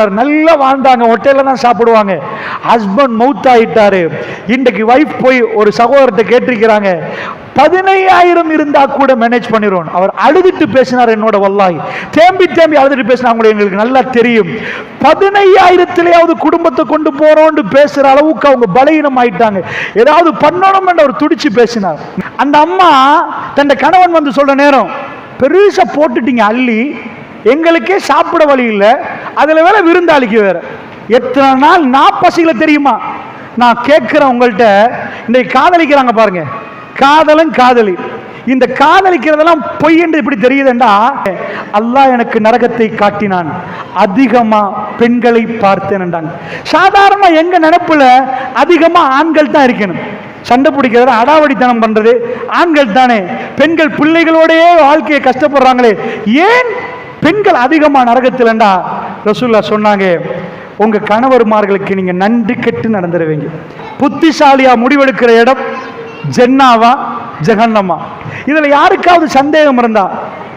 நல்லா வாழ்ந்தாங்க, ஹோட்டல்ல தான் சாப்பிடுவாங்க. ஹஸ்பண்ட் மவுத் ஆயிட்டாரு. இன்றைக்கு வைஃப் போய் ஒரு சகோதரத்தை கேட்டிருக்கிறாங்க, 15,000 இருந்தா கூட மேனேஜ் பண்ணிடுவோம். அவர் அழுதுட்டு பேசினார். என்னோட வல்லாஹி தேம்பி தேம்பி அழுதுட்டு பேசினாங்க. எங்களுக்கு நல்லா தெரியும், 15,000 குடும்பத்தை கொண்டு போறோம்னு பேசுற அளவுக்கு அவங்க பலகீனம் ஆயிட்டாங்க. ஏதாவது பண்ணணும் என்று அவர் துடிச்சு பேசினார். அந்த அம்மா தன் கணவன் வந்து சொல்ற நேரம், பெருசா போட்டுட்டீங்க அள்ளி, எங்களுக்கே சாப்பிட வழி இல்லை, அதுல வேற விருந்தாளிக்கு வேற. எத்தனை நாள் நான் பசியில தெரியுமா? நான் கேட்கிறேன் உங்கள்கிட்ட, இன்னைக்கு காதலிக்கிறாங்க பாருங்க, காதலன் காதலி, இந்த காதலிக்கிறதெல்லாம் பொய் என்று இப்படி தெரியுதுண்டா, அல்லாஹ் எனக்கு நரகத்தை காட்டினான், அதிகமா பெண்களை பார்த்தேன். சாதாரண எங்க நினைப்புல அதிகமா ஆண்கள் தான் இருக்கணும். சண்டை பிடிக்கிறது, அடாவடித்தனம் பண்றது ஆண்கள் தானே. பெண்கள் பிள்ளைகளோடயே வாழ்க்கையை கஷ்டப்படுறாங்களே, ஏன் பெண்கள் அதிகமா நரகத்தில்ண்டா? ரசூலுல்லாஹ் சொன்னாங்க, உங்க கணவர்மார்களுக்கு நீங்க நன்றி கெட்டு நடந்துருவீங்க. புத்திசாலியா முடிவெடுக்கிற இடம் ஜென்னாவா ஜஹன்னமா? இதுல யாருக்காவது சந்தேகம் இருந்தா,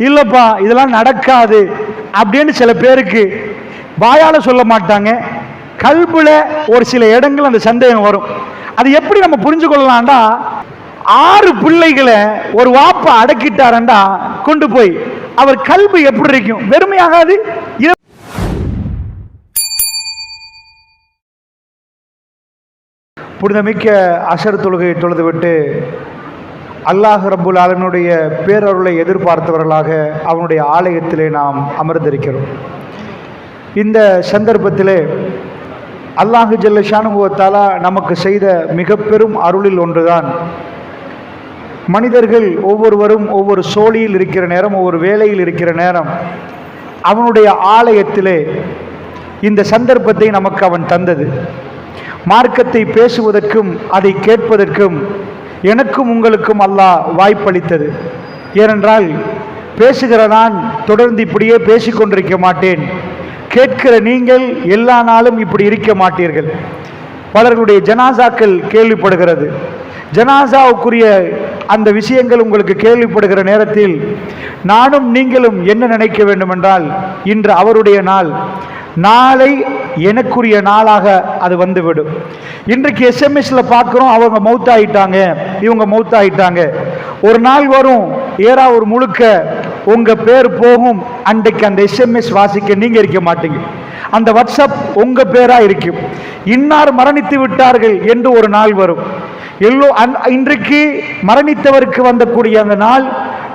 இல்லப்பா இதெல்லாம் நடக்காது அப்படின்னு சில பேருக்கு வாயால சொல்ல மாட்டாங்க, கல்புல ஒரு சில இடங்கள் அந்த சந்தேகம் வரும். அது எப்படி நம்ம புரிஞ்சு கொள்ளலாம்டா, 6 பிள்ளைகளை ஒரு வாப்பா அடக்கிட்டாரண்டா கொண்டு போய், அவர் கல்பு எப்படி இருக்கும்? வெறுமையாகாது. புனிதமிக்க அசர் தொழுகை தொழுதுவிட்டு அல்லாஹ் ரப்புல் ஆலமீனுடைய பேரருளை எதிர்பார்த்தவர்களாக அவனுடைய ஆலயத்திலே நாம் அமர்ந்திருக்கிறோம். இந்த சந்தர்ப்பத்திலே அல்லாஹ் ஜல்ல ஷானுஹு வ தஆலா நமக்கு செய்த மிக பெரும் அருளில் ஒன்றுதான், மனிதர்கள் ஒவ்வொருவரும் ஒவ்வொரு சோழியில் இருக்கிற நேரம், ஒவ்வொரு வேலையில் இருக்கிற நேரம், அவனுடைய ஆலயத்திலே இந்த சந்தர்ப்பத்தை நமக்கு அவன் தந்தது. மார்க்கத்தை பேசுவதற்கும் அதை கேட்பதற்கும் எனக்கும் உங்களுக்கும் அல்லாஹ் வாய்ப்பளித்தது. ஏனென்றால் பேசுகிற நான் தொடர்ந்து இப்படியே பேசிக்கொண்டிருக்க மாட்டேன், கேட்கிற நீங்கள் எல்லா நாளும் இப்படி இருக்க மாட்டீர்கள். பலர்களுடைய ஜனாசாக்கள் கேள்விப்படுகிறது, ஜனாசாவுக்குரிய அந்த விஷயங்கள் உங்களுக்கு கேள்விப்படுகிற நேரத்தில் நானும் நீங்களும் என்ன நினைக்க வேண்டும் என்றால், இன்று அவருடைய நாள், நாளை எனக்குரிய நாளாக அது வந்துவிடும். இன்றைக்கு எஸ்எம்எஸ்ல பார்க்கிறோம், அவங்க மௌத்தாயிட்டாங்க, இவங்க மௌத்தாயிட்டாங்க. ஒரு நாள் வரும், ஏறாவூர் முழுக்க உங்க பேர் போகும். அன்றைக்கு அந்த எஸ்எம்எஸ் வாசிக்க நீங்க இருக்க மாட்டீங்க, அந்த வாட்ஸ்அப் உங்க பேரா இருக்கும். இன்னார் மரணித்து விட்டார்கள் என்று ஒரு நாள் வரும். இன்றைக்கு மரணித்தவருக்கு வந்தக்கூடிய அந்த நாள்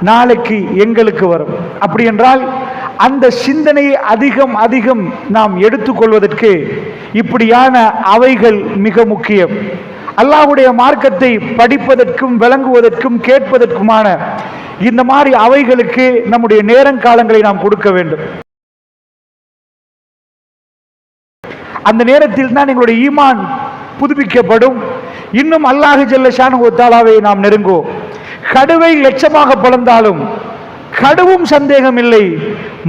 நாளைக்கு எங்களுக்கு வரும். அப்படி என்றால் அந்த சிந்தனையை அதிகம் அதிகம் நாம் எடுத்துக்கொள்வதற்கு இப்படியான அவைகள் மிக முக்கியம். அல்லாஹ்வுடைய மார்க்கத்தை படிப்பதற்கும் விளங்குவதற்கும் கேட்பதற்குமான இந்த மாதிரி அவைகளுக்கு நம்முடைய நேரங்காலங்களை நாம் கொடுக்க வேண்டும். அந்த நேரத்தில் தான் எங்களுடைய ஈமான் புதுப்பிக்கப்படும். இன்னும் அல்லாஹ் ஜல்ல ஷானுஹு வ தஆலாவை நாம் நெருங்குவோம். கடுவை லட்சமாக பிளந்தாலும் கடுவும் சந்தேகம் இல்லை,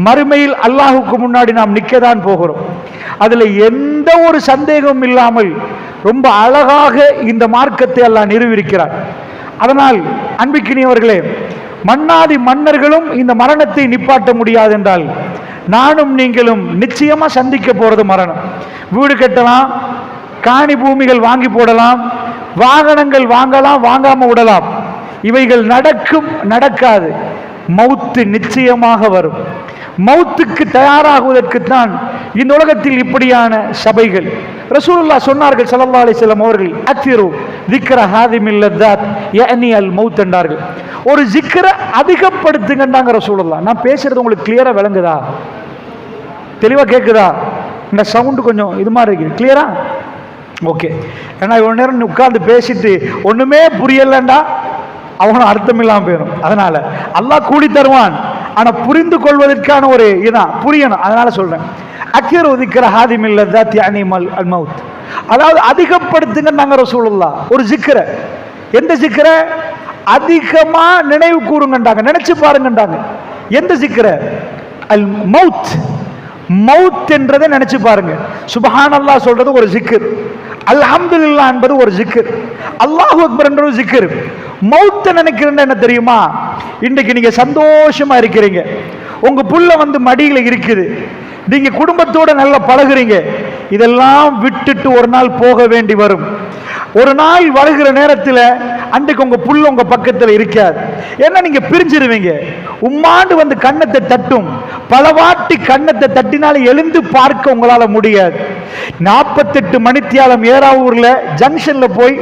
மறுமையில் அல்லாஹுக்கு முன்னாடி நாம் நிற்கத்தான் போகிறோம். அதுல எந்த ஒரு சந்தேகமும் இல்லாமல் ரொம்ப அழகாக இந்த மார்க்கத்தை அல்லாஹ் நிறுவியிருக்கிறார். அதனால் அன்பிக்கினியவர்களே, மன்னாதி மன்னர்களும் இந்த மரணத்தை நிப்பாட்ட முடியாது என்றால் நானும் நீங்களும் நிச்சயமா சந்திக்க போறது மரணம். வீடு கட்டலாம், காணி பூமிகள் வாங்கி போடலாம், வாகனங்கள் வாங்கலாம், வாங்காம விடலாம், இவைகள் நடக்கும் நடக்காது. மௌத்து நிச்சயமாக வரும். மௌத்துக்கு தயாராகுவதற்குத்தான் இந்த உலகத்தில் இப்படியான சபைகள். ரசூலுல்லாஹ் சொன்னார்கள் ஸல்லல்லாஹு அலைஹி வஸல்லம் அவர்கள், அக்ஸிரு ذிக்ர ஹாதிமில் லذات யஅனி அல் மௌத் என்றார்கள். ஒரு ஜிக்ரை அதிகப்படுத்துங்கன்றாங்க ரசூலுல்லாஹ். நான் பேசுறது உங்களுக்கு கிளியரா விளங்குதா? தெளிவா கேட்குதா? இந்த சவுண்டு கொஞ்சம் இது மாதிரி இருக்கு, கிளியரா? ஓகே. ஏன்னா இவ்வளவு நேரம் உட்கார்ந்து பேசிட்டு ஒண்ணுமே புரியலண்டா அவனும் அர்த்தம் இல்லாம போயிடும். அதனால அல்லாஹ் கூலி தருவான், ஆனா புரிந்து கொள்வதற்கான ஒரு இதான் புரியணும். அதனால சொல்றேன், அக்ஸிரு ذிக்ர ஹாதிமில் லذات யஅனி அல் மௌத், அதாவது அதிகப்படுத்துங்க நாங்க ரசூலுல்லாஹ். ஒரு ஜிக்ர, எந்த ஜிக்ர? அதிகமா நினைவு கூறுங்கண்டாங்க, நினைச்சு பாருங்கண்டாங்க. எந்த ஜிக்ர? அல் மௌத். மௌத் என்றதை நினைச்சு பாருங்க. சுப்ஹானல்லாஹ் சொல்றது ஒரு ஜிக்ர், அல்ஹம்துலில்லாஹ் என்பது ஒரு ஜிக்ர், அல்லாஹு அக்பர் என்ற ஒரு ஜிக்ர். மௌத்த நினைக்கிறேன்னு என்ன தெரியுமா? இன்றைக்கு நீங்க சந்தோஷமா இருக்கிறீங்க, உங்க புள்ள வந்து மடியில இருக்குது, நீங்க குடும்பத்தோட நல்லா பழகுறீங்க, இதெல்லாம் விட்டுட்டு ஒரு நாள் போக வேண்டி வரும். ஒரு நாள் வருகிற நேரத்தில் அன்றைக்கு உங்க புள்ள உங்க பக்கத்தில் இருக்காது. ஏன்னா நீங்க பிரிஞ்சிருவீங்க. உம்மாண்டு வந்து கண்ணத்தை தட்டும், பலவாட்டி கண்ணத்தை தட்டினாலும் எழுந்து பார்க்க உங்களால முடியாது. 48 மணித்தியாலம் ஏறாவூர்ல ஜங்ஷன்ல போய்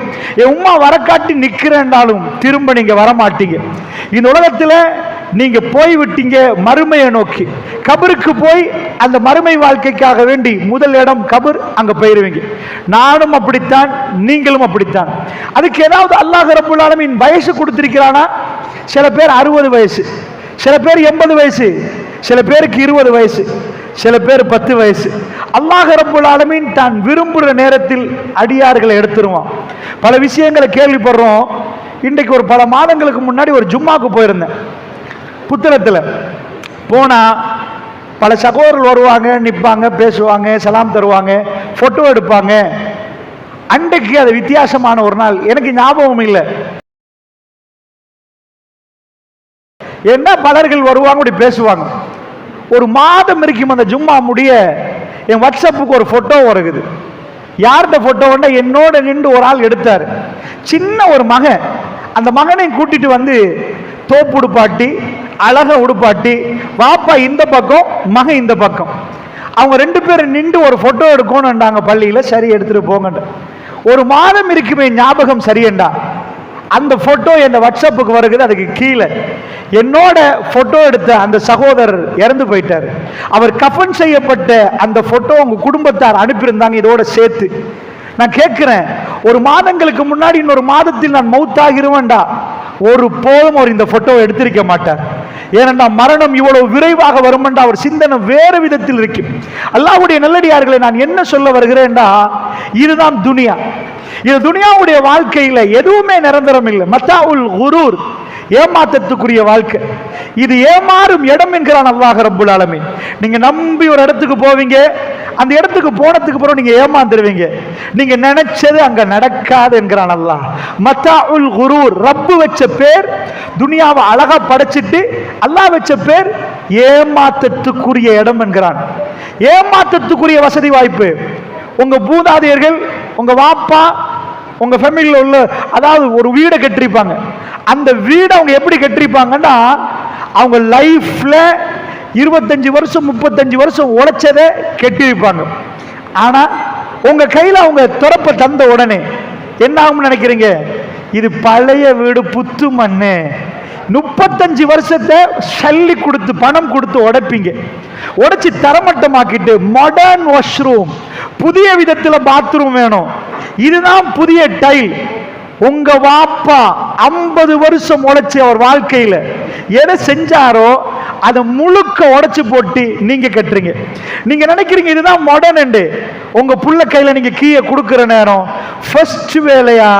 என் உம்மா வரக்காட்டி நிக்கிறேன்னாலும் திரும்ப நீங்க வரமாட்டீங்க. இந்த உலகத்துல நீங்க போய் விட்டீங்க மறுமையை நோக்கி. கபருக்கு போய் அந்த மறுமை வாழ்க்கைக்காக வேண்டி முதல் இடம் கபர், அங்க போயிருவீங்க. நானும் அப்படித்தான், நீங்களும் அப்படித்தான். அதுக்கு ஏதாவது அல்லாஹ் ரப்பல் ஆலமீன் வயசு கொடுத்திருக்கிறானா? சில பேர் 60 வயசு, சில பேர் 80 வயசு, சில பேருக்கு 20 வயசு, சில பேர் 10 வயசு. அல்லாஹ் ரப்பல் ஆலமீன் தான் விரும்புகிற நேரத்தில் அடியார்களை எடுத்துருவான். பல விஷயங்களை கேள்விப்படுறோம். இன்றைக்கு ஒரு பல மாதங்களுக்கு முன்னாடி ஒரு ஜும்மாக்கு போயிருந்தேன். புத்தகத்தில் போனா பல சகோதரர்கள் வருவாங்க, நிற்பாங்க, பேசுவாங்க, சலாம் தருவாங்க, போட்டோ எடுப்பாங்க. அன்றைக்கு அது வித்தியாசமான ஒரு நாள். எனக்கு ஞாபகம் இல்லை, என்ன பலர்கள் வருவாங்க, அப்படி பேசுவாங்க. ஒரு மாதம் இருக்கும் அந்த ஜும்மா முடிய என் வாட்ஸ்அப்புக்கு ஒரு போட்டோ வருகுது. யார்கிட்ட போட்டோன்னா என்னோட நின்று ஒரு ஆள் எடுத்தார். சின்ன ஒரு மகன், அந்த மகனை கூட்டிட்டு வந்து தோப்பு உடுப்பாட்டி, அழக உடுப்பாட்டி, வாப்பா இந்த பக்கம், மகன் இந்த பக்கம், அவங்க 2 பேரும் நின்று ஒரு போட்டோ எடுக்கணும்ன்றாங்க பள்ளியில. சரி, எடுத்துட்டு போங்க. ஒரு மாதம் இருக்குமே ஞாபகம் சரியண்டா. அந்த போட்டோ என் வாட்ஸ்அப்புக்கு வருகிறது. அதுக்கு கீழே என்னோட போட்டோ எடுத்த அந்த சகோதரர் இறந்து போயிட்டார். அவர் கஃபன் செய்யப்பட்ட அந்த போட்டோ உங்க குடும்பத்தார் அனுப்பியிருந்தாங்க இதோட சேர்த்து. நான் கேட்கிறேன், ஒரு மாதங்களுக்கு முன்னாடி இன்னொரு மாதத்தில் நான் மௌத்தாகிருவேன்டா, ஒரு போதும் அவர் இந்த போட்டோ எடுத்திருக்க மாட்டார். ஏனென்றா மரணம் இவ்வளவு விரைவாக வரும் என்ற அவர் சிந்தனை வேறு விதத்தில் இருக்கு. அல்லாஹ்வுடைய நல்லடியார்களை நான் என்ன சொல்ல வருகிறேன்டா, இதுதான் துனியா. இது துனியாவுடைய வாழ்க்கையில எதுவுமே நிரந்தரம் இல்லை. மத்தாஉல் குரூர், ஏமாற்றத்துக்குரிய வாழ்க்கை. இது ஏமாறும் இடம் என்கிறான் அல்லாஹ் ரப்புல் ஆலமீன். நீங்க நம்பி ஒரு இடத்துக்கு போவீங்க, அந்த இடத்துக்கு போனதுக்கு அப்புறம் நீங்க ஏமாந்துருவீங்க. நீங்க நினைச்சது அங்க நடக்காது என்கிறான் அல்லாஹ். மத்தாஉல் குரூர், ரப்பு வச்ச பேர். துனியாவை அழகா படைச்சிட்டு அல்லாஹ் வச்ச பேர் ஏமாற்றத்துக்குரிய இடம் என்கிறான். ஏமாற்றத்துக்குரிய வசதி வாய்ப்பு. உங்க பூதாதையர்கள், உங்க வாப்பா, உங்க ஃபேமிலியில் உள்ள, அதாவது ஒரு வீடை கட்டிருப்பாங்க. அந்த வீடை அவங்க எப்படி கட்டிருப்பாங்கன்னா, அவங்க லைஃப்ல 25 வருஷம் 35 வருஷம் உழைச்சதை கட்டிருப்பாங்க. ஆனா உங்க கையில அவங்க துறப்ப தந்த உடனே என்ன ஆகும்னு நினைக்கிறீங்க? இது பழைய வீடு, புத்து மண்ணு. 35 வருஷத்தை சல்லி கொடுத்து பணம் கொடுத்து உடைப்பீங்க. உடைச்சி தரமட்டமாக்கிட்டு மாடர்ன் வாஷ்ரூம், புதிய விதத்துல பாத்ரூம் வேணும், இதுதான் புதிய டைல். உங்க வாப்பா 50 வருஷம் உழைச்சி அவர் வாழ்க்கையில எதை செஞ்சாரோ அதை முழுக்க உடைச்சு போட்டு நீங்க கட்டுறீங்க. நீங்க நினைக்கிறீங்க இதுதான் மாடர்ன். உங்க புள்ள கையில நீங்க கீயை கொடுக்கிற நேரம் ஃபர்ஸ்ட் வேலையா,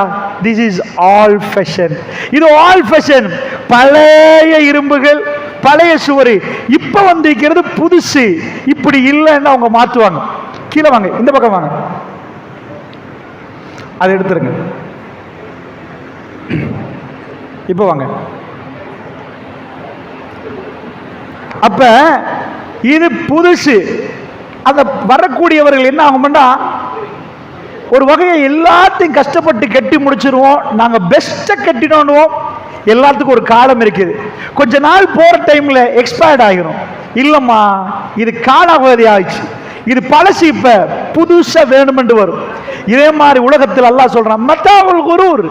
திஸ் இஸ் ஆல் ஃபேஷன். இது ஆல் ஃபேஷன். பழைய இரும்புகள், பழைய சுவரு, இப்ப வந்து இருக்கிறது புதுசு. இப்படி இல்லைன்னு அவங்க மாத்துவாங்க. கீழே வாங்க, இந்த பக்கம் வாங்க, அதை எடுத்துருங்க. இப்ப வாங்க. அப்ப இது புதுசு. அந்த வரக்கூடியவர்கள் என்ன ஆகும்னா, ஒரு வகையை எல்லாத்தையும் கஷ்டப்பட்டு கட்டி முடிச்சிருவோம். நாங்க பெஸ்ட்டை கட்டினோம். எல்லாத்துக்கும் ஒரு காலம் இருக்குது. கொஞ்ச நாள் போற டைம்ல எக்ஸ்பயர்ட் ஆகிரும். இல்லம்மா, இது காலாவதி ஆயிடுச்சு, இது பழசு, இப்ப புதுசா வேணும் என்று வரும். இதே மாதிரி உலகத்தில் அல்லாஹ் சொல்றான், மத்தாவுல் குரூர்,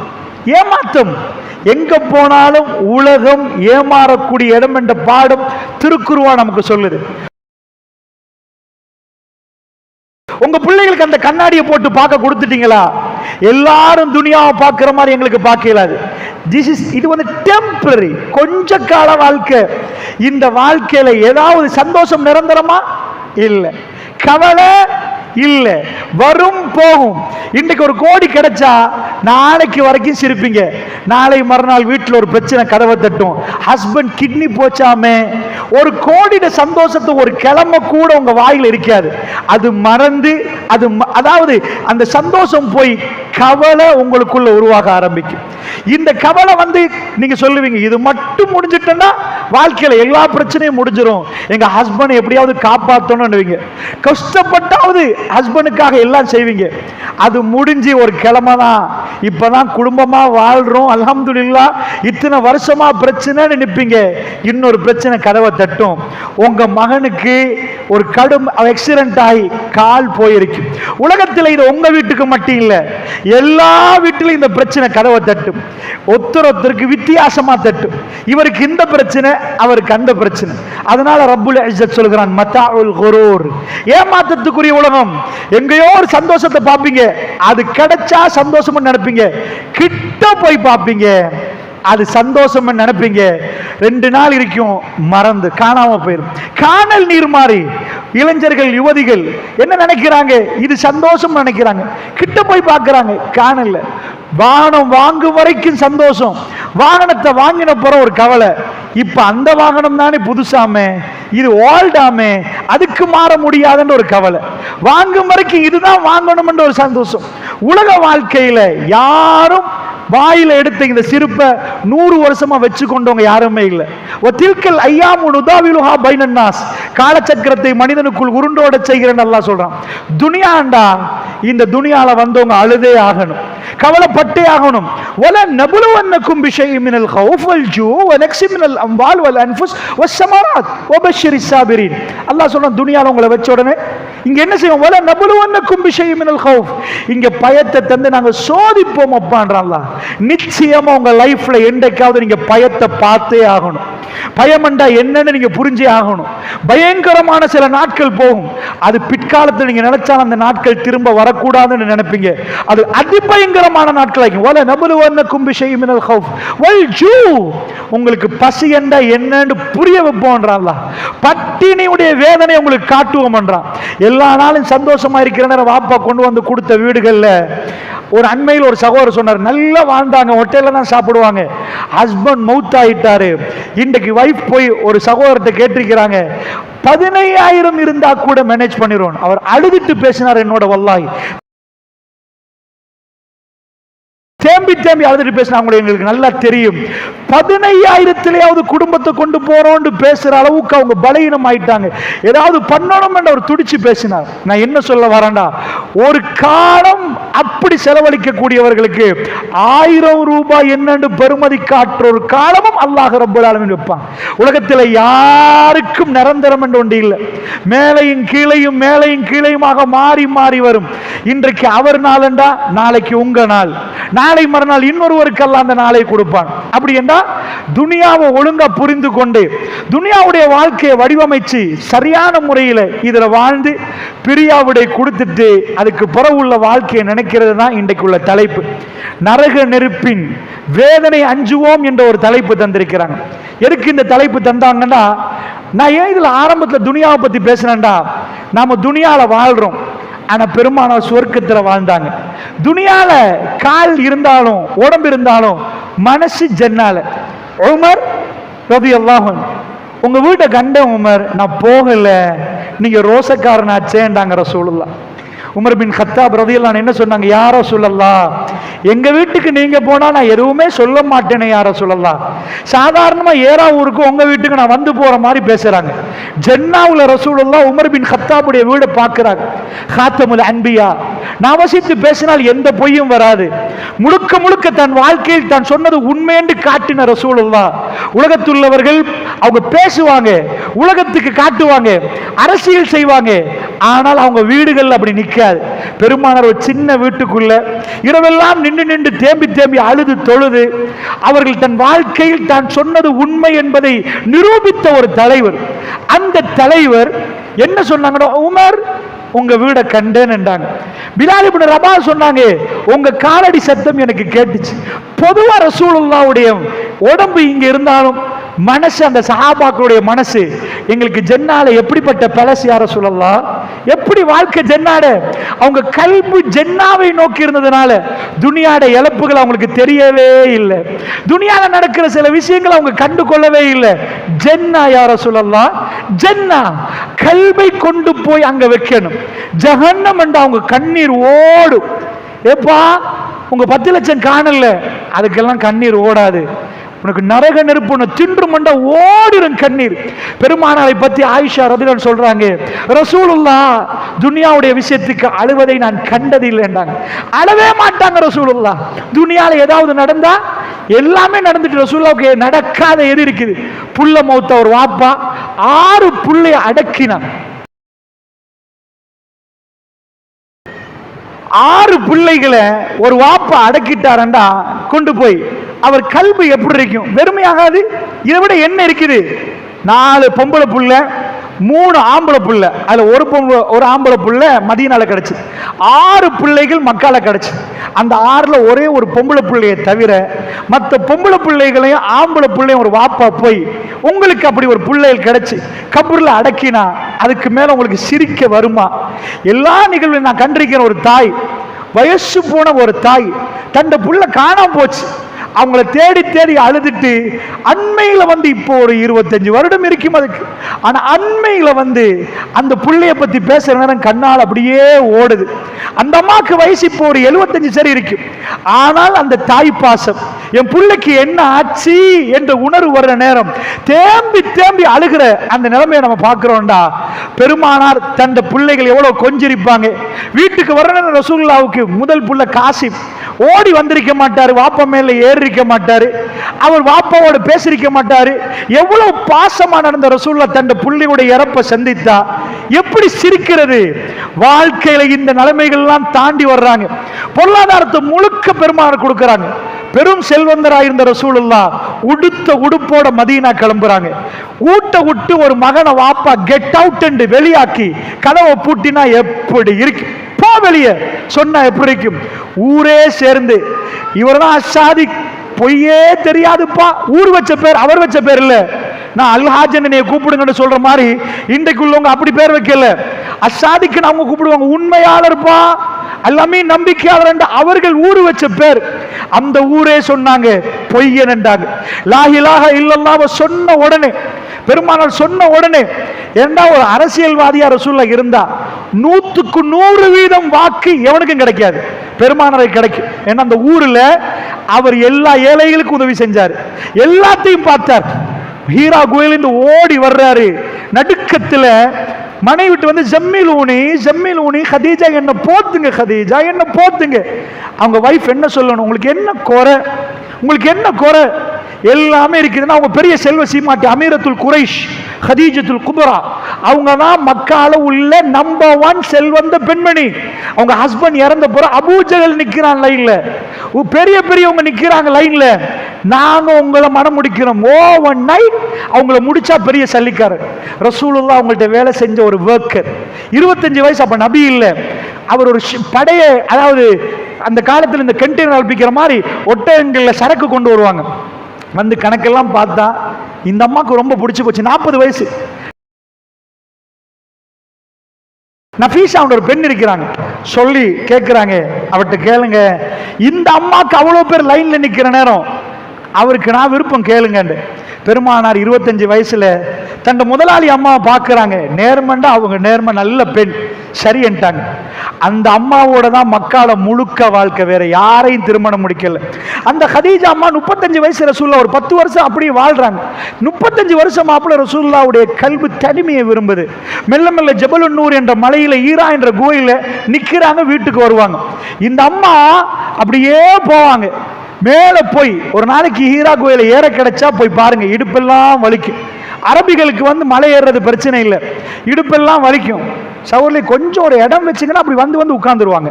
ஏமாற்றம். எங்க போனாலும் உலகம் ஏமாறக்கூடிய இடம் என்ற பாடம் திருக்குர்ஆன் நமக்கு சொல்லுது. உங்க பிள்ளைகளுக்கு அந்த கண்ணாடியை போட்டு பார்க்க கொடுத்துட்டீங்களா? எல்லாரும் துனியாவை பார்க்கிற மாதிரி எங்களுக்கு பார்க்க இயலாது. இது வந்து டெம்பரரி, கொஞ்ச கால வாழ்க்கை. இந்த வாழ்க்கையில ஏதாவது சந்தோஷம் நிரந்தரமா? இல்லை. கவலை இல்லை, வரும் போகும். இன்றைக்கு ஒரு கோடி கிடைச்சா நாளைக்கு வரைக்கும் சிரிப்பீங்க. நாளை மறுநாள் வீட்டில் ஒரு பிரச்சனை கதவை தட்டும், ஹஸ்பண்ட் கிட்னி போச்சாமே. ஒரு கோடிட சந்தோஷத்தை ஒரு கிழமை கூட உங்க வாயில் இருக்காது. அது மறந்து அது அதாவது அந்த சந்தோஷம் போய் கவலை உங்களுக்குள்ள உருவாக ஆரம்பிக்கும். இந்த கவலை நீங்க சொல்லுவீங்க, இது மட்டும் முடிஞ்சிட்டேன்னா வாழ்க்கையில எல்லா பிரச்சனையும் முடிஞ்சிடும், எங்க ஹஸ்பண்ட் எப்படியாவது காப்பாற்றணும்னுவீங்க. கஷ்டப்பட்டாவது ஹஸ்பண்டுக்காக எல்லாம் செய்வீங்க. அது முடிஞ்சு ஒரு கிழமை தான், இப்பதான் குடும்பமா வாழ்றோம் அல்ஹம்துலில்லாஹ், இத்தனை வருஷமா பிரச்சனைன்னு நினைப்பீங்க. இன்னொரு பிரச்சனை கதவை தட்டும். உங்க மகனுக்கு ஒரு கடும் ஆக்சிடென்ட் ஆகி கால் போயிருக்கு. உலகத்தில் இது உங்க வீட்டுக்கு மட்டும் இல்ல, எல்லா வீட்டிலும் இந்த பிரச்சனை கதவை தட்டும். ஒருத்தருக்கு வித்தியாசமா தட்டும். இவருக்கு இந்த பிரச்சனை, அவருக்கு அந்த பிரச்சனை. அதனால ரப்புல் இஸ்ஸத் சொல்கிறான், மத்தாஉல் குரூர், ஏமாற்றத்துக்குரிய உலகம். எங்கேயோ ஒரு சந்தோஷத்தை பார்ப்பீங்க, அது கிடைச்சா சந்தோஷம் நினைப்பீங்க. கிட்ட போய் பார்ப்பீங்க, அது சந்தோஷம் நினைப்பீங்க. 2 நாள் இருக்கும், மறந்து காணாம போயிடும். காணல் நீர் மாறி இளைஞர்கள் யுவதிகள் என்ன நினைக்கிறாங்க, இது சந்தோஷம் நினைக்கிறாங்க. கிட்ட போய் பார்க்கறாங்க, காணல. வாகனம் வாங்கும் வரைக்கும் சந்தோஷம், வாகனத்தை வாங்கின போற ஒரு கவலை. இப்ப அந்த வாகனம் தானே புதுசாமே, இது ஓல்டாமே, அதுக்கு மாற முடியாதுன்ற ஒரு கவலை. வாங்கும் வரைக்கும் இதுதான் வாங்கணும் என்ற ஒரு சந்தோஷம். உலக வாழ்க்கையில யாரும் வாயில எடுத்த இந்த சிரிப்பை 100 வருஷமா வச்சு கொண்டவங்க யாருமே இல்லை. ஒத்தில்கல் ஐயாமு நுதாவிலுஹா பைனன் நாஸ், காலச்சக்கரத்தை மனிதனுக்குள் உருண்டோட செய்கிறேன்னு அல்லாஹ் சொல்றான். துனியாண்டா, இந்த துனியால வந்தவங்க அழுதே ஆகணும், கவலைப்பட்டே ஆகணும். வல நபுலுவன்னக்கும் பிஷைஇன் மினல் கௌஃப் வல் ஜூ வ நக்ஸி மினல் அம்வால் வல் அன்ஃபுஸ் வஸ்ஸமராத் வபஷ்ஷிரிஸ் சாபிரீன். அல்லாஹ் சொல்றான், துனியால உங்களை வச்ச உடனே இங்க என்ன செய்வோம், வல நபுலுவன்னக்கும் பிஷைஇன் மினல் கௌஃப், இங்க பயத்தை தந்து நாங்க சோதிப்போம் அப்பான்றான் அல்லாஹ். நிச்சயமா உங்க லைஃப்ல என்றைக்காவது நீங்க பயத்தை பார்த்தே ஆகணும். பயம்ண்டா என்னன்னு நீங்க புரிஞ்சே ஆகணும். பயங்கரமான சில நாட்கள் போகும், அது பிற்காலத்தில் நீங்க நினைச்சாலும் அந்த நாட்கள் திரும்ப வரக்கூடாதுன்னு நினைப்பீங்க. அது அதிபயங்கரமான நாட்கள் ஆகும். வல நபுலுவன்னக்கும் பிஷைஇன் மினல் கௌஃப் வல் ஜூ, உங்களுக்கு பசி என்றா என்னன்னு புரிய வைப்போம்ன்றான் அல்லாஹ். பட்டினியுடைய வேதனை உங்களுக்கு காட்டுவோம்ன்றான். எல்லா நாளும் சந்தோஷமா இருக்கிற நேரம் வாப்பா கொண்டு வந்து கொடுத்த வீடுகள்ல ஒரு அண்மையில் ஒரு சகோதரர் சொன்னார், நல்லா வாழ்ந்தாங்க, ஹோட்டல்ல தான் சாப்பிடுவாங்க. ஹஸ்பண்ட் மவுத் ஆயிட்டாரு. இன்றைக்கு வைஃப் போய் ஒரு சகோதரத்தை கேட்டிருக்கிறாங்க, 15,000 இருந்தா கூட மேனேஜ் பண்ணிடுவோம். அவர் அழுதுட்டு பேசினார், என்னோட வல்லாஹி தேம்பி தேம்பி அழுதுட்டு பேசினாங்க. எங்களுக்கு நல்லா தெரியும், 15,000 குடும்பத்தை கொண்டு போறோம்னு பேசுற அளவுக்கு அவங்க பலகீனம் ஆயிட்டாங்க. ஏதாவது பண்ணணும் என்று அவர் துடிச்சு பேசினார். நான் என்ன சொல்ல வரேன்டா, ஒரு காலம் அப்படி செலவழிக்க கூடியவர்களுக்கு 1000 ரூபாய் என்னன்னு பெருமதி காட்டுற ஒரு காலமும் அல்லாஹ் ரப்பல் ஆலமீன் வைப்பான். உலகத்தில் யாருக்கும் நிரந்தரம் என்று ஒன்று இல்லை. மேலையும் கீழையும் மேலையும் கீழையுமாக மாறி மாறி வரும். இன்றைக்கு அவர் நாளண்டா நாளைக்கு உங்க நாள், நாளை மறுநாள் இன்னொருவருக்கு அல்ல அந்த நாளை கொடுப்பான். அப்படி என்றால் துனியாவை ஒழுங்கா புரிந்து கொண்டு துனியாவுடைய வாழ்க்கையை வடிவமைச்சு சரியான முறையில் இதுல வாழ்ந்து பிரியாவுடைய கொடுத்துட்டு அதுக்கு பிறகு உள்ள வாழ்க்கையை நினைக்கிறது தான் இன்றைக்கு உள்ள தலைப்பு. நரக நெருப்பின் வேதனை அஞ்சுவோம் என்ற ஒரு தலைப்பு தந்திருக்கிறாங்க. எதுக்கு இந்த தலைப்பு தந்தாங்கன்னா, நான் ஏன் இதுல ஆரம்பத்தில் துனியாவை பத்தி பேசுறேன்டா, நாம துனியால வாழ்றோம், ஆனா பெருமானார் சொர்க்கத்துல வாழ்ந்தாங்க. துனியால கால் இருந்தாலும் உடம்பு இருந்தாலும் மனசு ஜன்னால. உமர் ரலியல்லாஹு அன்ஹு, உங்க வீட்டை கண்டேன் உமர், நான் போகல, நீங்க ரோசக்காரனாச்சேன்டாங்க ரசூலுல்லாஹ். உமர் பின் கத்தாப் ரலியல்லாஹு அன்ஹு என்ன சொன்னாங்க, யா ரசூலல்லாஹ், எங்க வீட்டுக்கு நீங்க போனா நான் எதுவுமே சொல்ல மாட்டேனே யா ரசூலல்லாஹ். சாதாரணமா ஏரா ஊருக்கு உங்க வீட்டுக்கு நான் வந்து போற மாதிரி பேசுறாங்க. ஜன்னாவுல ரசூலுல்லாஹ் உமர் பின் கத்தாபுடைய வீடை பார்க்கிறாங்க. காத்தமுல் அன்பியா, நான் வசித்து பேசினால் எந்த பொய்யும் வராது, முழுக்க முழுக்க தன் வாழ்க்கையில் தான் சொன்னது உண்மை என்று காட்டின ரசூலுல்லாஹ். உலகத்துள்ளவர்கள் அவங்க பேசுவாங்க, உலகத்துக்கு காட்டுவாங்க, அரசியல் செய்வாங்க, ஆனால் அவங்க வீடுகள் அப்படி நிற்காது. பெருமானார் ஒரு சின்ன வீட்டுக்குள்ள இரவெல்லாம் நின்று நின்று தேம்பி தேம்பி அழுது தொழுது அவர்கள் தன் வாழ்க்கையில் தான் சொன்னது உண்மை என்பதை நிரூபித்த ஒரு தலைவர். அந்த தலைவர் என்ன சொன்னாங்கன்னா, உமர் உங்க வீட கண்டேன் என்றாங்க. பிலால் இப்னு ரபா சொன்னாங்க, உங்க காலடி சத்தம் எனக்கு கேட்டுச்சு. பொதுவா ரசூலுல்லாஹ்வுடைய உடம்பு இங்க இருந்தாலும் மனசு, அந்த சஹாபாக்களுடைய மனசு, எங்களுக்கு ஜன்னால எப்படிப்பட்ட பலஸ் யார சொல்லலாம், எப்படி வாழ்க்கை ஜன்னாட, அவங்க கல்பு ஜன்னாவை நோக்கி இருந்ததுனால துனியாட இழப்புகள் அவங்களுக்கு தெரியவே இல்லை. துனியால நடக்கிற சில விஷயங்களை அவங்க கண்டு கொள்ளவே இல்லை. ஜன்னா யார சொல்லலாம், ஜன்னா கல்பை கொண்டு போய் அங்க வைக்கணும். ஜஹன்னம் என்று அவங்க கண்ணீர் ஓடும். ஏப்பா உங்க 10 லட்சம் காணல, அதுக்கெல்லாம் கண்ணீர் ஓடாது. உனக்கு நரக நெருப்பு தின்று மண்ட ஓடிடும் கண்ணீர். பெருமானாரை பத்தி ஆயிஷா ரதியல்லாஹு சொல்றாங்க, ரசூலுல்லாஹ் துனியாவுடைய விஷயத்துக்கு அழுவதை நான் கண்டதில்லை என்றாங்க. அழவே மாட்டாங்க ரசூலுல்லாஹ். துனியால ஏதாவது நடந்தா எல்லாமே நடந்துட்டு, ரசூலுல்லாஹ்வுக்கு நடக்காத எது இருக்குது? புள்ள மௌத்த ஒரு வாப்பா 6 புள்ளைய அடக்கினான். 6 பிள்ளைகளை ஒரு வாப்பா அடக்கிட்டாரண்டா கொண்டு போய் அவர் கல்வி எப்படி இருக்கும்? வெறுமையாகாது. இதை விட என்ன இருக்குது? 4 பொம்பளை புள்ள, 3 ஆம்பளை புள்ள, அதுல ஒரு ஆம்பளை புள்ள மதீனால கிடைச்சு, 6 பிள்ளைகள் மக்கால கிடைச்சு. அந்த 6ல ஒரே ஒரு பொம்பளை பிள்ளையை தவிர மற்ற பொம்பளை பிள்ளைகளையும் ஆம்பளை பிள்ளையும் ஒரு வாப்பா போய் உங்களுக்கு அப்படி ஒரு பிள்ளைகள் கிடைச்சு கபூர்ல அடக்கினா அதுக்கு மேல உங்களுக்கு சிரிக்க வருமா? எல்லா நிகழ்வையும் நான் கண்டிருக்கிற ஒரு தாய், வயசு போன ஒரு தாய், தன் புள்ள காணாம போச்சு. அவங்கள தேடி தேடி அழுதுட்டு அண்மையில வந்து இப்போ ஒரு 25 வருடம் இருக்கும் அதுக்கு. ஆனா அண்மையில வந்து அந்த புள்ளைய பத்தி பேசுற நேரம் கண்ணால் அப்படியே ஓடுது. அந்த அம்மாக்கு வயசு இப்போ ஒரு 75 சரி இருக்கும். ஆனால் அந்த தாய் பாசம், என் பிள்ளைக்கு என்ன ஆச்சு என்ற உணர்வு வர்ற நேரம் தேம்பி தேம்பி அழுகிற அந்த நிலைமையை நம்ம பார்க்கிறோம்டா. பெருமானார் தன் பிள்ளைகள் எவ்வளவு கொஞ்சிருப்பாங்க. வீட்டுக்கு வர ரசூலுல்லாஹ்வுக்கு முதல் புள்ள காசிம் ஓடி வந்திருக்க மாட்டாரு, வாப்பா மேல ஏறிக்க மாட்டாரு, அவர் வாப்பாவோட பேசிருக்க மாட்டாரு. எவ்வளவு பாசமா நடந்த ரசூலுல்லாஹ் தன் புள்ளையுடைய இறப்பை சந்தித்தா எப்படி சிரிக்கிறது? வாழ்க்கையில இந்த நிலைமைகள் எல்லாம் தாண்டி வர்றாங்க. பொருளாதாரத்தை முழுக்க பெருமானார் கொடுக்கறாங்க. பெரும் செல்வந்தராயிருந்த ரசூலுல்லாஹ் உடுத்த உடுப்போட மதீனா கிளம்புறாங்க. ஊட்ட விட்டு ஒரு மகனை வாப்பா கெட் அவுட் என்று வெளியாக்கி கதவை பூட்டினா எப்படி இருக்கு? போ வெளியே சொன்னா எப்படி இருக்கும்? ஊரே சேர்ந்து இவர்தான் அஷாதி, பொய்யே தெரியாதுப்பா, ஊர் வச்ச பேர், அவர் வச்ச பேர் இல்ல. நான் அல்ஹாஜன் என்னைய கூப்பிடுங்கன்னு சொல்ற மாதிரி இன்றைக்குள்ளவங்க அப்படி பேர் வைக்கல. அஷாதிக்கு அவங்க கூப்பிடுவாங்க, உண்மையாளர்ப்பா, எல்லாமே நம்பிக்கையாளர் என்று அவர்கள் ஊரு வச்ச பேர். அந்த ஊரே சொன்னாங்க பொய்யன் என்றாங்க. லா இலாஹ இல்லல்லாஹ் சொன்ன உடனே, பெருமானார் சொன்ன உடனே, ஏண்டா ஒரு அரசியல்வாதியா ரசூலுல்லாஹ் இருந்தா 100க்கு 100% வாக்கு எவனுக்கும் கிடைக்காது, பெருமானாருக்கு கிடைக்கும். ஏன்னா அந்த ஊர்ல அவர் எல்லா ஏழைகளுக்கும் உதவி செஞ்சார், எல்லாத்தையும் பார்த்தார். ஹீரா குகையிலிருந்து ஓடி வர்றாரு நடுக்கத்துல. மனைவி விட்டு வந்து ஜம்மிலூனி ஹதீஜா என்ன போத்துங்க, ஹதீஜா என்ன போத்துங்க. அவங்க வைஃப் என்ன சொல்லணும்? உங்களுக்கு என்ன குறை, உங்களுக்கு என்ன குறை? எல்லாமே இருக்குதுன்னா அவங்க பெரிய செல்வ சீமாட்டி அமீரத்துல் குரைஷ் ஹதீஜத்துல் குபரா, அவங்க தான் மக்கால உள்ள நம்பர் 1 செல்வந்த பெண்மணி. அவங்க ஹஸ்பண்ட் இறந்த போற அபூஜஹல் நிக்கிறான் லைன்ல, பெரிய பெரியவங்க நிக்கிறாங்க லைன்ல. நாங்க உங்களை மனம் முடிக்கிறோம். ஓவர் நைட் அவங்கள முடிச்சா பெரிய சல்லிக்காரர். ரசூலுல்லாஹ் அவங்கள்ட்ட வேலை செஞ்ச ஒரு ஒர்க்கர், 25 வயசு, அப்ப நபி இல்லை. அவர் ஒரு படையை, அதாவது அந்த காலத்தில் இந்த கண்டெய்னர் அல்பிக்கிற மாதிரி ஒட்டகங்கள்ல சரக்கு கொண்டு வருவாங்க. வந்து கணக்கெல்லாம் பார்த்தா இந்த அம்மாக்கு ரொம்ப பிடிச்சு போச்சு. 40 வயசு நபீஷா ஒரு பெண் இருக்கிறாங்க. சொல்லி கேட்கிறாங்க, அவர்கிட்ட கேளுங்க, இந்த அம்மாக்கு அவ்வளவு பேர் லைன்ல நிக்கிற நேரம் அவருக்கு நான் விருப்பம் கேளுங்க. பெருமானார் 25 வயசுல தன் முதலாளி அம்மாவை பார்க்கிறாங்க. நேர்மண்டா அவங்க நேர்ம நல்ல பெண், சரி என்றாங்க. அந்த அம்மாவோட தான் மக்கால முழுக்க வாழ்க்கை, வேற யாரையும் திருமணம் முடிக்கல. அந்த ஹதீஜா அம்மா 35 வயசு ரசூலுல்லாஹ் ஒரு 10 வருஷம் அப்படியே வாழ்றாங்க. 35 வருஷம் மாப்பிள்ள ரசூலுல்லாஹ்வுடைய கல்பு தனிமையை விரும்புது. மெல்ல மெல்ல ஜபலுன் நூர் என்ற மலையில ஈரா என்ற குகையில நிக்கிறாங்க. வீட்டுக்கு வருவாங்க. இந்த அம்மா அப்படியே போவாங்க. மேல போய் ஒரு நாளைக்கு ஹீரா கோயில ஏற கிடைச்சா போய் பாருங்க, இடுப்பெல்லாம் வலிக்கும். அரபிகளுக்கு வந்து மலை ஏறுறது பிரச்சனை இல்லை, இடுப்பெல்லாம் வலிக்கும். சவுர்ல கொஞ்சம் ஒரு இடம் வச்சிங்கன்னா அப்படி வந்து வந்து உட்கார்ந்துருவாங்க.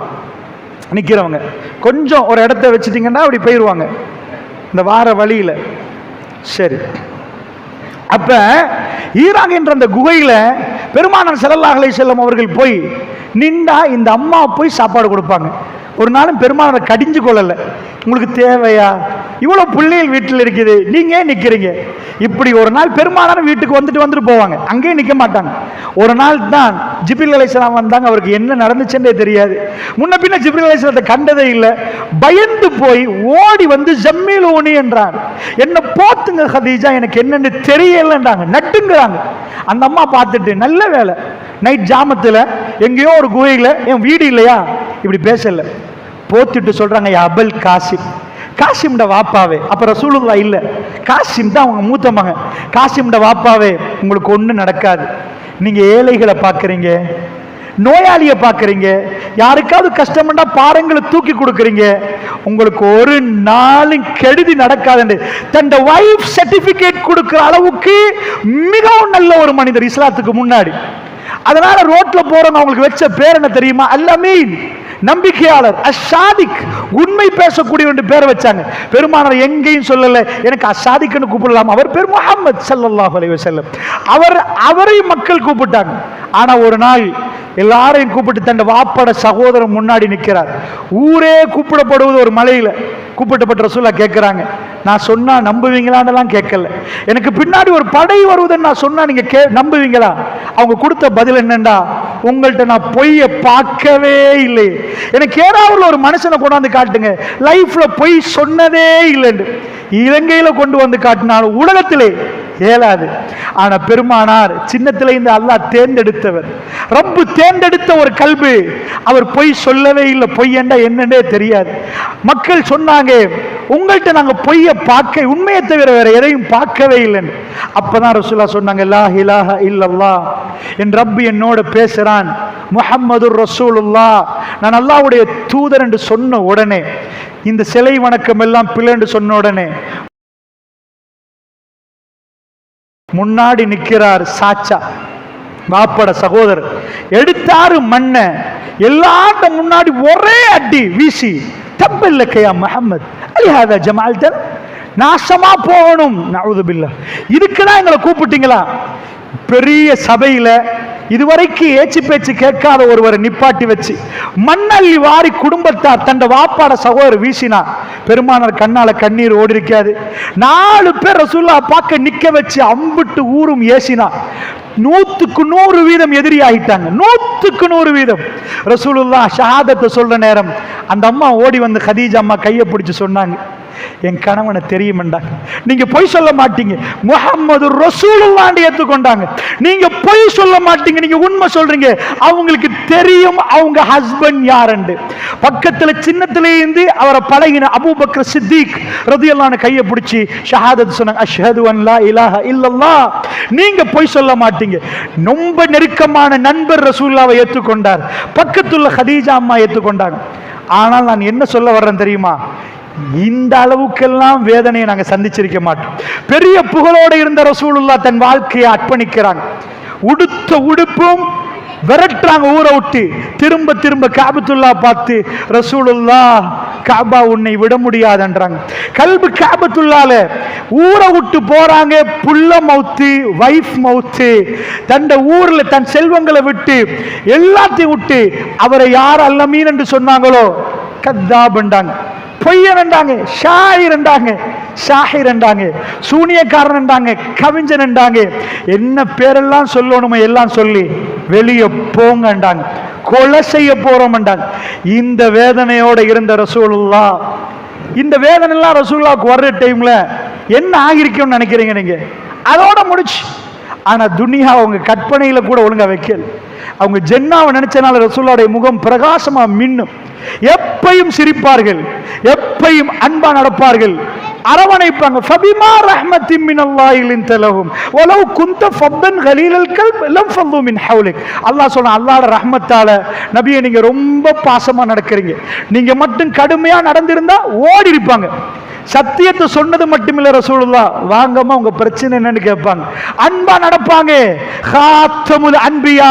நிக்கிறவங்க கொஞ்சம் ஒரு இடத்த வச்சுட்டீங்கன்னா அப்படி போயிடுவாங்க இந்த வார வழியில. சரி, அப்ப ஈராக் என்ற அந்த குகையில பெருமானார் ஸல்லல்லாஹு அலைஹி வஸல்லம் அவர்கள் போய் நின்றா இந்த அம்மா போய் சாப்பாடு கொடுப்பாங்க. ஒரு நாளும் பெருமானாரை கடிஞ்சு கொள்ளல. உங்களுக்கு தேவையா, இவ்வளவு பிள்ளைகள் வீட்டில் இருக்குது, நீங்க ஏன் நிக்கிறீங்க? இப்படி ஒரு நாள் பெருமானார் வீட்டுக்கு வந்துட்டு போவாங்க, அங்கேயும் நிக்க மாட்டாங்க. ஒரு நாள் தான் ஜிப்ரீல் அலைஹிஸ்ஸலாம் வந்தாங்க. அவருக்கு என்ன நடந்துச்சுன்னே தெரியாது. முன்ன பின்ன ஜிப்ரீல் அலைஹிஸ்ஸலாத்தை கண்டதே இல்லை. பயந்து போய் ஓடி வந்து ஜம்மீலூனி என்றார். என்ன போத்துங்க ஹதீஜா, எனக்கு என்னன்னு தெரியலன்றாங்க, நட்டுங்கிறாங்க. அந்த அம்மா பார்த்துட்டு, நல்ல வேலை நைட் ஜாமத்துல எங்கேயோ ஒரு குகையில, என் வீடு இல்லையா, இப்படி பேசல, போத்துட்டு சொல்றாங்க, யா அபுல் காசிம், காசிம்ட வாப்பாவே. அப்ப ரசூலுல்லாஹ் இல்ல, காசிம் தான் அவங்க மூத்த மகன். காசிம்ட வாப்பாவே, உங்களுக்கு ஒண்ணு நடக்காது. நீங்க ஏழைகளை பார்க்கறீங்க, நோயாளியை பார்க்கறீங்க, யாருக்காவது கஷ்டம்னா பாரங்களை தூக்கி கொடுக்கறீங்க, உங்களுக்கு ஒரு நாளும் கெடுதி நடக்காது. தன் வைஃப் சர்டிபிகேட் கொடுக்கிற அளவுக்கு மிகவும் நல்ல ஒரு மனிதர் இஸ்லாத்துக்கு முன்னாடி. அதனால ரோட்ல போறவங்க அவங்களுக்கு வச்ச பேர் என்ன தெரியுமா? அல்-அமீன், நம்பிக்கையாளர், அஷாதிக், உண்மை பேசக்கூடிய என்று பேரை வச்சாங்க. பெருமானார் எங்கேயும் சொல்லல எனக்கு அஷாதிக்னு கூப்பிடலாம். அவர் பேர் முஹம்மது ஸல்லல்லாஹு அலைஹி வஸல்லம். அவரை மக்கள் கூப்பிட்டாங்க. ஆனா ஒரு நாள் எல்லாரையும் கூப்பிட்டு தன் வாப்பட சகோதரன் முன்னாடி நிற்கிறார். ஊரே கூப்பிடப்படுவது ஒரு மலையில கூப்பிட்டப்பட்ட ரசூலுல்லாஹ் கேட்கிறாங்க, நான் சொன்னா நம்புவீங்களான்னு கேட்கல, எனக்கு பின்னாடி ஒரு படை வருவதுன்னு நான் சொன்னா நீங்க நம்புவீங்களா? அவங்க கொடுத்த பதில் என்னண்டா, உங்கள்கிட்ட நான் பொய்யை பார்க்கவே இல்லை, எனக்கு ஏதாவது ஒரு மனுஷனை கொண்டாந்து காட்டுங்க, லைஃப்ல பொய் சொன்னதே இல்லைன்னு. இலங்கையில கொண்டு வந்து காட்டினாலும் உலகத்திலே ஏலாது. ஆனா பெருமானார் சின்னத்திலே இந்த அல்லாஹ் தேர்ந்தெடுத்தவர், ரப்பு தேர்ந்தெடுத்த ஒரு கல்பு. அவர் பொய் சொல்லவே இல்லை, பொய் என்றா என்னன்னே தெரியாது. மக்கள் சொன்னாங்க, உங்கள்கிட்ட நாங்க பொய்யை பார்க்க, உண்மையை தவிர வேற எதையும் பார்க்கவே இல்லைன்னு. அப்பதான் ரசூலுல்லாஹ் சொன்னாங்க, லா இலாஹ இல்லல்லாஹ், என் ரப்பு என்னோட பேசுறான், முஹம்மதுர் ரசூலுல்லாஹ், நான் அல்லாஹ்வுடைய தூதர் என்று சொன்ன உடனே, இந்த சிலை வணக்கம் எல்லாம் பிள்ளை என்று சொன்ன உடனே முன்னாடி நிற்கிறார் சாச்சா, வாப்பட சகோதரர். எடுத்தாரு மண்ண, எல்லாட்ட முன்னாடி ஒரே அடி வீசி, தப்பல்லக்கையா முஹம்மத் அலிஹாதா ஜமால்தன், நாசமா போகணும், நஊது பில்லாஹ், இதுக்குதான் எங்களை கூப்பிட்டீங்களா? பெரிய சபையில இதுவரைக்கும் ஏச்சு பேச்சு கேட்காத ஒருவரை நிப்பாட்டி வச்சு மண்ணள்ளி வாரி குடும்பத்தார் தன் வாப்பாட சகோதரர் வீசினா, பெருமானார் கண்ணால கண்ணீர் ஓடி இருக்காது. 4 பேர் ரசூலுல்லாஹ் பார்க்க நிக்க வச்சு அம்பிட்டு ஊரும் ஏசினா, 100% எதிரி ஆகிட்டாங்க. 100% ரசூலுல்லாஹ் ஷஹாதத்தை சொல்ற நேரம் அந்த அம்மா ஓடி வந்து கதீஜா அம்மா கையை பிடிச்சு சொன்னாங்க, என் கணவனை தெரியுமெண்டாங்க, நீங்க பொய் சொல்ல மாட்டீங்க, முஹம்மது ரசூலுல்லாஹ் ஏத்துக்கொண்டாங்க, நீங்க பொய் சொல்ல மாட்டீங்க, நீங்க உண்மை சொல்றீங்க, அவங்களுக்கு தெரியும் அவங்க ஹஸ்பண்ட் யாருன்னு. பக்கத்துல சின்னத்திலே இருந்து அவரை பழகின அபூபக்கர் சித்திக் ரலியல்லாஹு அன்ஹு கையை பிடிச்சி ஷஹாதத் சொன்னாங்க, அஷ்ஹது அன் லா இலாஹ இல்லல்லாஹ், நீங்க பொய் சொல்ல மாட்டீங்க. ரொம்ப நெருக்கமான நண்பர் ரசூலுல்லாஹ்வை ஏற்றுக்கொண்டார், பக்கத்துல ஹதீஜா அம்மா ஏற்றுக்கொண்டாங்க. ஆனால் நான் என்ன சொல்ல வர்றேன் தெரியுமா, இந்த அளவுக்கெல்லாம் வேதனையை நாங்க சந்திச்சிருக்க மாட்டோம். பெரிய புகழோடு இருந்த ரசூலுல்லாஹ் தன் வாழ்க்கையை அர்ப்பணிக்கிறாங்க. உடுத்த உடுப்பும் விரட்டுறாங்க ஊரை விட்டு. திரும்ப திரும்ப காபத்துல்லாஹ் பார்த்து, ரசூலுல்லாஹ் காபா உன்னை விட முடியாதுன்றாங்க. கல்பு காபத்துல்லாஹ்ல ஊரை விட்டு போறாங்க. புள்ள மௌத்து, வைஃப் மௌத்து, தன் ஊர்ல தன் செல்வங்களை விட்டு எல்லாத்தையும் விட்டு அவரை யார் அல்லமீன் என்று சொன்னாங்களோ கத்தாப்ண்டாங்க, பொய்யன்ண்டாங்க, ஷாயிரண்டாங்க, ஷாஹிரண்டாங்க, சூனியக்காரன்ண்டாங்க, கவிஞன்ண்டாங்க, என்ன பேரெல்லாம் சொல்லணுமோ எல்லாம் சொல்லி வெளியே போங்கண்டாங்க, கொலை செய்ய போறோம்ண்டாங்க. இந்த வேதனையோட இருந்த ரசூலுல்லாஹ், இந்த வேதனை எல்லாம் ரசூலுல்லாஹ்க்கு வர்ற டைம்ல என்ன ஆகிருக்கும்னு நினைக்கிறீங்க நீங்க? அதோட முடிச்சு. ஆனா துனியா அவங்க கற்பனையில கூட ஒழுங்கா வைக்கல. அவங்க ஜென்னாவை நினைச்சனால ரசூலுல்லாஹ்வுடைய முகம் பிரகாசமா மின்னும். எப்பையும் சிரிப்பார்கள், எப்பையும் அன்பா நடப்பார்கள், அரவணைப்பாங்க. ஃபபிமா ரஹ்மத்தின் மினல்லாஹி லின்த லஹும் வலவ் குன்த ஃபத்தன் கலீலல் கல்ப் லம் ஃபல்லு மின் ஹவ்லிக். அல்லாஹ் சொன்ன, அல்லாஹ்வுடைய ரஹ்மத்தால நபியே நீங்க ரொம்ப பாசமா நடக்கிறீங்க, நீங்க மட்டும் கடுமையா நடந்திருந்தா ஓடி இருப்பாங்க. சத்தியத்தை சொன்னது மட்டுமில்ல ரசூலுல்லாஹ், வாங்கம்மா உங்க பிரச்சனை என்னன்னு கேட்பாங்க. அன்பா நடப்பாங்க. காத்தமுல் அன்பியா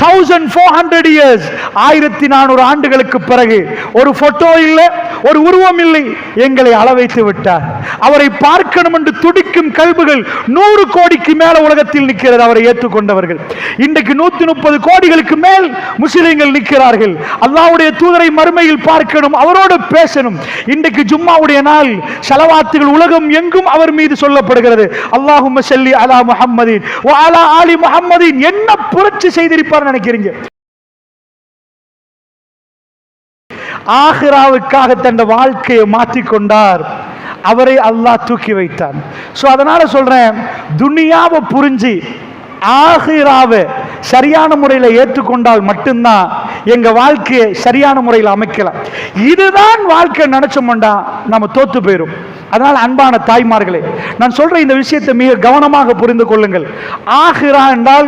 1400 இயர்ஸ், 1400 ஆண்டுகளுக்கு பிறகு ஒரு போட்டோ இல்லை, ஒரு உருவம் இல்லை, எங்களை அளவைத்து விட்டார். அவரை பார்க்கணும் என்று துடிக்கும் கல்புகள் 100 கோடிக்கு மேல உலகத்தில் நிற்கிறது. அவரை ஏற்றுக்கொண்டவர்கள் இன்றைக்கு 130 கோடிகளுக்கு மேல் முஸ்லிம்கள் நிற்கிறார்கள். அல்லாஹ்வுடைய தூதரை மறுமையில் பார்க்கணும், அவரோடு பேசணும். இன்றைக்கு ஜும்மாவுடைய நாள், ஸலவாத்துகள் உலகம் எங்கும் அவர் மீது சொல்லப்படுகிறது. அல்லாஹும்ம ஸல்லி அலா முஹம்மதின் வ அலா ஆலி முஹம்மதின். என்ன புரட்சி செய்திருப்பார் நினைக்கிறீங்க? ஆகிராவுக்காக தன் வாழ்க்கையை மாற்றிக்கொண்டார். அவரை அல்லாஹ் தூக்கி வைத்தான். சோ அதனால சொல்றேன், துனியாவை புரிஞ்சு ஆகிராவை சரியான முறையில் ஏற்றுக்கொண்டால் மட்டும்தான் எங்க வாழ்க்கையை சரியான முறையில் அமைக்கலாம். இதுதான் வாழ்க்கை நினைச்சோம்டா நம்ம தோத்து போயிடும். அதனால அன்பான தாய்மார்களே, நான் சொல்ற இந்த விஷயத்தை மிக கவனமாக புரிந்து கொள்ளுங்கள். ஆகிரா என்றால்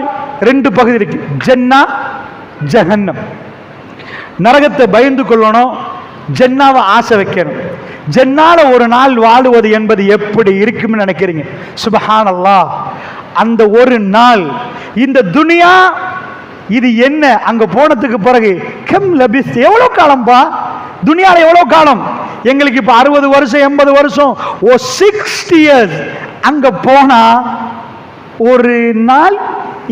ரெண்டு பகுதி இருக்கு, ஜன்னா ஜஹன்னம். நரகத்தை பயந்து கொள்ளணும், ஜன்னாவை ஆசை வைக்கணும். ஜன்னால ஒரு நாள் வாழுவது என்பது எப்படி இருக்கும்னு நினைக்கிறீங்க? சுப்ஹானல்லாஹ். அந்த ஒரு நாள் இந்த துனியா இது என்ன? அங்க போனதுக்கு பிறகு கம் லபிஸ், எவ்வளவு காலம்பா துனியால? எவ்வளவு காலம்? எங்களுக்கு இப்ப 60 வருஷம் 80 வருஷம், ஓ 60 இயர்ஸ். அங்க போனா ஒரு நாள்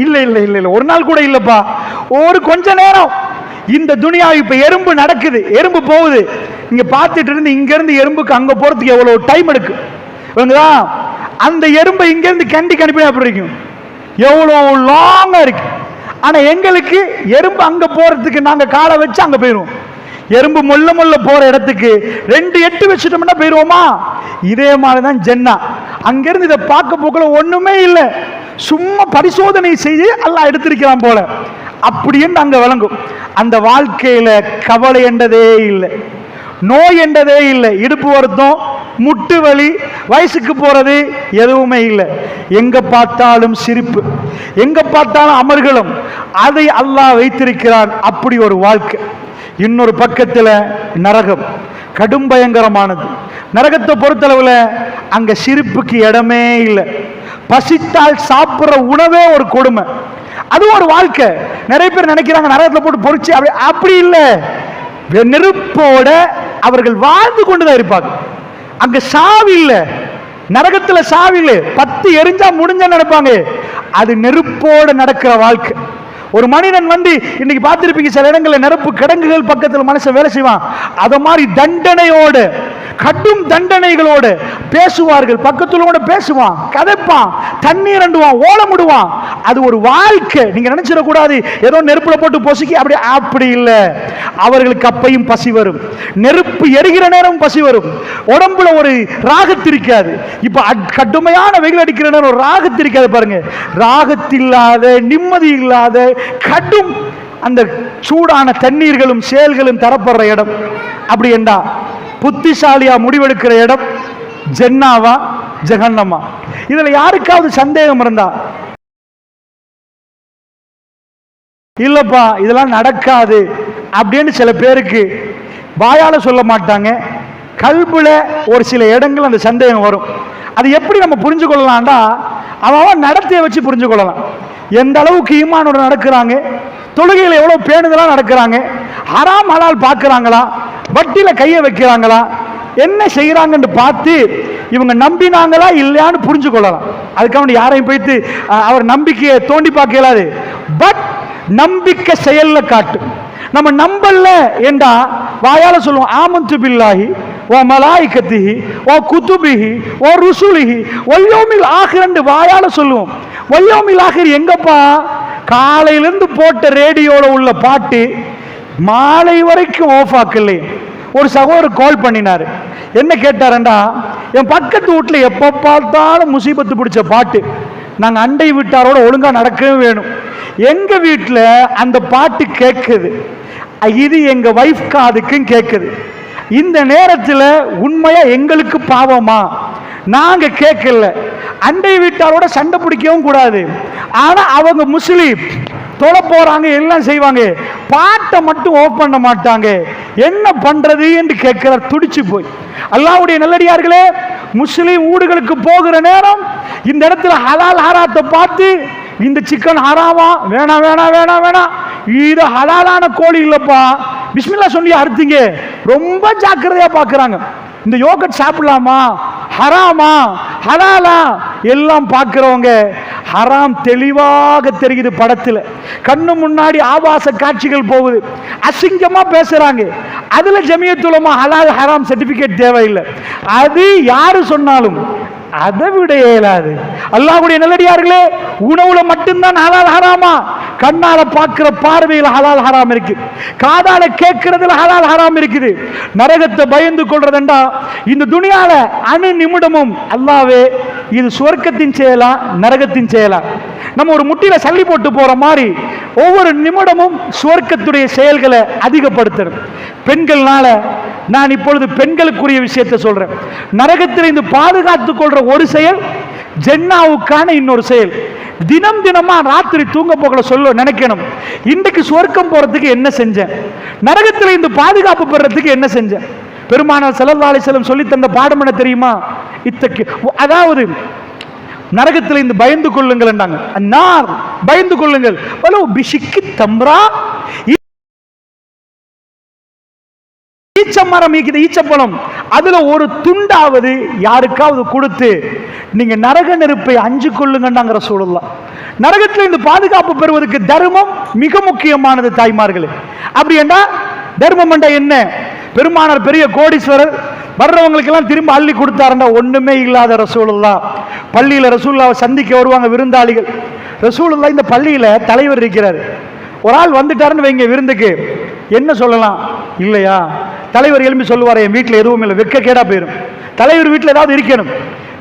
இல்ல இல்ல இல்ல இல்ல, ஒரு நாள் கூட இல்லப்பா, ஒரு கொஞ்ச நேரம். இந்த துனியா இப்ப எறும்பு நடக்குது, எறும்பு போகுது, இங்க பார்த்துட்டு இருந்து இங்க இருந்து எறும்புக்கு அங்க போறதுக்கு எவ்வளவு டைம் எடுக்கு? அந்த எறும்பை இங்க இருந்து கண்டிக்கு அனுப்பி அப்படி இருக்கும், எவ்வளவு லாங்கா இருக்கு. ஆனா எங்களுக்கு எறும்பு அங்க போறதுக்கு நாங்க காலை வச்சு அங்க போயிருவோம். எறும்பு மொல்ல மொல்ல போற இடத்துக்கு 2 எட்டு வச்சுட்டோம்னா போயிருவோமா? இதே மாதிரிதான் ஜன்னா. அங்கிருந்து இதை பார்க்க போக்குல ஒண்ணுமே இல்லை, சும்மா பரிசோதனை செய்து அல்லாஹ் எடுத்திருக்கிறான் போல அப்படின்னு அங்க விளங்கும். அந்த வாழ்க்கையில கவலை என்றதே இல்லை, நோய் என்றதே இல்லை, இடுப்பு வருத்தம் முட்டு வலி வயசுக்கு போறது எதுவுமே இல்லை. எங்க பார்த்தாலும் சிரிப்பு, எங்க பார்த்தாலும் அமர்கலம், அதை அல்லாஹ் வைத்திருக்கிறான். அப்படி ஒரு வாழ்க்கை. இன்னொரு பக்கத்துல நரகம், கடும் பயங்கரமானது. நரகத்தை பொறுத்தளவுல அங்க சிரிப்புக்கு இடமே இல்லை. பசித்தால் சாப்பிடுற உணவே ஒரு கொடுமை, அது ஒரு வாழ்க்கை. நிறைய பேர் நினைக்கிறாங்க நரகத்துல போட்டு பொறிச்சு, அப்படி இல்லை. நெருப்போட அவர்கள் வாழ்ந்து கொண்டுதான் இருப்பாங்க. அங்க சாவில்லை, நரகத்துல சாவில்லை, 10 எரிஞ்சா முடிஞ்ச நினைப்பாங்க. அது நெருப்போட நடக்கிற வாழ்க்கை. ஒரு மனிதன் இன்னைக்கு பார்த்திருப்பீங்க சில இடங்களில் நெருப்பு கிடங்குகள் பக்கத்தில் மனுஷன் வேலை செய்வான். அத மாதிரி தண்டனையோடு, கடும் தண்டனைகளோடு பேசுவார்கள். பக்கத்துல பேசுவான், கதைப்பான், தண்ணீர் அண்டுவான், ஓலமிடுவான். அது ஒரு வாழ்க்கை. நீங்க நினைச்சிடக்கூடாது ஏதோ நெருப்புல போட்டு பொசுக்கி அப்படி இல்லை. அவர்களுக்கு அப்பையும் பசி வரும், நெருப்பு எரிகிற நேரம் பசி வரும். உடம்புல ஒரு ராகத்திருக்காது. இப்ப கடுமையான வெயில் அடிக்கிற நேரம் ஒரு ராகத்திருக்காது பாருங்க. ராகத்தில்லாத, நிம்மதி இல்லாத, கடும் அந்த சூடான தண்ணீர்களும் செயல்களும் தரப்படுற இடம். அப்படி என்றா புத்திசாலியா முடிவெடுக்கிற இடம் ஜன்னாவா ஜஹன்னமா? இதுல யாருக்காவது சந்தேகம் இருந்தா, இல்லப்பா இதெல்லாம் நடக்காது அப்படின்னு சில பேருக்கு வாயால சொல்ல மாட்டாங்க, கல்புல ஒரு சில இடங்கள் அந்த சந்தேகம் வரும். அது எப்படி நம்ம புரிஞ்சு கொள்ளலாம்டா, அவன் நடத்தையை வச்சு புரிஞ்சு கொள்ளலாம். எந்த அளவுக்கு ஈமானோட நடக்கிறாங்க, தொழுகையில் எவ்வளவு பேணுதலா நடக்கிறாங்க, ஹராம் ஹலால் பார்க்கிறாங்களா, வட்டியில கையை வைக்கிறாங்களா, என்ன செய்யறாங்கன்னு பார்த்து இவங்க நம்பினாங்களா இல்லையான்னு புரிஞ்சு கொள்ளலாம். அதுக்காக யாரையும் போயிட்டு அவர் நம்பிக்கையை தோண்டி பார்க்க இயலாது. பட் நம்பிக்கை செயல்ல காட்டு. நம்ம நம்பல என்றா வாயால சொல்லுவோம் ஆமன்து பில்லாஹி வ மலாயிகத்திஹி வ குதுபிஹி வ ருசுலிஹி வல் யௌமில் ஆகிர் வாயால சொல்லுவோம். வல் யௌமில் ஆகிர் எங்கப்பா? காலையிலிருந்து போட்ட ரேடியோல உள்ள பாட்டு மாலை வரைக்கும் ஆஃப் ஆக்கல. ஒரு சகோதரர் கால் பண்ணினாரு, என்ன கேட்டாரண்டா, என் பக்கத்து வீட்டுல எப்ப பார்த்தாலும் முசீபத்து பிடிச்ச பாட்டு, நாங்க அண்டை வீட்டாரோட ஒழுங்கா நடக்கவே வேணும், எங்க வீட்டுல அந்த பாட்டு கேட்குது, இது எங்க வைஃப் காதுக்கும் கேட்குது. இந்த நேரத்தில் உண்மையா எங்களுக்கு பாவமா? நாங்க கேட்கல, அண்டை வீட்டாரோட சண்டை பிடிக்கவும் கூடாது, ஆனா அவங்க முஸ்லீம் தொலை போறாங்க, எல்லாம் செய்வாங்க, பாட்டை மட்டும் ஓப் பண்ண மாட்டாங்க, என்ன பண்றது என்று கேட்கிற துடிச்சு போய். அல்லாஹ்வுடைய நல்லடியார்களே, முஸ்லீம் ஊடுகளுக்கு போகிற நேரம் இந்த இடத்துல ஹலால் ஹராத்தை பார்த்து, இந்த சிக்கன் ஹராமா, வேணாம் வேணாம் வேணாம் வேணாம், இது ஹலாலான கோழி இல்லப்பா, பிஸ்மில்லா சொல்லி அறுத்தீங்க, ரொம்ப ஜாக்கிரதையா பார்க்கறாங்க. இந்த யோகட் சாப்பிடலாமா, ஹராமா ஹலாலா எல்லாம் பார்க்கிறவங்க ஹராம் தெளிவாக தெரியுது. படத்தில் கண்ணு முன்னாடி ஆபாச காட்சிகள் போகுது, அசிங்கமா பேசுறாங்க. அதுல ஜமியத்துல் உலமா ஹலால் ஹராம் சர்டிபிகேட் தேவையில்லை. அது யாரு சொன்னாலும் அதை விட இயலாது. அல்லாஹ்வுடைய நல்லடியார்களே, உணவுல மட்டும்தான் ஹலால் ஹராமா? கண்ணால பார்க்கிற பார்வையில் ஹலால் ஹராம் இருக்கு, காதால கேட்கறதுல ஹலால் ஹராம் இருக்குது. நரகத்தை பயந்து கொள்றதுண்டா இந்த துனியால அணு நிமிடமும் அல்லாவே இது சுவர்க்கத்தின் செயலா நரகத்தின் செயலா? நம்ம ஒரு முட்டியில சல்லி போட்டு போற மாதிரி ஒவ்வொரு நிமிடமும் சுவர்க்கத்துடைய செயல்களை அதிகப்படுத்தணும். பெண்கள்னால நான் இப்பொழுது பெண்களுக்குரிய விஷயத்தை சொல்றேன். நரகத்தில் இருந்து பாதுகாத்துக் கொள்ற ஒரு செயல், ஜென்னாவுக்கான இன்னொரு செயல். தினம் தினமா ராத்திரி தூங்க போகல சொல்ல நினைக்கணும், இன்றைக்கு சுவர்க்கம் போறதுக்கு என்ன செஞ்சேன், நரகத்தில் இருந்து பாதுகாப்பு பெறறதுக்கு என்ன செஞ்சேன். பெருமானார் ஸல்லல்லாஹு அலைஹி வஸல்லம் சொல்லி தந்த பாடம் என்ன தெரியுமா? இத்தக்கு, அதாவது நரகத்தில் இருந்து பயந்து கொள்ளுங்கள் என்றாங்க. அன்னார் பயந்து கொள்ளுங்கள், வலோ பிஷிக்கி தம்ரா, ஈச்சமரம் இருக்குது, ஈச்சப்பழம், அதுல ஒரு துண்டாவது யாருக்காவது கொடுத்து நீங்க நரக நெருப்பை அஞ்சு கொள்ளுங்கன்னாங்க ரசூலுல்லாஹ். நரகத்தில் இருந்து பாதுகாப்பு பெறுவதற்கு தர்மம் மிக முக்கியமானது தாய்மார்களே. அப்படி என்ன தர்மம் என்றா என்ன? பெருமானார் பெரிய கோடீஸ்வரர், வர்றவங்களுக்கு எல்லாம் திரும்ப அள்ளி கொடுத்தாருண்டா ஒண்ணுமே இல்லாத ரசூலுல்லாஹ் பள்ளியில ரசூலுல்லாஹ்வை சந்திக்க வருவாங்க விருந்தாளிகள். ரசூலுல்லாஹ் இந்த பள்ளியில தலைவர் இருக்கிறார், ஒரு ஆள் வந்துட்டாருன்னு வைங்க விருந்துக்கு, என்ன சொல்லலாம் இல்லையா? தலைவர் எழும்பி சொல்லுவார், என் வீட்டில் எதுவும் இல்லை, வெக்க கேடா போயிடும், தலைவர் வீட்டில் ஏதாவது இருக்கணும்.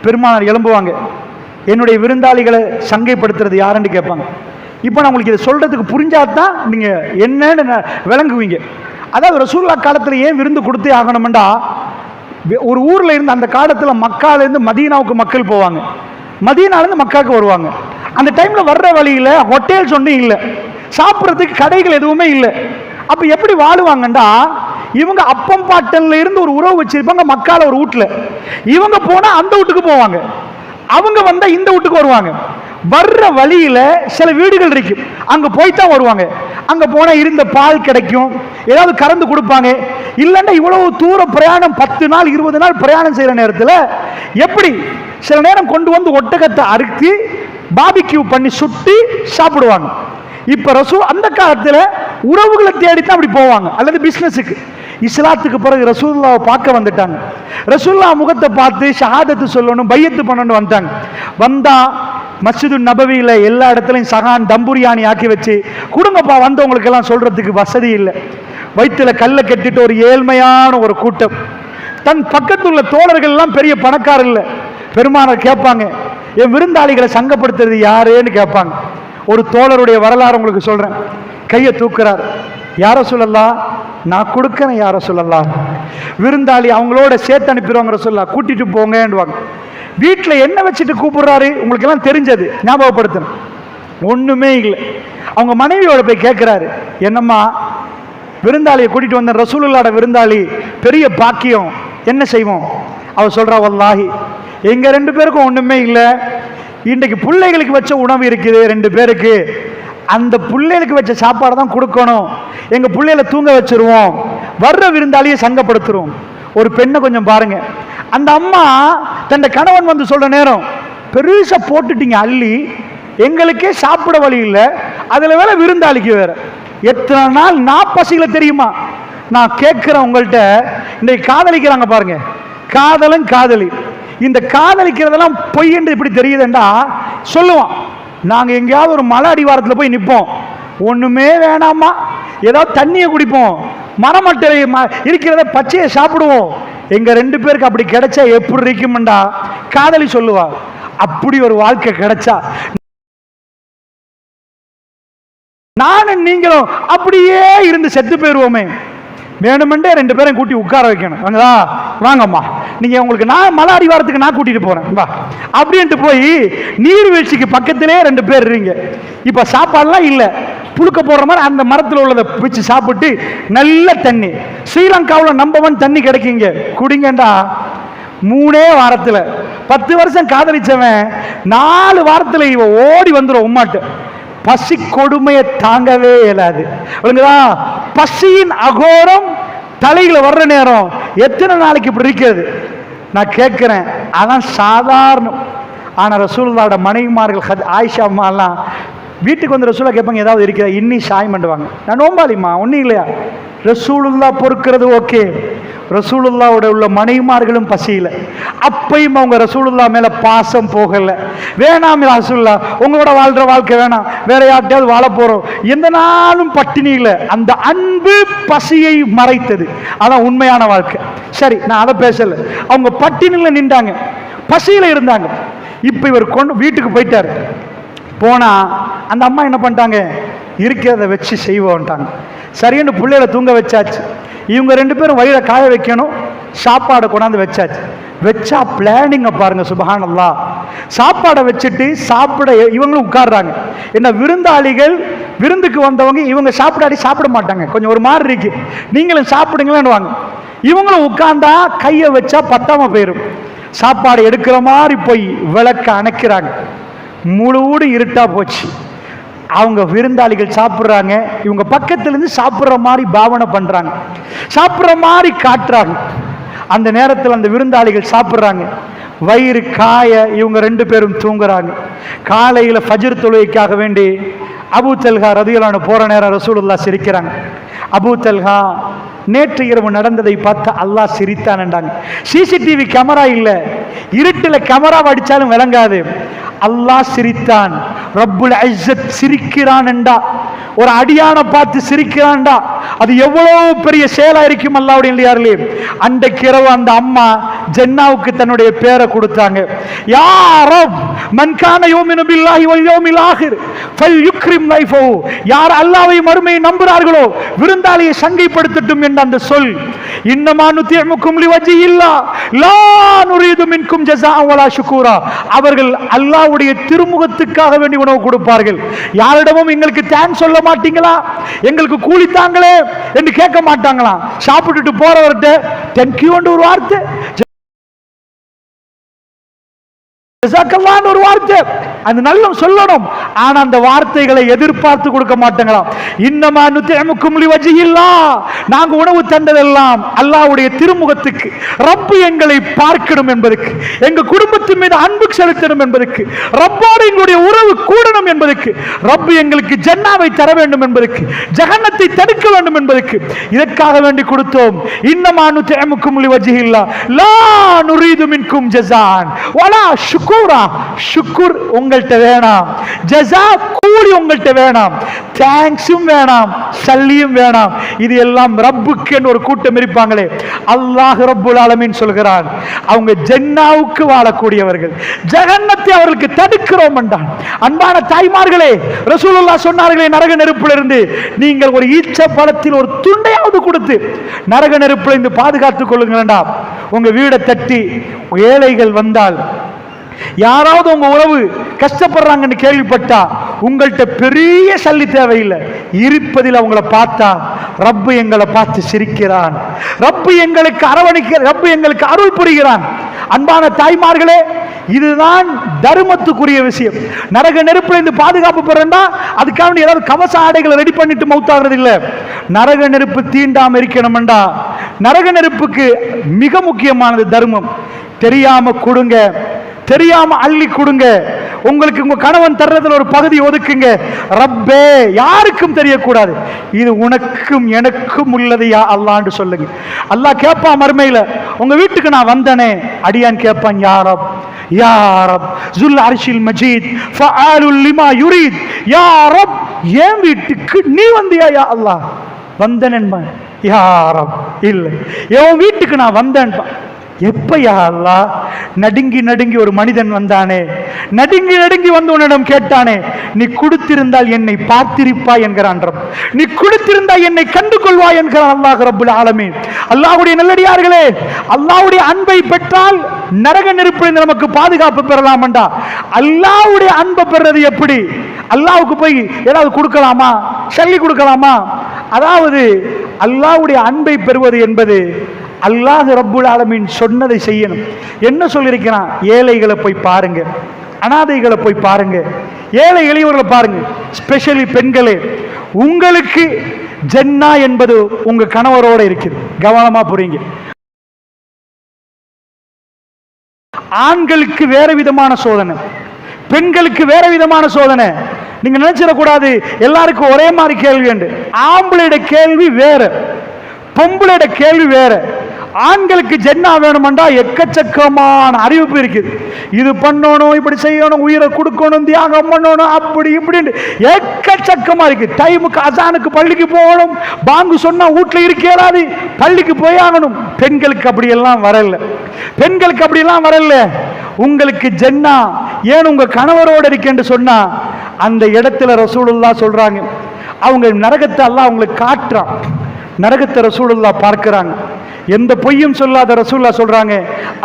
பெருமானார் எழும்புவாங்க, என்னுடைய விருந்தாளிகளை சங்கைப்படுத்துறது யாருன்னு கேட்பாங்க. இப்போ நான் உங்களுக்கு இதை சொல்றதுக்கு புரிஞ்சாதான் நீங்க என்னன்னு விளங்குவீங்க. அதாவது ரசூலுல்லாஹ் காலத்தில் ஏன் விருந்து கொடுத்தே ஆகணும்டா, ஒரு ஊர்ல இருந்து அந்த காலத்தில் மக்கால இருந்து மதீனாவுக்கு மக்கள் போவாங்க, மதீனால இருந்து மக்காவுக்கு வருவாங்க. அந்த டைம்ல வர்ற வழியில ஹோட்டல்ஸ் ஒன்றும் இல்லை, சாப்பிட்றதுக்கு கடைகள் எதுவுமே இல்லை. அப்ப எப்படி வாழுவாங்கண்டா, இவங்க அப்பம் பாட்டன்ல இருந்து ஒரு உறவு வச்சிருப்பாங்க மக்கால ஒரு வீட்டுல, இவங்க போனா அந்த வீட்டுக்கு போவாங்க, அவங்க வந்தா இந்த வீட்டுக்கு வருவாங்க. வர்ற வழியில சில வீடுகள் இருக்கு, அங்க போய்தான் வருவாங்க. அங்க போனா இருந்த பால் கிடைக்கும், ஏதாவது கறந்து கொடுப்பாங்க. இல்லைன்னா இவ்வளவு தூரம் பிரயாணம் 10 நாள் 20 நாள் பிரயாணம் செய்யற நேரத்தில் எப்படி சில நேரம் கொண்டு வந்து ஒட்டகத்தை அறுத்து பாபிக்யூ பண்ணி சுட்டி சாப்பிடுவாங்க. இப்ப ரசூல் அந்த காலத்துல உறவுகளை தேடித்தான் அப்படி போவாங்க, அல்லது பிசினஸுக்கு. இஸ்லாத்துக்கு பிறகு ரசூலுல்லாஹ்வை பார்க்க வந்துட்டாங்க. ரசூலுல்லாஹ் முகத்தை பார்த்து ஷஹாதத்து சொல்லணும், பையத்து பண்ணணும் வந்தாங்க. வந்தா மஸ்ஜிது நபவியில எல்லா இடத்துலையும் சகான் தம்புரியாணி ஆக்கி வச்சு கொடுங்கப்பா, வந்தவங்களுக்கு எல்லாம் சொல்றதுக்கு வசதி இல்லை. வயிற்றுல கல்லை கட்டிட்டு ஒரு ஏழ்மையான ஒரு கூட்டம். தன் பக்கத்தில் உள்ள தோழர்கள் எல்லாம் பெரிய பணக்காரர் இல்லை. பெருமானார் கேட்பாங்க, என் விருந்தாளிகளை சங்கப்படுத்துறது யாருன்னு கேட்பாங்க. ஒரு தோழருடைய வரலாறு உங்களுக்கு சொல்றேன். கையை தூக்குறார், யார சொல்லலாம், நான் கொடுக்கறேன் யார சொல்லலாம், விருந்தாளி அவங்களோட சேர்த்து அனுப்பிடுவாங்க, சொல்லலாம் கூட்டிட்டு போங்கன்னுவாங்க. வீட்டில் என்ன வச்சுட்டு கூப்பிடுறாரு உங்களுக்கு எல்லாம் தெரிஞ்சது, ஞாபகப்படுத்தணும். ஒண்ணுமே இல்லை. அவங்க மனைவியோட போய் கேட்கிறாரு, என்னம்மா விருந்தாளியை கூட்டிட்டு வந்த, ரசூலுல்லாஹ்வோட விருந்தாளி, பெரிய பாக்கியம், என்ன செய்வோம்? அவ சொல்றா, வல்லாஹி எங்க 2 பேருக்கும் ஒண்ணுமே இல்லை, இன்றைக்கு பிள்ளைகளுக்கு வச்ச உணவு இருக்குது 2 பேருக்கு, அந்த பிள்ளைகளுக்கு வச்ச சாப்பாடு தான் கொடுக்கணும், எங்க பிள்ளைகளை தூங்க வச்சிருவோம், வர்ற விருந்தாளியை சங்கப்படுத்துறோம். ஒரு பெண்ணை கொஞ்சம் பாருங்க, அந்த அம்மா தன் கணவன் வந்து சொல்ற நேரம், பெருசா போட்டுட்டீங்க அள்ளி, எங்களுக்கே சாப்பிட வழி இல்லை, அதுல வேற விருந்தாளிக்கு வேற. எத்தனை நாள் நான் பசியில தெரியுமா? நான் கேட்கிறேன் உங்கள்கிட்ட, இன்றைக்கு காதலிக்கிறாங்க பாருங்க, காதலன் காதலி, இந்த காதலிக்கிறதெல்லாம் பொய் என்று இப்படி தெரியுதுண்டா சொல்லுவான். நாங்க எங்கேயாவது ஒரு மலை அடிவாரத்தில் போய் நிற்போம், ஒண்ணுமே வேணாமா, ஏதாவது தண்ணியை குடிப்போம், மரமட்டை இருக்கிறத பச்சையை சாப்பிடுவோம், எங்க 2 பேருக்கு அப்படி கிடைச்சா எப்படி இருக்கும்டா காதலி சொல்லுவா. அப்படி ஒரு வாழ்க்கை கிடைச்சா நானும் நீங்களும் அப்படியே இருந்து செத்து போயிருவோமே. வேணுமெண்டே 2 பேரும் கூட்டி உட்கார வைக்கணும், வாங்கம்மா நீங்க, உங்களுக்கு நான் மலை அடிவாரத்துக்கு நான் கூட்டிட்டு போறேன் வா அப்படின்ட்டு போய் நீர்வீழ்ச்சிக்கு பக்கத்திலே 2 பேர் இருங்க. இப்ப சாப்பாடுலாம் இல்லை, புழுக்க போடுற மாதிரி அந்த மரத்தில் உள்ளதை பிச்சு சாப்பிட்டு நல்ல தண்ணி, ஸ்ரீலங்காவில் நம்பர் 1 தண்ணி கிடைக்குங்க, குடிங்கண்டா. 3 வாரத்தில் 10 வருஷம் காதலிச்சவன் 4 வாரத்தில் இவ ஓடி வந்துடும் உம்மாட்டு. பசி கொடுமையை தாங்கவே இயலாது. பசியின் அகோரம் தலையில வர்ற நேரம் எத்தனை நாளைக்கு இப்படி இருக்கிறது நான் கேட்கிறேன். அதான் சாதாரணம். ஆனா ரசூலுல்லாஹ்வோட மனைவிமார்கள் ஆயிஷா அம்மாலாம் வீட்டுக்கு வந்து ரசூலா கேட்பாங்க, ஏதாவது இருக்கிற இன்னி சாயம் பண்ணுவாங்க. நான் நோம்பாளிம்மா ஒன்றும் இல்லையா? ரசூலுல்லாஹ் பொறுக்கிறது ஓகே, ரசூலுல்லாவோட உள்ள மனைவிமார்களும் பசியில, அப்பையும் அவங்க ரசூலுல்லா மேல பாசம் போகல. வேணாம் ரசூலுல்லா, உங்களோட வாழ்ற வாழ்க்கை வேணாம், வேற யார்ட்டையாவது வாழ போறோம், எந்த நாளும் பட்டினி இல்லை. அந்த அன்பு பசியை மறைத்தது. அதான் உண்மையான வாழ்க்கை. சரி, நான் அதை பேசல. அவங்க பட்டினில நின்றாங்க, பசியில இருந்தாங்க. இப்ப இவர் கொண்டு வீட்டுக்கு போயிட்டாரு. போனா அந்த அம்மா என்ன பண்ணிட்டாங்க, இருக்கிறத வச்சு செய்வோன்ட்டாங்க. சரின்னு பிள்ளைகளை தூங்க வச்சாச்சு. இவங்க ரெண்டு பேரும் வயிறை காய வைக்கணும், சாப்பாடை கொண்டாந்து வச்சாச்சு. வச்சா பிளானிங்க பாருங்க, சுபஹானல்லாஹ். சாப்பாடை வச்சுட்டு சாப்பிட இவங்களும் உட்கார்றாங்க. என்ன விருந்தாளிகள், விருந்துக்கு வந்தவங்க இவங்க சாப்பிட மாட்டாங்க, கொஞ்சம் ஒரு மாதிரி இருக்கு, நீங்களும் சாப்பிடுங்களேன்னு வாங்க. இவங்களும் உட்கார்ந்தா கையை வச்சா பத்தாம போயிடும். சாப்பாடு எடுக்கிற மாதிரி போய் விளக்க அணைக்கிறாங்க. முழுவூடு இருட்டா போச்சு. அவங்க விருந்தாளிகள் சாப்பிட்றாங்க, இவங்க பக்கத்துல இருந்து சாப்பிட்ற மாதிரி பாவனை பண்றாங்க, சாப்பிட்ற மாதிரி காட்டுறாங்க. அந்த நேரத்தில் அந்த விருந்தாளிகள் சாப்பிட்றாங்க, வயிறு காய இவங்க ரெண்டு பேரும் தூங்குறாங்க. காலையில ஃபஜ்ர் தொழுகைக்காக வேண்டி அபூ தல்ஹா ரதியல்லாஹு அன்ஹு போற நேரம் ரசூலுல்லாஹ் சிரிக்கிறாங்க. அபூ தல்ஹா, நேற்று இரவு நடந்ததை பார்த்து அல்லாஹ் சிரித்தான்ண்டாங்க. சிசிடிவி கேமரா இல்ல, இருட்டுல கேமரா அடிச்சாலும் விளங்காது. அல்லாஹ் சிரித்தான். ரப்புல் இஸ்ஸத் சிரிக்கிறான் என்றா, ஒரு அடியான பார்த்து சிரிக்கிறான்டா, அது எவ்வளவு பெரிய செயலா இருக்கும் அல்லாஹ்வுடைய இல்லையார்களே. அன்றைக்கு இரவு அந்த அம்மா ஜன்னாவுக்கு தன்னுடைய பேரை கொடுத்தாங்க. யா ரப் மன் கான யுமினு பில்லாஹி வல் யௌமில் ஆகிர் ஃபல்யுக்ரிம் லைஃபஹு. யார் அல்லாஹ்வை மறுமையை நம்புகிறார்களோ விருந்தாளியை சங்கைப்படுத்தட்டும் என்ற அந்த சொல். இன்னமா நுதிமுக்கும் லிவஜிஹில்லாஹ் லா நுரீது மின்கும் ஜஸாஅன் வலா ஷுக்கூரா. அவர்கள் அல்லாஹ்வுடைய திருமுகத்துக்காக வேண்டி உணவு கொடுப்பார்கள். யாரிடமும் எங்களுக்கு தேங்க்ஸ் சொல்ல மாட்டீங்களா, எங்களுக்கு கூலி தாங்களே என்று கேட்க மாட்டாங்களா. சாப்பிட்டுட்டு போறவர்கிட்ட தேங்க்யூ ஒரு வார்த்தை, ஒரு வார்த்தை அந்த நல்ல சொல்லணும். ஆனா அந்த வார்த்தைகளை எதிர்பார்த்து கொடுக்க மாட்டாங்களாம். இன்னமா நுதிமுக்கும் லிவஜிஹில்லாஹ், நாங்க உணவு தந்ததெல்லாம் அல்லாஹ்வுடைய திருமுகத்துக்கு, ரப்பு எங்களை பார்க்கணும் என்பதற்கு, எங்க குடும்பத்தின் மீது அன்பு செலுத்தணும் என்பதற்கு, ரப்போடு எங்களுடைய உறவு கூடணும் என்பதற்கு, ரப்பு எங்களுக்கு ஜன்னாவை தர வேண்டும் என்பதற்கு, ஜஹன்னத்தை தடுக்க வேண்டும் என்பதற்கு, இதற்காக வேண்டி கொடுத்தோம். இன்னமா நுதிமுக்கும் லிவஜிஹில்லாஹ் லா நுரீது மின்கும் ஜஸான் வலா ஷுக்கூரா. ஷுக்குர் உங்கள்கிட்ட வேணாம், ஜஸா கூலி உங்கள்கிட்ட வேணாம், தேங்க்ஸும் வேணாம், சல்லியும் வேணாம். இது எல்லாம் ரப்புக்கு ஒரு கூட்டம் இருப்பாங்களே, அல்லாஹ் ரப்புல் ஆலமீன் சொல்கிறான், அவங்க ஜன்னாவுக்கு வாழக்கூடியவர்கள், ஜஹன்னத்தை அவர்களுக்கு தடுக்கிறோம் என்றான். அன்பான தாய்மார்களே, ரசூலுல்லாஹ் சொன்னார்களே, நரக நெருப்பிலிருந்து நீங்கள் ஒரு ஈச்ச பழத்தில் ஒரு துண்டையாவது கொடுத்து நரக நெருப்பில் இருந்து பாதுகாத்துக் கொள்ளுங்களா. உங்க வீடை தட்டி ஏழைகள் வந்தால், யாராவது உங்க உறவு கஷ்டப்படுறாங்கன்னு கேள்விப்பட்டா, உங்கள்கிட்ட பெரிய சல்லி தேவையில்லை, இருப்பதில் அவங்கள பார்த்தா ரப்பு எங்களை பார்த்து சிரிக்கிறான், ரப்பு எங்களுக்கு அரவணைக்கிறான், ரப்பு எங்களுக்கு அருள் புரிகிறான். அன்பான தாய்மார்களே, இதுதான் தர்மத்துக்குரிய விஷயம். நரக நெருப்புல இருந்து பாதுகாப்பு பெறண்டா அதுக்காக ஏதாவது கவச ஆடைகளை ரெடி பண்ணிட்டு மௌத்தாகிறது இல்ல. நரக நெருப்பு தீண்டாம இருக்கணும்டா, நரக நெருப்புக்கு மிக முக்கியமானது தர்மம். தெரியாம கொடுங்க, தெரியாம அள்ளி கொடுங்க. உங்களுக்கு உங்க கணவன் தர்றதுல ஒரு பகுதி ஒதுக்குங்க. ரப்பே, யாருக்கும் தெரியக்கூடாது, இது உனக்கும் எனக்கும் உள்ளது யா அல்லாஹ்னு சொல்லுங்க. அல்லாஹ் கேட்பான் மறுமையில, உங்க வீட்டுக்கு நான் வந்தனே, அடியான் கேட்பான், யா ரப் யா ரப் ஜுல் அர்ஷில் மஜீத் ஃபஆலுல் லிமா யுரீத். யா ரப், என் வீட்டுக்கு நீ வந்தியா யா அல்லாஹ்? வந்தனேன்பா. யா ரப், இல்ல, என் வீட்டுக்கு நான் வந்தேன்பா. எப்ப யா அல்லாஹ்? நடுங்கி நடுங்கி ஒரு மனிதன் வந்தானே, நடுங்கி நடுங்கி வந்து உன்னிடம் கேட்டானே, நீ கொடுத்திருந்தால் என்னை பார்த்திருப்பாய் என்கிறான் ரப், நீ கொடுத்திருந்தால் என்னை கண்டு கொள்வாய் என்கிறான் அல்லாஹ் ரப்புல் ஆலமீன். அல்லாஹ்வுடைய நல்லடியார்களே, அல்லாஹ்வுடைய அன்பை பெற்றால் நரக நெருப்பிலிருந்து நமக்கு பாதுகாப்பு பெறலாம்டா. அல்லாஹ்வுடைய அன்பை பெறுறது எப்படி? அல்லாஹ்வுக்கு போய் ஏதாவது கொடுக்கலாமா, சொல்லி கொடுக்கலாமா? அதாவது அல்லாஹ்வுடைய அன்பை பெறுவது என்பது அல்லாஹ் ரப்புல் ஆலமீன் சொன்னதை செய்யணும். என்ன சொல்லியிருக்கிறான்? ஏழைகளை போய் பாருங்க, அனாதைகளை போய் பாருங்க, ஏழை எளியவர்களை பாருங்க, ஸ்பெஷலி பெண்களே, உங்களுக்கு ஜன்னா என்பது உங்க கணவரோட இருக்குது. கவனமா புரியுங்க. ஆண்களுக்கு வேற விதமான சோதனை, பெண்களுக்கு வேற விதமான சோதனை. நீங்க நினைச்சிடக்கூடாது எல்லாருக்கும் ஒரே மாதிரி கேள்வி என்று. ஆம்பளையோட கேள்வி வேற, பொம்பளையோட கேள்வி வேற. ஆண்களுக்கு ஜென்னா வேணுமெண்டா எக்கச்சக்கமான அறிவிப்பு இருக்குது. இது பண்ணணும், இப்படி செய்யணும், உயிரை கொடுக்கணும், தியாகம் பண்ணணும், அப்படி இப்படின்னு எக்கச்சக்கமா இருக்கு. டைமுக்கு அசானுக்கு பள்ளிக்கு போகணும், பாங்கு சொன்னா வீட்டுல இருக்கேறாது, பள்ளிக்கு போய் ஆகணும். பெண்களுக்கு அப்படியெல்லாம் வரல, பெண்களுக்கு அப்படியெல்லாம் வரல. உங்களுக்கு ஜென்னா ஏன் உங்க கணவரோடு இருக்கேன்னு சொன்னா அந்த இடத்துல ரசூலுல்லாஹ் சொல்றாங்க, அவங்க நரகத்தை அல்லாஹ் அவங்களுக்கு காட்டுறான். நரகத்தை ரசூலுல்லாஹ் பார்க்கிறாங்க. எந்த பொய்யும் சொல்லாத ரசூலுல்லாஹ் சொல்றாங்க,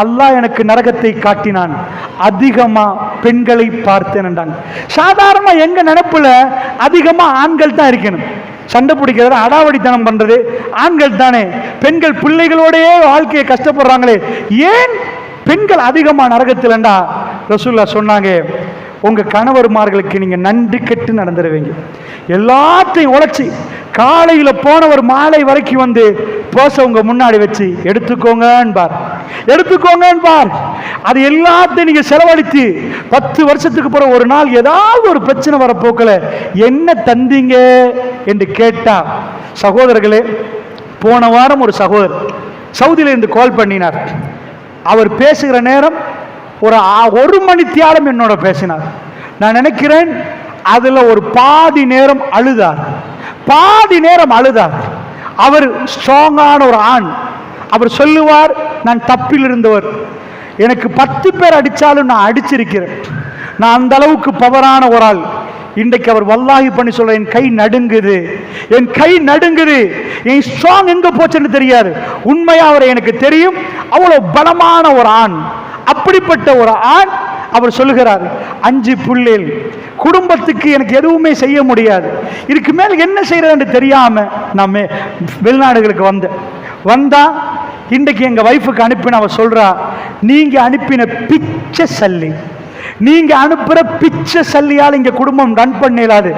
அல்லாஹ் எனக்கு நரகத்தை காட்டினான், அதிகமா பெண்களை பார்த்தேன். சாதாரண எங்க நினைப்புல அதிகமா ஆண்கள் தான் இருக்கணும். சண்டை பிடிக்கிறது, அடாவடித்தனம் பண்றது ஆண்கள் தானே. பெண்கள் பிள்ளைகளோடயே வாழ்க்கையை கஷ்டப்படுறாங்களே, ஏன் பெண்கள் அதிகமா நரகத்தில்ண்டா ரசூலுல்லாஹ் சொன்னாங்க, உங்க கணவர்மார்களுக்கு நீங்க நன்றி கெட்டு நடந்துருவீங்க. எல்லாத்தையும் உழைச்சி காலையில போனவர் மாலை வரைக்கும் வந்து போச உங்க முன்னாடி வச்சு எடுத்துக்கோங்கன்பார், எடுத்துக்கோங்கன்பார். அது எல்லாத்தையும் நீங்க செலவழித்து 10 வருஷத்துக்கு பிறகு ஒரு நாள் ஏதாவது ஒரு பிரச்சனை வர போக்கல என்ன தந்தீங்க என்று கேட்டா, சகோதரர்களே, போன வாரம் ஒரு சகோதரர் சவுதியில இருந்து கால் பண்ணினார். அவர் பேசுகிற நேரம் ஒரு மணி தியாலம் என்னோட பேசினார். நான் நினைக்கிறேன் அதுல ஒரு பாதி நேரம் அழுதார், பாதி நேரம் அழுதார். அவர் ஸ்ட்ராங்கான ஒரு ஆண். அவர் சொல்லுவார், நான் தப்பில் இருந்தவர், எனக்கு 10 பேர் அடிச்சாலும் நான் அடிச்சிருக்கிறேன், நான் அந்த அளவுக்கு பவரான ஒரு ஆள். இன்றைக்கு அவர் வல்லாஹி பண்ணி சொல்ற, என் கை நடுங்குது, என் கை நடுங்குது, என் ஸ்ட்ராங் எங்க போச்சுன்னு தெரியாது. உண்மையா அவரை எனக்கு தெரியும், அவ்வளவு பலமான ஒரு ஆண். அப்படிப்பட்ட ஒரு ஆண் அவர் சொல்லுகிறார், 5 பிள்ளைகள், குடும்பத்துக்கு எனக்கு எதுவுமே செய்ய முடியாது, இதுக்கு மேல் என்ன செய்யறதுன்னு தெரியாம நம்ம வெளிநாடுகளுக்கு வந்தா இன்றைக்கு எங்க வைஃபுக்கு அனுப்பின அவ சொல்றா, நீங்க அனுப்பின பிச்சை சல்லி, நீங்க அனுப்புற பிச்சை சல்லியால் இங்க குடும்பம் ரன் பண்ணலாது.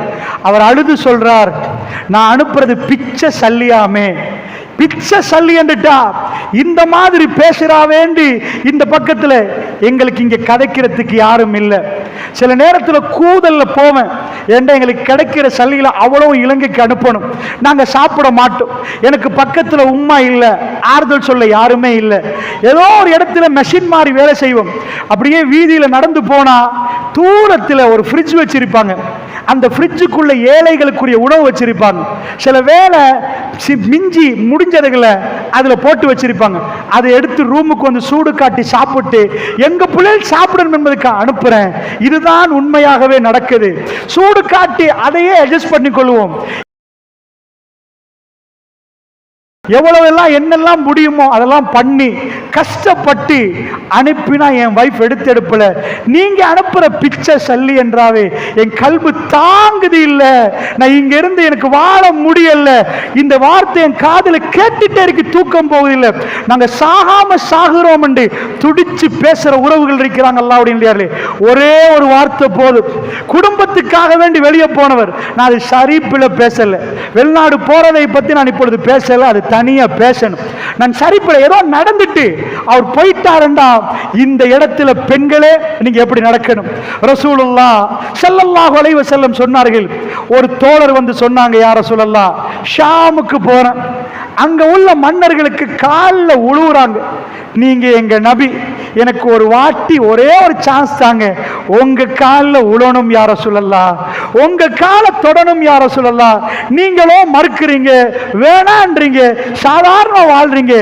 அவர் அழுது சொல்றார், நான் அனுப்புறது பிச்சை சல்லியாமே, பிச்சை சல்லி என்றுட்டா இந்த மாதிரி பேசுறா வேண்டி இந்த பக்கத்துல எங்களுக்கு இங்க கதைக்கிறதுக்கு யாரும் இல்லை. சில நேரத்தில் கூதல்ல போவேன், ஏன்டா எங்களுக்கு கிடைக்கிற சல்லியில அவ்வளவு இலங்கைக்கு அனுப்பணும், நாங்க சாப்பிட மாட்டோம், எனக்கு பக்கத்துல உம்மா இல்லை, ஆறுதல் சொல்ல யாருமே இல்லை, ஏதோ ஒரு இடத்துல மெஷின் மாதிரி வேலை செய்வோம். அப்படியே வீதியில நடந்து போனா தூரத்தில் ஒரு ஃப்ரிட்ஜ் வச்சிருப்பாங்க, அந்த ஃப்ரிட்ஜுக்குள்ள ஏழைகளுக்குரிய உணவு வச்சிருப்பாங்க. சில வேளை மிஞ்சி முடிஞ்சதுகளை அதுல போட்டு வச்சிருப்பாங்க, அதை எடுத்து ரூமுக்கு வந்து சூடு காட்டி சாப்பிட்டு எங்க பிள்ளைகள் சாப்பிடணும் என்பதுக்கு அனுப்புறேன். இதுதான் உண்மையாகவே நடக்குது. சூடு காட்டி அதையே அட்ஜஸ்ட் பண்ணி கொள்வோம். எவ்வளவெல்லாம் என்னெல்லாம் முடியுமோ அதெல்லாம் பண்ணி கஷ்டப்பட்டு அனுப்பினா என் வைஃப் எடுத்தெடுப்பல. நீங்க அனுப்புற பிச்சை சல்லி என்றாவே என் கல்வி தாங்குது இல்ல, நான் இங்க இருந்து எனக்கு வாழ முடியல. இந்த வார்த்தை என் காதுல கேட்டுட்டே இருக்கு, தூக்கம் போவதில்லை. நாங்க சாகாம சாகுறோம் என்று துடிச்சு பேசுற உறவுகள் இருக்கிறாங்க. அல்லாஹ் அப்படின்னு ஒரே ஒரு வார்த்தை போதும். குடும்பத்துக்காக வேண்டி வெளியே போனவர், நான் அது ஷரீஃபில் பேசல, வெளிநாடு போறதை பத்தி நான் இப்பொழுது பேசல, அது தனியா பேசணும். நான் சரிப்பட ஏதோ நடந்துட்டு அவர் போயிட்டாருண்டா இந்த இடத்துல பெண்களே நீங்க எப்படி நடக்கணும். ரசூலுல்லாஹ் ஸல்லல்லாஹு அலைஹி வஸல்லம் சொன்னார்கள், ஒரு தோழர் வந்து சொன்னாங்க, யா ரசூலல்லாஹ், ஷாமுக்கு போறேன், அங்க உள்ள மன்னர்களுக்கு காலில் உழுவுறாங்க, நீங்க எங்க நபி, எனக்கு ஒரு வாட்டி ஒரே ஒரு சான்ஸ் தாங்க, உங்க காலில் உழணும் யா ரசூலல்லாஹ், உங்க காலை தொடணும் யா ரசூலல்லாஹ், நீங்களோ மறுக்கிறீங்க, வேணான்றீங்க, சாதாரண வாழ்றீங்க,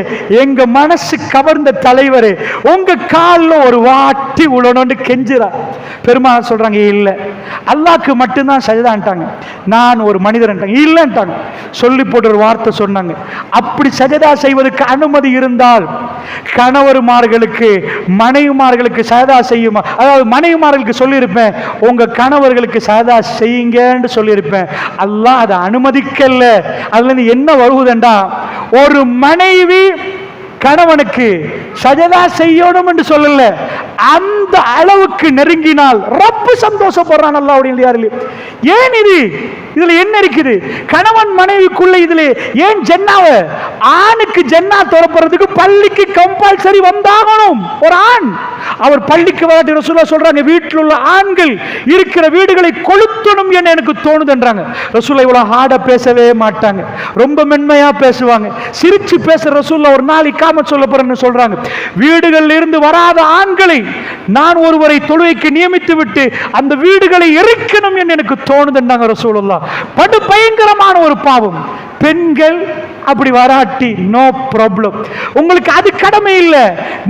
எங்க மனசு கவர்ந்த தலைவர் உங்க காலில் ஒரு வாட்டி உழணும்னு கெஞ்சுறா. பெருமாள் சொல்றாங்க, இல்ல அல்லாஹ்க்கு மட்டும்தான் சஜதான்ட்டாங்க, நான் ஒரு மனிதர் இல்லைன்ட்டாங்க. சொல்லி போட்டு ஒரு வார்த்தை சொன்னாங்க, அப்படி சஜதா செய்வதற்கு அனுமதி இருந்தால் கணவர்மார்களுக்கு மனைவிமார்களுக்கு சஜதா செய்யுமா, அதாவது மனைவிமார்களுக்கு சொல்லியிருப்பேன், உங்க கணவர்களுக்கு சஜதா செய்யுங்கன்னு சொல்லியிருப்பேன். அல்லாஹ் அதை அனுமதிக்கல. அதுல இருந்து என்ன வருவதுண்டா, ஒரு மனைவி கணவனுக்கு சஜதா செய்யணும் என்று சொல்லல, அந்த அந்த அளவுக்கு நெருங்கினால் ரப்பு சந்தோஷப்படுறான். அல்லாஹ்வுடைய ஏன் இதுல என்ன இருக்குது? கணவன் மனைவிக்குள்ள இதுல ஏன் ஜன்னாவை ஆணுக்கு ஜன்னா திறப்பறதுக்கு பள்ளிக்கு கம்பல்சரி வந்தாகணும். ஒரு ஆண் அவர் பள்ளிக்கு வராட்டி ரசூலுல்லாஹ் சொல்றாங்க, வீட்டில் உள்ள ஆண்கள் இருக்கிற வீடுகளை கொளுத்தணும் என்று எனக்கு தோணுதுன்றாங்க. ரசூலுல்லாஹ் இவ்வளவு ஹார்டா பேசவே மாட்டாங்க, ரொம்ப மென்மையா பேசுவாங்க, சிரிச்சு பேசுற ரசூலுல்லாஹ் ஒரு நாள் இக்காமத் சொல்ல போறேன்னு சொல்றாங்க. வீடுகளில் இருந்து வராத ஆண்களை நான் ஒருவரை தொழுகைக்கு நியமித்து விட்டு அந்த வீடுகளை எரிக்கணும் என்று எனக்கு தோணுதுன்றாங்க ரசூலுல்லாஹ். படு பயங்கரமான ஒரு பாவம். பெண்கள் அப்படி வராட்டி நோ ப்ராப்ளம், உங்களுக்கு அது கடமை இல்லை.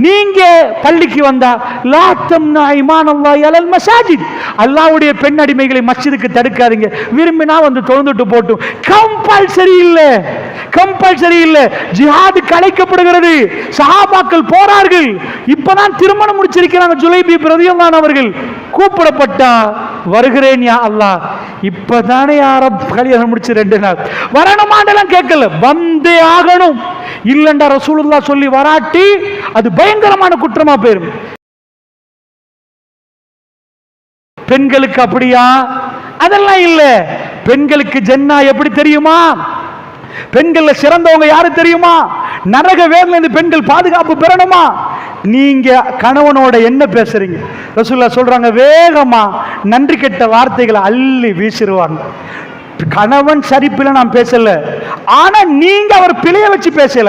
நீங்க பள்ளிக்கு வந்தா லா தம்னா இமானல்லாஹி அலல் மசாஜித், அல்லாஹ்வுடைய பெண் அடிமைகளை மஸ்ஜிதுக்கு தடுக்காதீங்க, விரும்பினா வந்து தொழுந்துட்டு போட்டும். கம்பல்சரி இல்லை, கம்பல்சரி இல்லை. ஜிஹாது கலைக்கப்படுகிறது, சஹாபாக்கள் போறார்கள். இப்பதான் திருமணம் முடிச்சிருக்கிறாங்க ஜுலைபி ரலியல்லாஹு அவர்கள். கூப்பிடப்பட்டா வருகிறேன் யா அல்லாஹ். இப்பதானே யாரும் கல்யாணம் முடிச்சு 2 நாள் வரணுமாண்டெல்லாம் கேட்கல, வந்தே ஆகணும். இல்லண்டா ரசூலுல்லாஹ் சொல்லி வராட்டி அது பயங்கரமான குற்றமா போயிரும். பெண்களுக்கு அப்படியா? அதெல்லாம் இல்ல. பெண்களுக்கு ஜன்னா எப்படி தெரியுமா? பெண்கள்ல சிறந்தவங்க யாரு தெரியுமா? நரக வேதனையில இருந்து பெண்கள் பாதுகாப்பு பெறணுமா? நீங்க கணவனோட என்ன பேசுறீங்க? ரசூலுல்லாஹ் சொல்றாங்க, வேகமா நன்றி கெட்ட வார்த்தைகளை அள்ளி வீசிடுவாங்க. கணவன் சரிப்பில நான் பேசல, ஆனா நீங்க அவர் பிழைய வச்சு பேசல.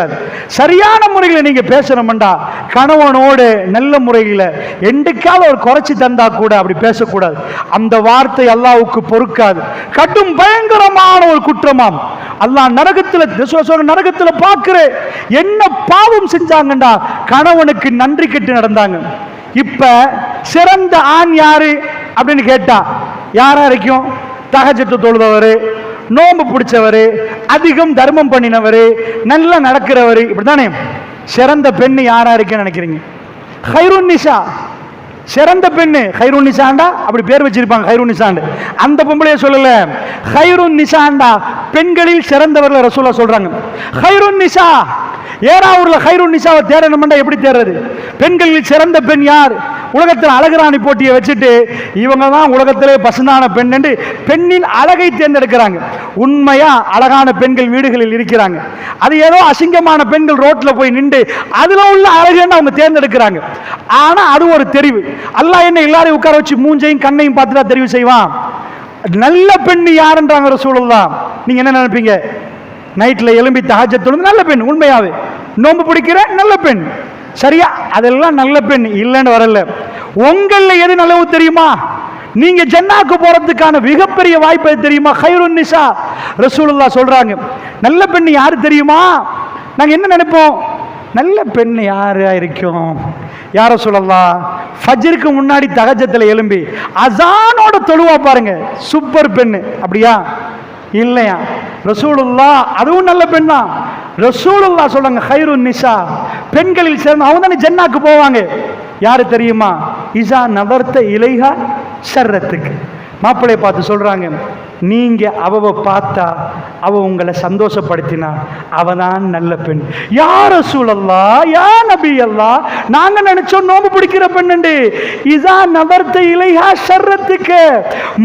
சரியான முறையில் நீங்க பேசணும்டா கணவனோடு நல்ல முறையில் என்றைக்காவது ஒரு குறைச்சி தந்தா கூட அப்படி பேசக்கூடாது. அந்த வார்த்தை அல்லாஹ்வுக்கு பொறுக்காது, கடும் பயங்கரமான ஒரு குற்றமாம். அல்லாஹ் நரகத்துல பார்க்கிற என்ன பாவம் செஞ்சாங்கண்டா கணவனுக்கு நன்றி கெட்டு நடந்தாங்க. இப்ப சிறந்த ஆண் யாரு அப்படின்னு கேட்டா யாரா இருக்கும்? தஹஜ்ஜத் தொழுதவர், நோன்பு பிடிச்சவர், அதிகம் தர்மம் பண்ணினவர், நல்லா நடக்கிறவர், இப்படித்தானே. சிறந்த பெண்ணு யாரா இருக்குன்னு நினைக்கிறீங்க? ஹைருன் நிசா. சிறந்த பெண்ணு ஹைருன் நிசாண்டா அப்படி பேர் வச்சிருப்பாங்க, ஹைருன் நிசாண்டு. அந்த பொம்பளைய சொல்லல, ஹைருன் நிசாண்டா பெண்களில் சிறந்தவர்கள் ரசூலுல்லாஹ் சொல்றாங்க. ஹைருன் நிசா ஏறாவூர்ல ஹைருன் நிசாவை தேடணும்டா எப்படி தேடுறது? பெண்களில் சிறந்த பெண் யார்? உலகத்தில் அழகுராணி போட்டியை வச்சுட்டு இவங்க தான் உலகத்திலே பசுந்தான பெண் என்று பெண்ணின் அழகை தேர்ந்தெடுக்கிறாங்க. உண்மையா அழகான பெண்கள் வீடுகளில் இருக்கிறாங்க, அது ஏதோ அசிங்கமான பெண்கள் ரோட்ல போய் நின்று அதுல உள்ள அழகுன்னு அவங்க தேர்ந்தெடுக்கிறாங்க. ஆனா அது ஒரு தெரிவு. அல்லாஹ் என்ன எல்லாரையும் உட்கார வச்சு மூஞ்சையும் கண்ணையும் பார்த்துட்டா தெரிவு செய்வான்? நல்ல பெண் யாருன்றாங்க ரசூலுல்லாஹ். நீங்க என்ன நினைப்பீங்க? நைட்ல எழும்பி தஹஜ்ஜத் தொழுது நல்ல பெண், உண்மையாவே நோன்பு பிடிக்கிற நல்ல பெண், சரியா? அதெல்லாம் நல்ல பெண் இல்லைன்னு வரல. உங்கள எது நல்லது தெரியுமா? நீங்க ஜன்னாக்கு போறதுக்கான மிகப்பெரிய வாய்ப்பு தெரியுமா? ஹைருன் நிசா. ரசூலுல்லாஹ் சொல்றாங்க, நல்ல பெண் யாரு தெரியுமா? நாங்க என்ன நினைப்போம்? நல்ல பெண் யாரா இருக்கும்? யார சொல்லலாம்? ஃபஜ்ருக்கு முன்னாடி தஹஜ்ஜத்துல எழும்பி அஸானோட தொழுவா பாருங்க, சூப்பர் பெண். அப்படியா? இல்லையா? ரசூலுல்லாஹ் அதுவும் நல்ல பெண் தான். ரசூலுல்லாஹ் சொல்றாங்க, ஹைருன் நிசா பெண்களில் சேர்ந்து அவங்க தானே ஜன்னாக்கு போவாங்க. யாரு தெரியுமா? இஸா நவர்த்த இலைஹா ஷர்ரத்துக்கு. மாப்பிள்ளைய பார்த்து சொல்றாங்க, நீங்க அவ பார்த்தா அவ உங்களை சந்தோஷப்படுத்தினா அவதான் நல்ல பெண். யா ரசூலல்லாஹ், யா நபி அல்லாஹ், நாங்க நினைச்சோம் நோம்பு பிடிக்கிற பெண்ணு. இஸா நவர்த்த இலைஹா ஷர்ரத்துக்கு.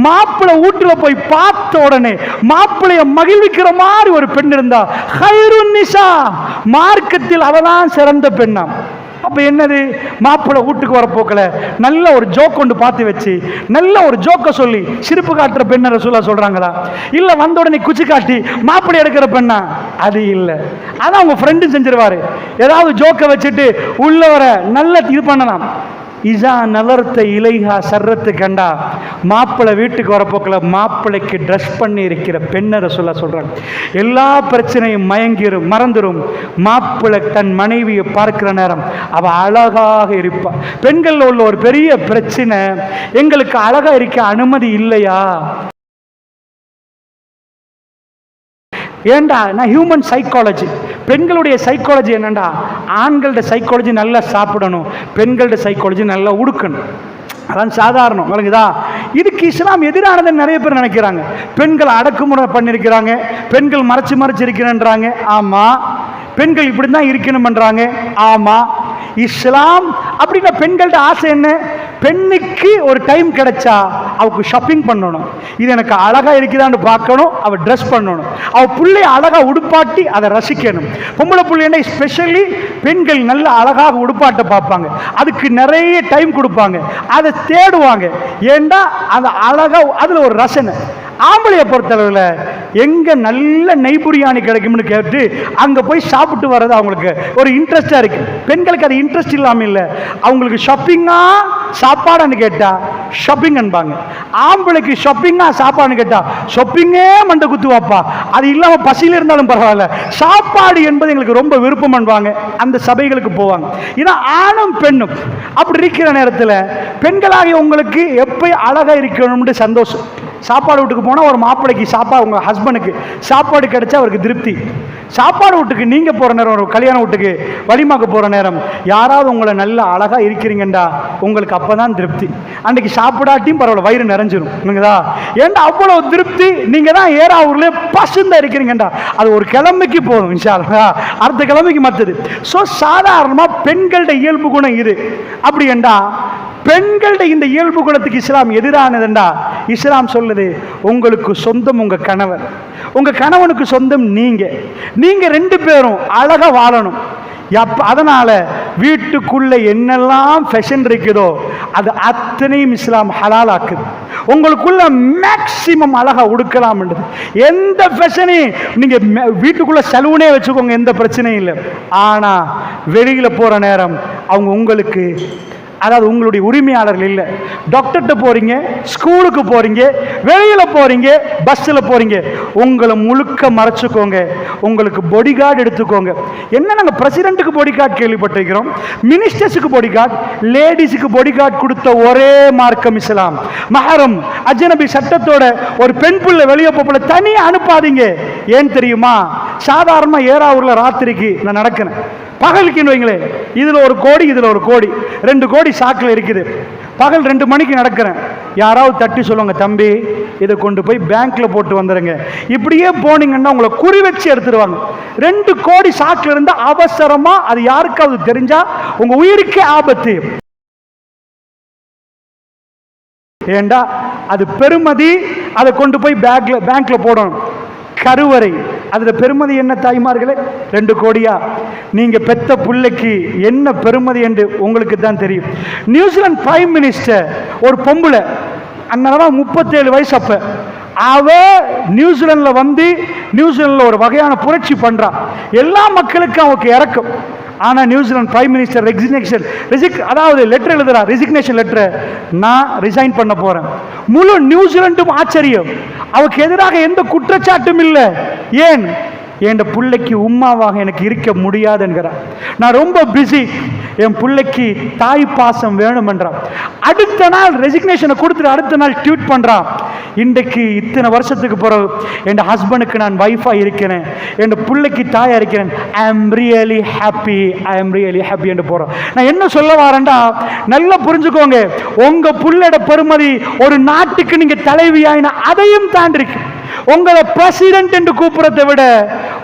மாப்பிள்ளை வீட்டுல போய் பார்த்த உடனே மாப்பிள்ளைய மகிழ்விக்கிற மாதிரி ஒரு பெண் இருந்தா ஹைருன் நிசா, மார்க்கத்தில் அவதான் சிறந்த பெண்ணா. அப்ப என்னது? மாப்பிள்ளை வீட்டுக்கு வர போக்கல நல்ல ஒரு ஜோக் கொண்டு பார்த்து வச்சு நல்ல ஒரு ஜோக்க சொல்லி சிரிப்பு காட்டுற பெண்ண ரசூலுல்லாஹ் சொல்றாங்களா? இல்ல வந்த உடனே குச்சி காட்டி மாப்பிள்ளை எடுக்கிற பெண்ணா? அது இல்ல. அதான் உங்க ஃப்ரெண்டு செஞ்சிருவாரு, ஏதாவது ஜோக்க வச்சுட்டு உள்ள வர நல்ல இது பண்ணலாம். இஸா நலர்த்த இலைஹா சர்ரத்து கண்டா மாப்பிள்ளை வீட்டுக்கு வரப்போக்கல மாப்பிள்ளைக்கு ட்ரெஸ் பண்ணி இருக்கிற பெண்ணை ரசூலுல்லாஹ் சொல்றாங்க. எல்லா பிரச்சனையும் மயங்கிரும், மறந்துடும். மாப்பிள்ளை தன் மனைவியை பார்க்கிற நேரம் அவ அழகாக இருப்பா. பெண்கள் உள்ள ஒரு பெரிய பிரச்சனை, எங்களுக்கு அழகா இருக்க அனுமதி இல்லையா? ஏண்டா நான் ஹியூமன் சைக்காலஜி, பெண்களுடைய சைக்காலஜி என்னண்டா, ஆண்களோட சைக்காலஜி நல்லா சாப்பிடணும், பெண்களோட சைக்காலஜி நல்லா உடுக்கணும். அதான் சாதாரணம், விளங்குதா? இதுக்கு இஸ்லாம் எதிரானதுன்னு நிறைய பேர் நினைக்கிறாங்க. பெண்கள் அடக்குமுறை பண்ணிருக்கிறாங்க, பெண்கள் மறைச்சு மறைச்சு இருக்கிறேன்றாங்க. ஆமா, பெண்கள் இப்படி தான் இருக்கணும்ன்றாங்க. ஆமா, இஸ்லாம் அப்படின்னா பெண்கள்ட்ட ஆசை என்ன? பெண்ணுக்கு ஒரு டைம் கிடைச்சா அவக்கு ஷாப்பிங் பண்ணணும், இது எனக்கு அழகா இருக்குதான்னு பார்க்கணும், அவ ட்ரெஸ் பண்ணணும், அவ பிள்ளைய அழகா உடுப்பாட்டி அதை ரசிக்கணும். பொம்பளை பிள்ளைன்னா ஸ்பெஷலி பெண்கள் நல்ல அழகாக உடுப்பாட்ட பார்ப்பாங்க, அதுக்கு நிறைய டைம் கொடுப்பாங்க, அதை தேடுவாங்க. ஏண்டா அந்த அழகா அதுல ஒரு ரசனை. ஆம்பளையை பொறுத்தளவில் எங்க நல்ல நெய் பிரியாணி கிடைக்கும்னு கேட்டு அங்க போய் சாப்பிட்டு வர்றது அவங்களுக்கு ஒரு இன்ட்ரெஸ்டா இருக்கு. பெண்களுக்கு அது இன்ட்ரெஸ்ட் இல்லாம இல்லை, அவங்களுக்கு ஷாப்பிங்கா சாப்பாடுன்னு கேட்டா ஷாப்பிங் என்பாங்க. ஆம்பளைக்கு ஷாப்பிங்கா சாப்பாடுன்னு கேட்டா ஷாப்பிங்கே மண்டை குத்துவாப்பா, அது இல்லாம பசியில இருந்தாலும் பரவாயில்ல, சாப்பாடு என்பது எங்களுக்கு ரொம்ப விருப்பம் என்பாங்க. அந்த சபைகளுக்கு போவாங்க. ஏன்னா ஆணும் பெண்ணும் அப்படி இருக்கிற நேரத்தில் பெண்களாகிய உங்களுக்கு எப்ப அழகா இருக்கணும்னு சந்தோஷம். சாப்பாடு வீட்டுக்கு போனால் ஒரு மாப்பிள்ளைக்கு சாப்பாடு, உங்கள் ஹஸ்பண்டுக்கு சாப்பாடு கிடைச்சா அவருக்கு திருப்தி. சாப்பாடு வீட்டுக்கு நீங்கள் போகிற நேரம், ஒரு கல்யாண வீட்டுக்கு வலிமாக்கு போகிற நேரம் யாராவது உங்களை நல்ல அழகாக இருக்கிறீங்கண்டா உங்களுக்கு அப்போ தான் திருப்தி. அன்றைக்கி சாப்பிடாட்டியும் பரவாயில்ல, வயிறு நிறைஞ்சிரும் இல்லைங்களா? ஏன்டா அவ்வளோ திருப்தி. நீங்கள் தான் ஏறாவூர்லேயே பசுந்தா இருக்கிறீங்கண்டா அது ஒரு கிழமைக்கு போதும், இன்ஷா அல்லாஹ் அடுத்த கிழமைக்கு மற்றது. ஸோ சாதாரணமாக பெண்களுடைய இயல்பு குணம் இது. அப்படி என்றா பெண்களுடைய இந்த இயல்பு குணத்துக்கு இஸ்லாம் எதிரானதுண்டா இஸ்லாம் சொல்லுது, உங்களுக்கு சொந்தம் உங்க கணவர், உங்க கணவனுக்கு சொந்தம் நீங்க ரெண்டு பேரும் அழகா வாழணும். அதனால வீட்டுக்குள்ள என்னெல்லாம் ஃபேஷன் இருக்குதோ அது அத்தனையும் இஸ்லாம் ஹலால் ஆக்குது. உங்களுக்குள்ள மேக்சிமம் அழகா உடுக்கலாம். எந்த ஃபேஷனையும் நீங்க வீட்டுக்குள்ள சலூனே வச்சுக்கோங்க, எந்த பிரச்சனையும் இல்லை. ஆனா வெளியில போற நேரம் அவங்க உங்களுக்கு, அதாவது உங்களுடைய உரிமையாளர்கள் இல்லை. டாக்டர்கிட்ட போறீங்க, ஸ்கூலுக்கு போறீங்க, வெளியில போறீங்க, பஸ்ஸில் போறீங்க, உங்களை முழுக்க மறைச்சுக்கோங்க. உங்களுக்கு பாடி கார்டு எடுத்துக்கோங்க. என்ன நாங்கள் பிரசிடென்ட்டுக்கு பாடி கார்டு கேள்விப்பட்டிருக்கிறோம், மினிஸ்டர்ஸுக்கு பாடி கார்டு, லேடிஸுக்கு பாடி கார்டு கொடுத்த ஒரே மார்க்கம் இஸ்லாம். மஹரம் அஜ்னபி சட்டத்தோட ஒரு பெண் பிள்ளை வெளியே போல தனியாக அனுப்பாதீங்க. ஏன் தெரியுமா? சாதாரண ஏறாவூர்ல ராத்திரிக்கு நான் நடக்கிறேன், பகலுக்கு வைங்களேன், இதுல ஒரு கோடி இதுல ஒரு கோடி, 2 கோடி சாக்கில் இருக்குது. பகல் 2 மணிக்கு நடக்கிறேன், யாராவது தட்டி சொல்லுவாங்க, தம்பி இதை கொண்டு போய் பேங்க்ல போட்டு வந்துடுங்க. இப்படியே போனீங்கன்னா உங்களை குறி வச்சு எடுத்துருவாங்க. 2 கோடி சாக்கில் இருந்தா அவசரமா அது யாருக்காவது தெரிஞ்சா உங்க உயிருக்கே ஆபத்து. ஏண்டா அது பெருமதி, அதை கொண்டு போய் பேங்க்ல போடணும். கருவறை அதுல பெருமதி என்ன தாய்மார்களே? 2 கோடியா? நீங்க பெத்த பிள்ளைக்கு என்ன பெருமதி என்று உங்களுக்கு தான் தெரியும். நியூசிலாந்து பிரைம் மினிஸ்டர் ஒரு பொம்பளை, அந்நேரம் 37 வயசு. அப்ப அவ நியூசிலாந்துல வந்து நியூசிலாந்துல ஒரு வகையான புரட்சி பண்றா. எல்லா மக்களுக்கும் அவருக்கு இறக்கும். ஆனா நியூசிலாந்து பிரைம் மினிஸ்டர் அதாவது லெட்டர் எழுதுறா, ரெசிக்னேஷன் லெட்டர், நான் ரிசைன் பண்ண போறேன். முழு நியூசிலாண்டும் ஆச்சரியம். அவருக்கு எதிராக எந்த குற்றச்சாட்டும் இல்லை. ஏன்? என் பிள்ளைக்கு உம்மாவாக எனக்கு இருக்க முடியாது என்கிறார். நான் ரொம்ப பிஸி, என் பிள்ளைக்கு தாய் பாசம் வேணும் என்றான். அடுத்த நாள் ரெசிக்னேஷனை கொடுத்துட்டு அடுத்த நாள் ட்வீட் பண்றான், இன்றைக்கு இத்தனை வருஷத்துக்கு பிறகு என் ஹஸ்பண்டுக்கு நான் வைஃபா இருக்கிறேன், என் பிள்ளைக்கு தாயா இருக்கிறேன், ஐ எம் ரியலி ஹாப்பி என்று போறோம். நான் என்ன சொல்ல வரேன்டா, நல்லா புரிஞ்சுக்கோங்க, உங்க புள்ளோட பெருமதி ஒரு நாட்டுக்கு நீங்க தலைவியாயினா அதையும் தாண்டிருக்கு. உங்களை பிரசிடென்ட் என்று கூப்பிடுறதை விட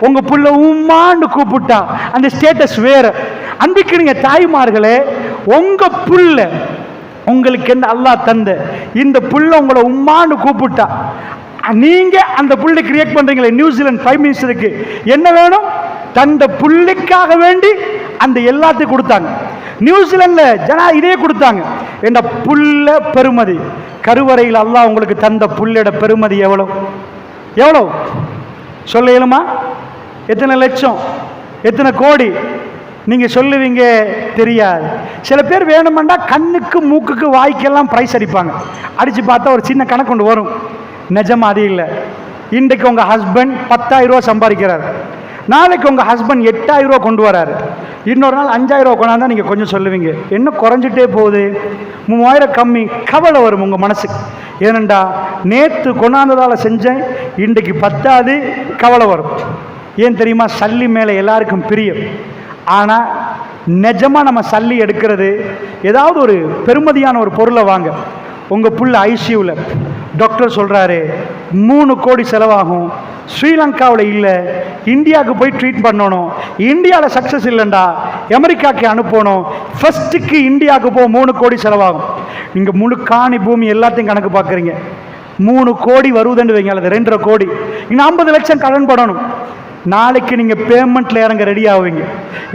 உங்க புள்ள உம்மான்னு கூப்பிட்டா அந்த ஸ்டேட்டஸ் வேற. அன்றைக்கு நீங்க தாய்மார்களே, உங்க புள்ள உங்களுக்கு என்ன அல்லாஹ் தந்த இந்த புள்ள உங்களை உம்மான்னு கூப்பிட்டா நீங்க அந்த புள்ளைக்கு ரியாக்ட் பண்றீங்களே. நியூசிலாந்து பிரைம் மினிஸ்டருக்கு என்ன வேணும்? தந்த புள்ளைக்காக வேண்டி அந்த எல்லாத்தையும் கொடுத்தாங்க. நியூசிலாந்துல இதே கொடுத்தாங்க. என்ற புள்ள பெருமதி. கருவறையில் அல்லாஹ் உங்களுக்கு தந்த புள்ளோட பெருமதி எவ்வளவு சொல்ல இயலுமா? எத்தனை லட்சம், எத்தனை கோடி? நீங்க சொல்லுவீங்க தெரியாது. சில பேர் வேணுமெண்டா கண்ணுக்கு மூக்குக்கு வாய்க்கெல்லாம் பிரைஸ் அடிப்பாங்க. அடிச்சு பார்த்தா ஒரு சின்ன கணக்கு கொண்டு வரும். நிஜமா அது இல்லை. இன்றைக்கு உங்க ஹஸ்பண்ட் 10,000 ரூபா சம்பாதிக்கிறார், நாளைக்கு உங்க ஹஸ்பண்ட் 8,000 ரூபா கொண்டு வராரு, இன்னொரு நாள் 5,000 ரூபா கொண்டாந்தா நீங்க கொஞ்சம் சொல்லுவீங்க, என்ன குறைஞ்சிட்டே போகுது, 3,000 கம்மி. கவலை வரும் உங்க மனசுக்கு. ஏனண்டா நேற்று கொண்டாந்ததால செஞ்சேன், இன்றைக்கு 10வது, கவலை வரும். ஏன் தெரியுமா? சல்லி மேலே எல்லாருக்கும் பிரியம். ஆனால் நிஜமாக நம்ம சல்லி எடுக்கிறது ஏதாவது ஒரு பெருமதியான ஒரு பொருளை வாங்க. உங்கள் புள்ள ஐசியூவில் டாக்டர் சொல்கிறாரு 3 கோடி செலவாகும், ஸ்ரீலங்காவில் இல்லை, இந்தியாவுக்கு போய் ட்ரீட் பண்ணணும், இந்தியாவில் சக்ஸஸ் இல்லைண்டா அமெரிக்காவுக்கு அனுப்பணும், ஃபர்ஸ்ட்டுக்கு இந்தியாவுக்கு போக 3 கோடி செலவாகும். நீங்கள் முழு காணி பூமி எல்லாத்தையும் கணக்கு பார்க்குறீங்க. 3 கோடி வருவதுன்னு வைங்க, அல்லது 2.5 கோடி, இன்னும் 50 லட்சம் கடன் படணும். நாளைக்கு நீங்கள் பேமெண்ட்டில் இறங்க ரெடி ஆவீங்க.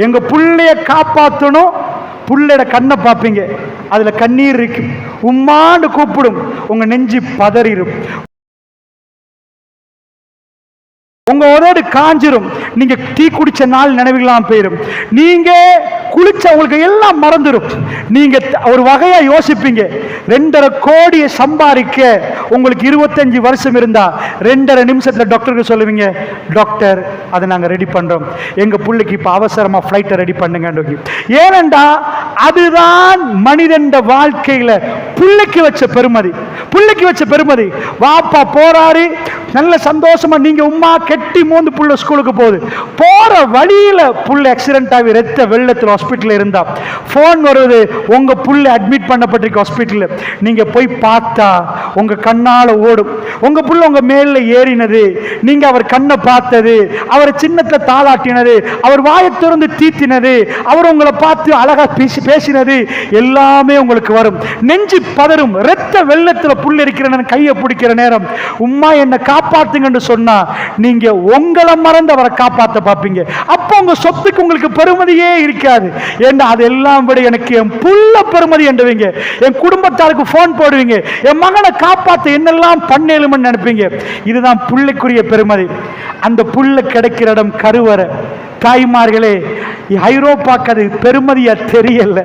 எங்கள் பிள்ளைய காப்பாற்றணும், புள்ளையோட கண்ணை பார்ப்பீங்க, அதில் கண்ணீர் இருக்கு, உம்மாண்டு கூப்பிடும், உங்கள் நெஞ்சு பதறிடும், உங்க உதடு காஞ்சிரும், நீங்க டீ குடிச்ச நாள் நினைவுகளாம் போயிடும், நீங்க குளிச்ச உங்களுக்கு எல்லாம் மறந்துடும். நீங்க ஒரு வகையா யோசிப்பீங்க, 2.5 கோடியை சம்பாதிக்க உங்களுக்கு 25 வருஷம் இருந்தா 2.5 நிமிஷத்துல டாக்டருக்கு சொல்லுவீங்க, டாக்டர் அதை நாங்க ரெடி பண்றோம், எங்க பிள்ளைக்கு இப்ப அவசரமா ஃபிளைட்டை ரெடி பண்ணுங்க. ஏனென்றா அதுதான் மனிதன் வாழ்க்கையில பிள்ளைக்கு வச்ச பெருமதி. பிள்ளைக்கு வச்ச பெருமதி. வாப்பா போறாரு, நல்ல சந்தோஷமா, நீங்க உம்மா கெட்டி மோந்து புள்ள ஸ்கூலுக்கு போகுது, போற வழியில புள்ள ஆக்சிடென்ட் ஆகி ரத்த வெள்ளத்தில் ஹாஸ்பிட்டல் இருந்தா போன் வருது, உங்க புள்ள அட்மிட் பண்ணப்பட்டிருக்கு ஹாஸ்பிட்டல். நீங்க போய் பார்த்தா உங்க கண்ணால ஓடும், உங்க புள்ள உங்க மேல ஏறினது, நீங்க அவர் கண்ணை பார்த்தது, அவர் சின்னத்தை தாளாட்டினது, அவர் வாயை திறந்து தீத்தினது, அவர் உங்களை பார்த்து அழகா பேசினது எல்லாமே உங்களுக்கு வரும். நெஞ்சு பதறும். ரத்த வெள்ளத்தில் புள்ள இருக்கிற கையை பிடிக்கிற நேரம், உம்மா என்ன காப்பாத்துங்கன்னு சொன்னா நீங்க உங்களை மறந்து அவரை காப்பாற்ற பார்ப்பீங்க. அப்போ உங்க சொத்துக்கு உங்களுக்கு பெருமதியே இருக்காது. ஏன்னா அதெல்லாம் விட எனக்கு என் புள்ள பெருமதி என்றுவீங்க. என் குடும்பத்தாருக்கு போன் போடுவீங்க, என் மகனை காப்பாற்ற என்னெல்லாம் பண்ணேலும்னு நினைப்பீங்க. இதுதான் புள்ளைக்குரிய பெருமதி. அந்த புள்ள கிடைக்கிற இடம் கருவறை. தாய்மார்களே, ஐரோப்பாக்கு அது பெருமதியா தெரியல.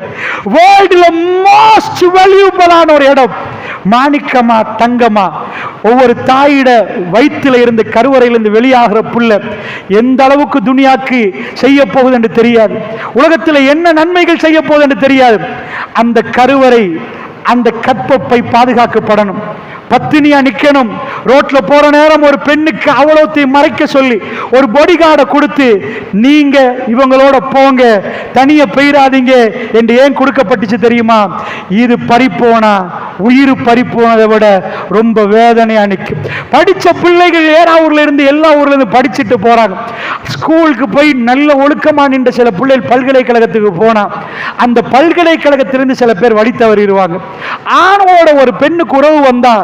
வேர்ல்டுல மோஸ்ட் வேல்யூபிளான ஒரு இடம், மாணிக்கமா தங்கமா, ஒவ்வொரு தாயிட வயிற்றுல இருந்து கருவறையிலிருந்து வெளியாகிற புள்ள எந்த அளவுக்கு துனியாக்கு செய்ய போகுது என்று தெரியாது, உலகத்தில் என்ன நன்மைகள் செய்ய போகுது என்று தெரியாது. அந்த கருவறை, அந்த கற்பப்பை பாதுகாக்கப்படணும். பத்தினியா நிக்கணும். ரோட்ல போற நேரம் ஒரு பெண்ணுக்கு அவ்வளோத்தையும் மறைக்க சொல்லி ஒரு பாடிகார்டை கொடுத்து, நீங்க இவங்களோட போங்க, தனிய போயிடாதீங்க என்று ஏன் கொடுக்கப்பட்டுச்சு தெரியுமா? இது பறிப்போனா, உயிர் பறிப்போனதை விட ரொம்ப வேதனையா நிற்கும். படிச்ச பிள்ளைகள் ஏறாவூர்ல இருந்து எல்லா ஊர்ல இருந்து படிச்சுட்டு போறாங்க. ஸ்கூலுக்கு போய் நல்ல ஒழுக்கமா நின்ற சில பிள்ளைகள் பல்கலைக்கழகத்துக்கு போனா அந்த பல்கலைக்கழகத்திலிருந்து சில பேர் வழி தவறிடுவாங்க. ஆணோட ஒரு பெண்ணுக்கு உறவு வந்தா,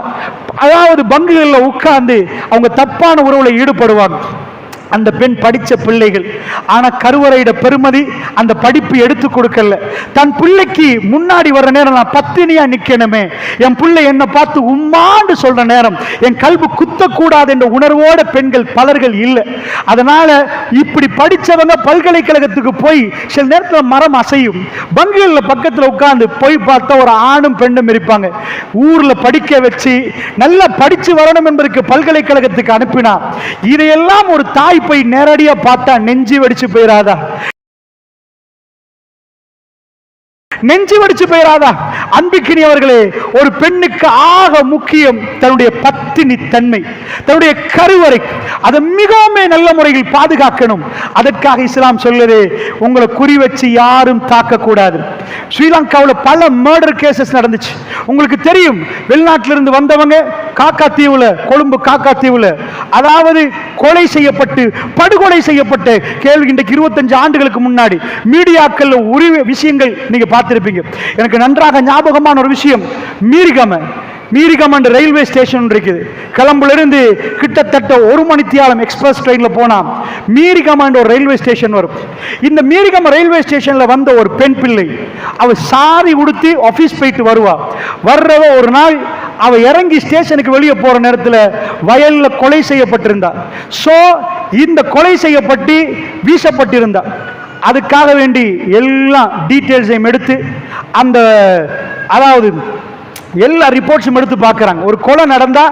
அதாவது பங்குகளில் உட்கார்ந்து அவங்க தப்பான உறவுல ஈடுபடுவாங்க. அந்த பெண் படிச்ச பிள்ளைகள். ஆனா கருவறையிட பெருமதி அந்த படிப்பு எடுத்து கொடுக்கல. தன் பிள்ளைக்கு முன்னாடி வர்ற நேரம் நான் பத்தினியா நிக்கணுமே, என் பிள்ளை என்ன பார்த்து உம்மாண்டு சொல்ற நேரம் என் கல்வி குத்தக்கூடாது என்ற உணர்வோட பெண்கள் பலர்கள் இல்லை. அதனால இப்படி படிச்சவங்க பல்கலைக்கழகத்துக்கு போய் சில நேரத்தில் மரம் அசையும், பங்குகள்ல பக்கத்தில் உட்கார்ந்து போய் பார்த்தா ஒரு ஆணும் பெண்ணும் இருப்பாங்க. ஊர்ல படிக்க வச்சு நல்லா படிச்சு வரணும் என்பதற்கு பல்கலைக்கழகத்துக்கு அனுப்பினா, இதையெல்லாம் ஒரு தாய் போய் நேரடியா பார்த்தா நெஞ்சு வெடிச்சு போயிராதா? நெஞ்சு வெடிச்சு போயிராதா? அன்புக்கினியவர்களே, ஒரு பெண்ணுக்கு ஆக முக்கியம் தன்னுடைய பத்தினி தன்மை, தன்னுடைய கருவறை. அதை மிகவும் நல்ல முறையில் பாதுகாக்கணும். அதற்காக இஸ்லாம் சொல்லுது, உங்களை குறி வச்சு யாரும் தாக்க கூடாது. ஸ்ரீலங்காவில் பல மர்டர் கேசஸ் நடந்துச்சு. உங்களுக்கு தெரியும், வெளிநாட்டிலிருந்து வந்தவங்க காக்கா தீவுல, கொழும்பு காக்கா தீவுல, அதாவது கொலை செய்யப்பட்டு படுகொலை செய்யப்பட்ட கேள்வி இன்றைக்கு 25 ஆண்டுகளுக்கு முன்னாடி மீடியாக்கள் உரிய விஷயங்கள் நீங்க பார்த்திருப்பீங்க. எனக்கு நன்றாக ஞாபகமான ஒரு விஷயம், மீரிகம் என்ற ரயில்வே ஸ்டேஷன் இருக்குது. கொழும்புல இருந்து கிட்டத்தட்ட 1 மணித்தியாலம் எக்ஸ்பிரஸ் ட்ரெயின்ல போனா மீரிகம் என்ற ஒரு ரயில்வே ஸ்டேஷன் வரும். இந்த மீரிகம் ரயில்வே ஸ்டேஷன்ல வந்த ஒரு பெண் பிள்ளை, அவ சாரி உடுத்தி ஆபீஸ் போயிட்டு வருவா. வர்றவ ஒரு நாள் அவ இறங்கி ஸ்டேஷனுக்கு வெளியே போற நேரத்தில் வயல்ல கொலை செய்யப்பட்டிருந்தா. சோ இந்த கொலை செய்யப்பட்டு வீசப்பட்டிருந்தா. அதுக்காக வேண்டி எல்லா டீட்டெயில்ஸையும் எடுத்து அந்த, அதாவது எல்லா ரிப்போர்ட்ஸும் எடுத்து பார்க்குறாங்க. ஒரு கொலை நடந்தா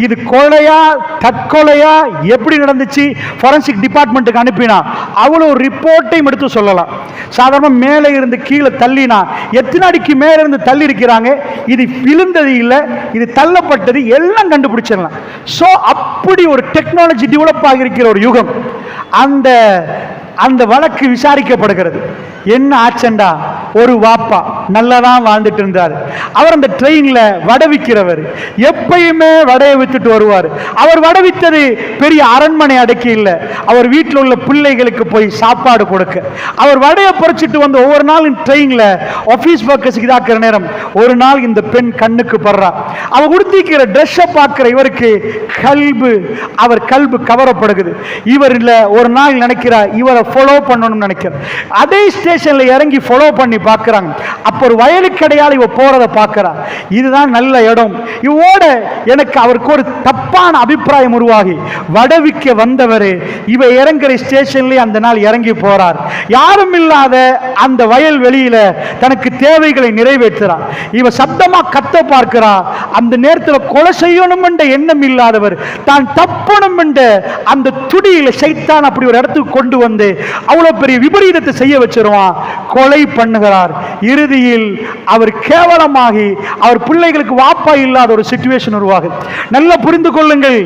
இது கொலையா தற்கொலையா எப்படி நடந்துச்சு ஃபாரன்சிக் டிபார்ட்மெண்ட்டுக்கு அனுப்பினா அவ்வளோ ரிப்போர்ட்டையும் எடுத்து சொல்லலாம். சாதாரண மேலே இருந்து கீழே தள்ளினா எத்தனை அடிக்கு மேலே இருந்து தள்ளி இருக்கிறாங்க, இது விழுந்தது இல்லை, இது தள்ளப்பட்டது, எல்லாம் கண்டுபிடிச்சிடலாம். ஸோ அப்படி ஒரு டெக்னாலஜி டெவலப் ஆகியிருக்கிற ஒரு யுகம். அந்த வழக்கு விசாரிக்கப்படுகிறது. என்ன ஆச்சண்டா, ஒரு வாப்பா நல்லதான் வாழ்ந்துட்டு இருந்தார். அவர் அந்த ட்ரெயின்ல வடை விற்கிறவர், எப்பயுமே வடையை வித்துட்டு வருவார். அவர் வடை வித்தது பெரிய அரண்மனை அடக்கி இல்லை, அவர் வீட்டில் உள்ள பிள்ளைகளுக்கு போய் சாப்பாடு கொடுக்க. அவர் வடையை பொறிச்சிட்டு வந்து ஒவ்வொரு நாளும் ட்ரெயின்ல ஆபீஸ் ஒர்க்கர்ஸ்க்கு இதாக்குற நேரம் ஒரு நாள் இந்த பெண் கண்ணுக்கு படுறா. அவர் உடுத்திக்கிற ட்ரெஸ்ஸை பார்க்கிற இவருக்கு அவர் கல்பு கவரப்படுகிறது. இவர் இல்ல ஒரு நாள் நினைக்கிறார் இவரை ஃபாலோ பண்ணணும்னு நினைக்கிறார். அதே ஸ்டேஷன்ல இறங்கி ஃபாலோ பண்ணி பார்க்கறாங்க. அப்போ ஒரு வயலுக்கடையால் இவ போறதை பார்க்கிறா. இதுதான் நல்ல இடம். இவோட எனக்கு அவருக்கு ஒரு தப்பான அபிப்பிராயம் உருவாகி வடவிக்க வந்தவர் இவ இறங்குற ஸ்டேஷன்ல அந்த நாள் இறங்கி போறார். யாரும் இல்லாத அந்த வயல் வெளியில தனக்கு தேவைகளை நிறைவேற்றுறார். இவ சத்தமா கத்த பார்க்கிறா. அந்த நேரத்தில் கொலை செய்யணும் என்ற எண்ணம் இல்லாதவர் தான் தப்பணும் என்ற அந்த துடியில சைத்தான் அப்படி ஒரு இடத்துக்கு கொண்டு வந்து அவ்வளவு பெரிய விபரீதத்தை செய்ய வச்சிருவான். கொலை பண்ணுகிறார். இறுதியில் அவர் கேவலமாகி அவர் பிள்ளைகளுக்கு வாப்பா இல்லாத ஒரு சிச்சுவேஷன் உருவாகுது. நல்லா புரிந்து கொள்ளுங்கள்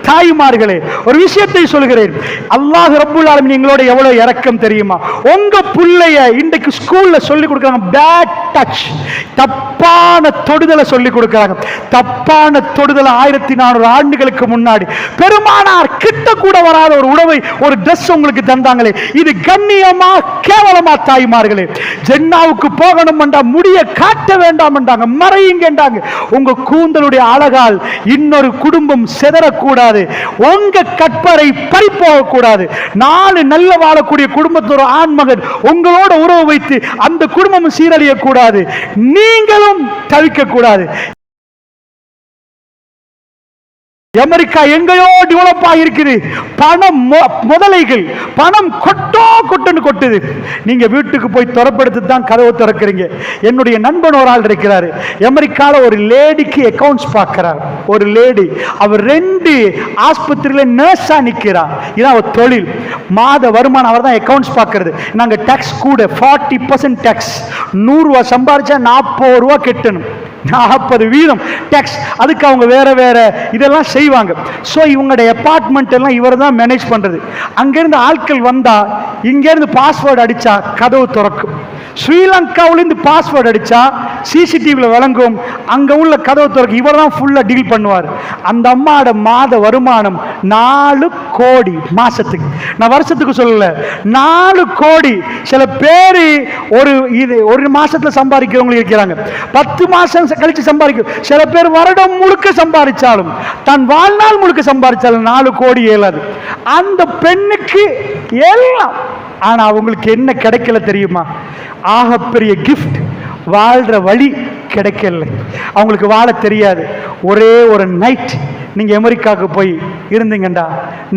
தாய்மார்களே, ஒரு விஷயத்தை சொல்கிறேன். அல்லாஹ் ரப்புல் ஆலமீன் எங்களோட எவ்வளவு இரக்கம் தெரியுமா? உங்க பிள்ளைய இன்றைக்கு ஸ்கூல்ல சொல்லி கொடுக்கறாங்க பேட் டச், தப்பான தொடுதலை சொல்லி கொடுக்கறாங்க. தப்பான தொடுதல் 1400 ஆண்டுகளுக்கு முன்னாடி பெருமானார் கிட்ட கூட வராத ஒரு உணவை ஒரு ட்ரெஸ் உங்களுக்கு தந்தாங்களே, இது கண்ணியமா கேவலமா? தாய்மார்களே, ஜென்னாவுக்கு போகணும் என்றா முடிய காட்ட வேண்டாம் என்றாங்க, மறையுங்கன்றாங்க. உங்க கூந்தலுடைய அழகால் இன்னொரு குடும்பம் செதறக்கூடாது, உங்க கற்பரை பறிப்போக கூடாது. 4 நல்ல வாழக்கூடிய குடும்பத்தோட ஆண்மகன் உங்களோட உறவு வைத்து அந்த குடும்பம் சீரழிய கூடாது, நீங்களும் தவிக்க கூடாது. அமெரிக்கா எங்கேயோ டெவலப் ஆகிருக்குது, பணம் முதலைகள் பணம் கொட்டுன்னு கொட்டுது. நீங்க வீட்டுக்கு போய் திறப்படுத்தி தான் கதவை திறக்கிறீங்க. என்னுடைய நண்பன் ஒரு ஆள் இருக்கிறாரு, அமெரிக்கால ஒரு லேடிக்கு அக்கவுண்ட்ஸ் பார்க்கிறார். ஒரு லேடி, அவர் 2 ஆஸ்பத்திரியில நர்ஸா நிற்கிறார். இதான் அவர் தொழில். மாத வருமானம் அவர் தான் அக்கவுண்ட்ஸ் பார்க்கறது. நாங்க டாக்ஸ் கூட 40% டாக்ஸ். 100 ரூபாய் சம்பாதிச்சா 40 ரூபாய் கட்டணும், 40% டாக்ஸ். அதுக்கு அவங்க வேற வேற இதெல்லாம் செய்வாங்க. ஸோ இவங்களுடைய அபார்ட்மெண்ட் எல்லாம் இவர் தான் மேனேஜ் பண்றது. அங்கிருந்து ஆட்கள் வந்தா இங்கிருந்து பாஸ்வேர்டு அடிச்சா கதவு திறக்கும். ஸ்ரீலங்காவிலிருந்து பாஸ்வேர்டு அடிச்சா சிசிடிவியில் விளங்கும், அங்க உள்ள கதவு திறக்கும். இவர் தான் ஃபுல்லா டீல் பண்ணுவார். அந்த அம்மாவோட மாத வருமானம் 4 கோடி மாசத்துக்கு. நான் வருஷத்துக்கு சொல்லல, 4 கோடி. சில பேரு ஒரு மாசத்துல சம்பாதிக்கிறவங்க இருக்கிறாங்க, 10 மாசம் கழிச்சு சம்பாதிக்கும். சில பேர் வருடம் முழுக்க சம்பாதிச்சாலும், தன் வாழ்நாள் முழுக்க சம்பாதிச்சாலும் 4 கோடி ஏலாது. அந்த பெண்ணுக்கு எல்லாம். ஆனா அவங்களுக்கு என்ன கிடைக்கல தெரியுமா? ஆகப்பெரிய கிஃப்ட், வாழ்ற வழி கிடைக்கல. அவங்களுக்கு வாழ தெரியாது. ஒரே ஒரு நைட் நீங்க அமெரிக்காவுக்கு போய் இருந்தீங்கண்டா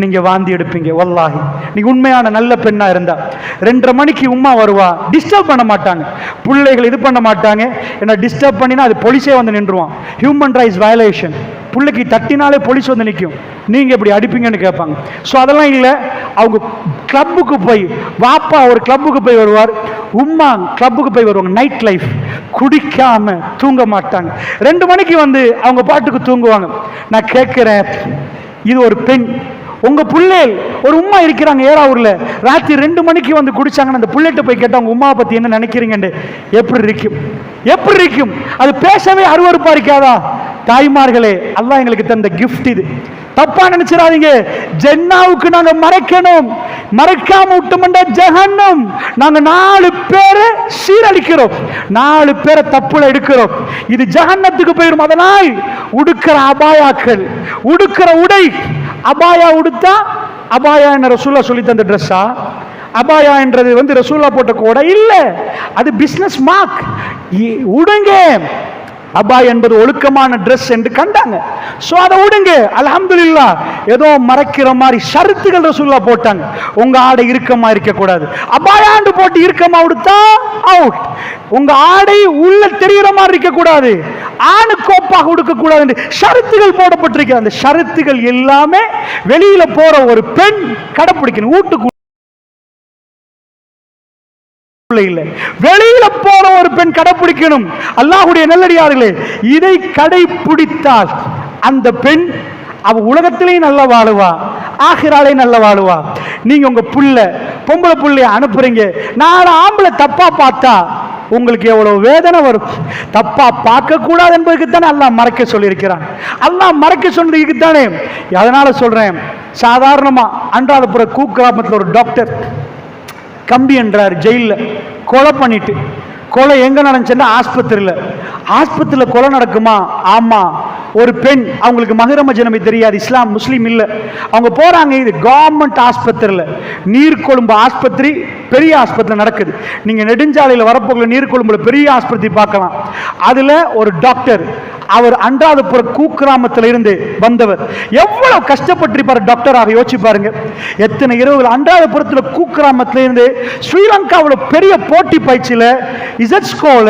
நீங்க வாந்தி எடுப்பீங்க. வல்லாஹி, நீங்க உண்மையான நல்ல பெண்ணா இருந்தா 2:30 மணிக்கு உம்மா வருவா, டிஸ்டர்ப் பண்ண மாட்டாங்க, பிள்ளைகள் இது பண்ண மாட்டாங்க. என்ன டிஸ்டர்ப் பண்ணினா அது போலீஸே வந்து நின்றுவான். Human rights violation. பிள்ளைக்கு தட்டினாலே போலீஸ் வந்து நிற்கும், நீங்க எப்படி அடிப்பீங்கன்னு கேட்பாங்க. ஸோ அதெல்லாம் இல்லை. அவங்க கிளப்புக்கு போய், வாப்பா ஒரு கிளப்புக்கு போய் வருவார், உம்மா கிளப்புக்கு போய் வருவாங்க. நைட் லைஃப், குடிக்காம தூங்க மாட்டாங்க. 2 மணிக்கு வந்து அவங்க பாட்டுக்கு தூங்குவாங்க. நான் கேட்கிறேன், இது ஒரு பெண், உங்க பிள்ளைகள் ஒரு உம்மா இருக்கிறாங்க ஏறாவூர்ல, ராத்திரி 2 மணிக்கு வந்து குடிச்சாங்கன்னு அந்த பிள்ளைகிட்ட போய் கேட்டா உங்க உமாவை பத்தி என்ன நினைக்கிறீங்கன்னு எப்படி இருக்கும்? எப்படி இருக்கும்? அது பேசவே அருவருப்பா இருக்காதா? தாய்மார்களே, அல்லாஹ் எங்களுக்கு தந்த கிஃப்ட் இது. தப்பா நினைச்சிடாதீங்க. ஜென்னாவுக்கு நாங்க மறைக்கணும், மறைக்காம விட்டோம்னா ஜஹன்னம். நாங்க 4 பேரை சீரழிக்கிறோம், 4 பேரை தப்புல எடுக்கிறோம். இது ஜஹன்னத்துக்கு போயிடும். அதனால் உடுக்கிற அபாயாக்கள், உடுக்கிற உடை, அபாயா உடுத்தா, அபாயா என்ன ரசூலா சொல்லி தந்த ட்ரெஸ்ஸா? அபாயா என்றது வந்து ரசூலா போட்ட கூட இல்ல, அது பிசினஸ் மார்க். உடுங்க, அபாய் என்பது ஒழுக்கமான ட்ரெஸ் என்று கண்டாங்க. சோ அதை விடுங்க. அல்ஹம்துலில்லாஹ், ஏதோ மறைக்கிற மாதிரி ஷரத்துகள் ரசூலுல்லாஹ் போட்டாங்க. உங்க ஆடை இறுக்கமா இருக்க கூடாது, அபாயாண்டு போட்டு இறுக்கமா உடுத்தா அவுட். உங்க ஆடை உள்ள தெரிகிற மாதிரி இருக்க கூடாது, ஆணு கோப்பாக உடுக்க கூடாது என்று ஷரத்துகள் போடப்பட்டிருக்க. அந்த ஷரத்துகள் எல்லாமே வெளியில போற ஒரு பெண் கடைப்பிடிக்கணும். வீட்டுக்கு வெளியில போற ஒரு பெண் கடைப்பிடிக்கணும். அல்லாஹ்வுடைய நல்லடியார்களே, இதை கடைப்பிடித்தால் அந்த பெண் அவ உலகத்திலேயும் நல்ல வாழுவா, ஆகிராலே நல்ல வாழுவா. நீங்க உங்க புள்ள, பொம்பளை புள்ளைய அனுப்புறீங்க, 4 ஆம்பளை தப்பா பார்த்தா உங்களுக்கு எவ்வளவு வேதனை வரும். தப்பா பார்க்க கூடாது என்பதுக்கு தானே அல்லாஹ் மறைக்க சொல்லியிருக்கிறான். அல்லாஹ் மறைக்க சொன்னதுக்கு தானே. அதனால சொல்றேன், சாதாரணமா அன்றாதபுர கூக்கிராமத்தில் ஒரு டாக்டர் கம்பி என்றார், ஜெயிலில் கொலை பண்ணிட்டு. கொலை எங்க நடந்துச்சுன்னா ஆஸ்பத்திரியில் கொலை நடக்குமா? ஆமா. ஒரு பெண், அவங்களுக்கு மகரம ஜனமே தெரியாது, இஸ்லாம் முஸ்லீம் இல்லை. அவங்க போறாங்க, இது கவர்மெண்ட் ஆஸ்பத்திரியில், நீர்கொழும்பு ஆஸ்பத்திரி, பெரிய ஆஸ்பத்திரி நடக்குது. நீங்க நெடுஞ்சாலையில் வரப்போகிற நீர்கொழும்புல பெரிய ஆஸ்பத்திரி பார்க்கலாம். அதுல ஒரு டாக்டர், அவர் அன்றாதபுர கூக்கிராமத்தில் இருந்து வந்தவர். எவ்வளவு கஷ்டப்பட்டிருப்பார் டாக்டராக, யோசிச்சு பாருங்க. எத்தனை இரவுகள் அன்றாதபுரத்தில் கூக்கிராமத்தில் இருந்து ஸ்ரீலங்காவில் பெரிய போட்டி பயிற்சியில் இசட்ஸ்கோல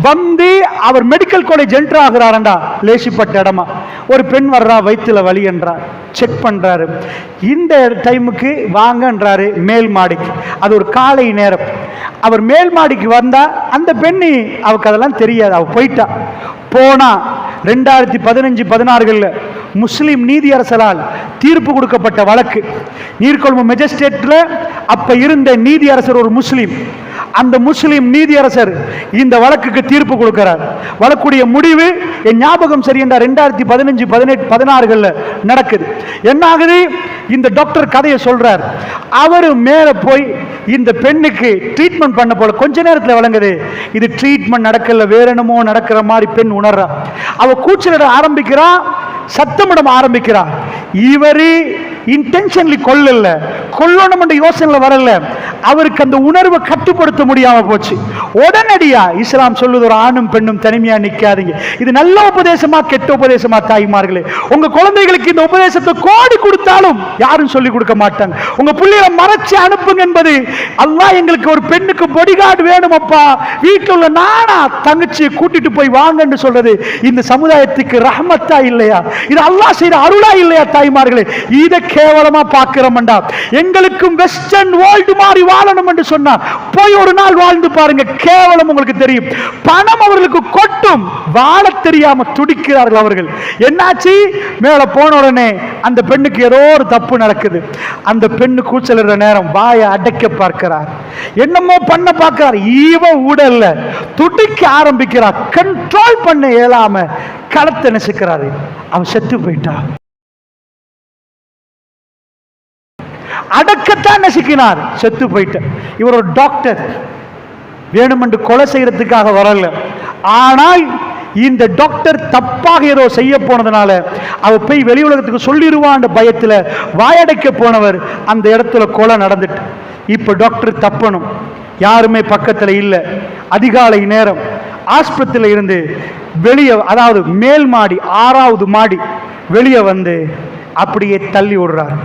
வந்து அவர் மெடிக்கல் காலேஜ் என்டர் ஆகிறாரண்டா, லேசிப்பட்ட இடமா. ஒரு பெண் வர்றா, வயிற்றுல வலி என்றார், செக் பண்றாரு. இந்த டைமுக்கு வாங்கன்றாரு மேல் மாடிக்கு. அது ஒரு காலை நேரம். அவர் மேல் மாடிக்கு வந்தா அந்த பெண்ணி அவருக்கு அதெல்லாம் தெரியாது, அவ போயிட்டா. போனா 2015-16 முஸ்லிம் நீதியரசரால் தீர்ப்பு கொடுக்கப்பட்ட வழக்கு. நீர்கொழும்பு மெஜிஸ்ட்ரேட்ல அப்ப இருந்த நீதியரசர் ஒரு முஸ்லிம். அந்த முஸ்லிம் நீதியரசர் இந்த வழக்குக்கு தீர்ப்பு கொடுக்கிறார். வழக்குடைய முடிவு என் ஞாபகம் சரி என்றால் 2015-18-16 நடக்குது. என்ன ஆகுது? இந்த டாக்டர் கதையை சொல்றார். அவரு மேல போய் இந்த பெண்ணுக்கு ட்ரீட்மெண்ட் பண்ண போல கொஞ்ச நேரத்தில் வழங்குது. இது ட்ரீட்மெண்ட் நடக்கல, வேற என்னமோ நடக்கிற மாதிரி பெண் உணர்றா. அவ கூச்சலிட ஆரம்பிக்கிறா, சத்தமிடம் ஆரம்பிக்கிறா. இவரு இன்டென்ஷன்லி கொல்லணும் என்ற யோசனை வரல. அவருக்கு அந்த உணர்வை கட்டுப்படுத்த முடியாம போச்சு. உடனடியா இஸ்லாம் சொல்லுது, ஒரு ஆணும் பெண்ணும் தனிமையா நிக்காதீங்க. இது நல்ல உபதேசமா கெட்ட உபதேசமா? தாய்மார்களே, உங்க குழந்தைகளுக்கு இந்த உபதேசத்தை கோடி கொடுத்தாலும் யாரும் சொல்லி கொடுக்க மாட்டாங்க. உங்க பிள்ளைகளை மறைச்சு அனுப்புங்க என்பது. அல்லாஹ் எங்களுக்கு ஒரு பெண்ணுக்கு பொடிகார்டு வேணும் அப்பா, வீட்டில் உள்ள நானா தங்கச்சியை கூட்டிட்டு போய் வாங்கன்னு சொல்றது இந்த சமுதாயத்துக்கு ரஹ்மத்தா இல்லையா? இது அல்லாஹ் செய்த அருளா இல்லையா? தாய்மார்களே, இதை கேவலமா பார்க்கிறோம்டா. எங்களுக்கும் வெஸ்டர்ன் வேர்ல்டு மாதிரி வாழணும் என்று சொன்னா போய் ஒரு நாள் வாழ்ந்து பாருங்க, கேவலம் உங்களுக்கு தெரியும். பணம் அவர்களுக்கு கொட்டும், வாழ தெரியாம துடிக்கிறார்கள் அவர்கள். என்னாச்சு? மேல போன உடனே அந்த பெண்ணுக்கு ஏதோ ஒரு தப்பு நடக்குது. அந்த பெண்ணு கூச்சலிடுற நேரம் வாயை அடைக்க பார்க்கிறார், என்னமோ பண்ண பார்க்கிறார். ஈவ உடல்ல துடிக்க ஆரம்பிக்கிறார். கண்ட்ரோல் பண்ண இயலாம களத்தை நெசுக்கிறாரு. அவன் செத்து போயிட்டா. அடக்கத்தான் நசுக்கினார், செத்து போயிட்ட. இவர் ஒரு டாக்டர், வேணுமென்று கொலை செய்யறதுக்காக வரல. ஆனால் இந்த டாக்டர் தப்பாக ஏதோ செய்ய போனதுனால அவ போய் வெளி உலகத்துக்கு சொல்லிடுவான் பயத்தில் வாயடைக்க போனவர். அந்த இடத்துல கொலை நடந்துட்டு இப்ப டாக்டர் தப்பணும், யாருமே பக்கத்தில் இல்லை. அதிகாலை நேரம் ஆஸ்பத்திரியில் இருந்து வெளியே, அதாவது மேல் மாடி 6வது மாடி வெளியே வந்து அப்படியே தள்ளி விடுறாரு.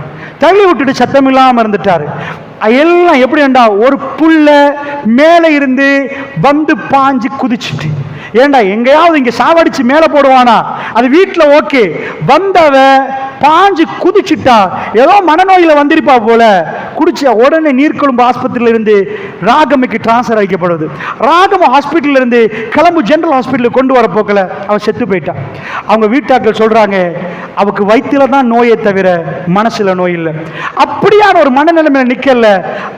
தள்ளி விட்டுட்டு சத்தம் இல்லாம இருந்துட்டாரு. எல்லாம் எப்படி என்றா, ஒரு புள்ள மேலே இருந்து வந்து பாஞ்சு குதிச்சுட்டு, ஏண்டா எங்கேயாவது இங்க சாவடிச்சு மேல போடுவானா? அது வீட்டில் ஓகே, வந்தவ பாஞ்சு குதிச்சுட்டா, ஏதோ மனநோயில வந்திருப்பா போல. குடிச்ச உடனே நீர்கொழும்பு ஆஸ்பத்திரியில இருந்து ராகமுக்கு டிரான்ஸ்ஃபர் அளிக்கப்படுது. ராகம் ஹாஸ்பிட்டல் இருந்து கிளம்பு ஜெனரல் ஹாஸ்பிட்டலுக்கு கொண்டு வர போக்கல அவன் செத்து போயிட்டான். அவங்க வீட்டாக்கள் சொல்றாங்க, அவக்கு வயிற்றுல தான் நோயை தவிர மனசுல நோய் இல்லை. அப்படியான ஒரு மனநிலைமையில நிக்கல,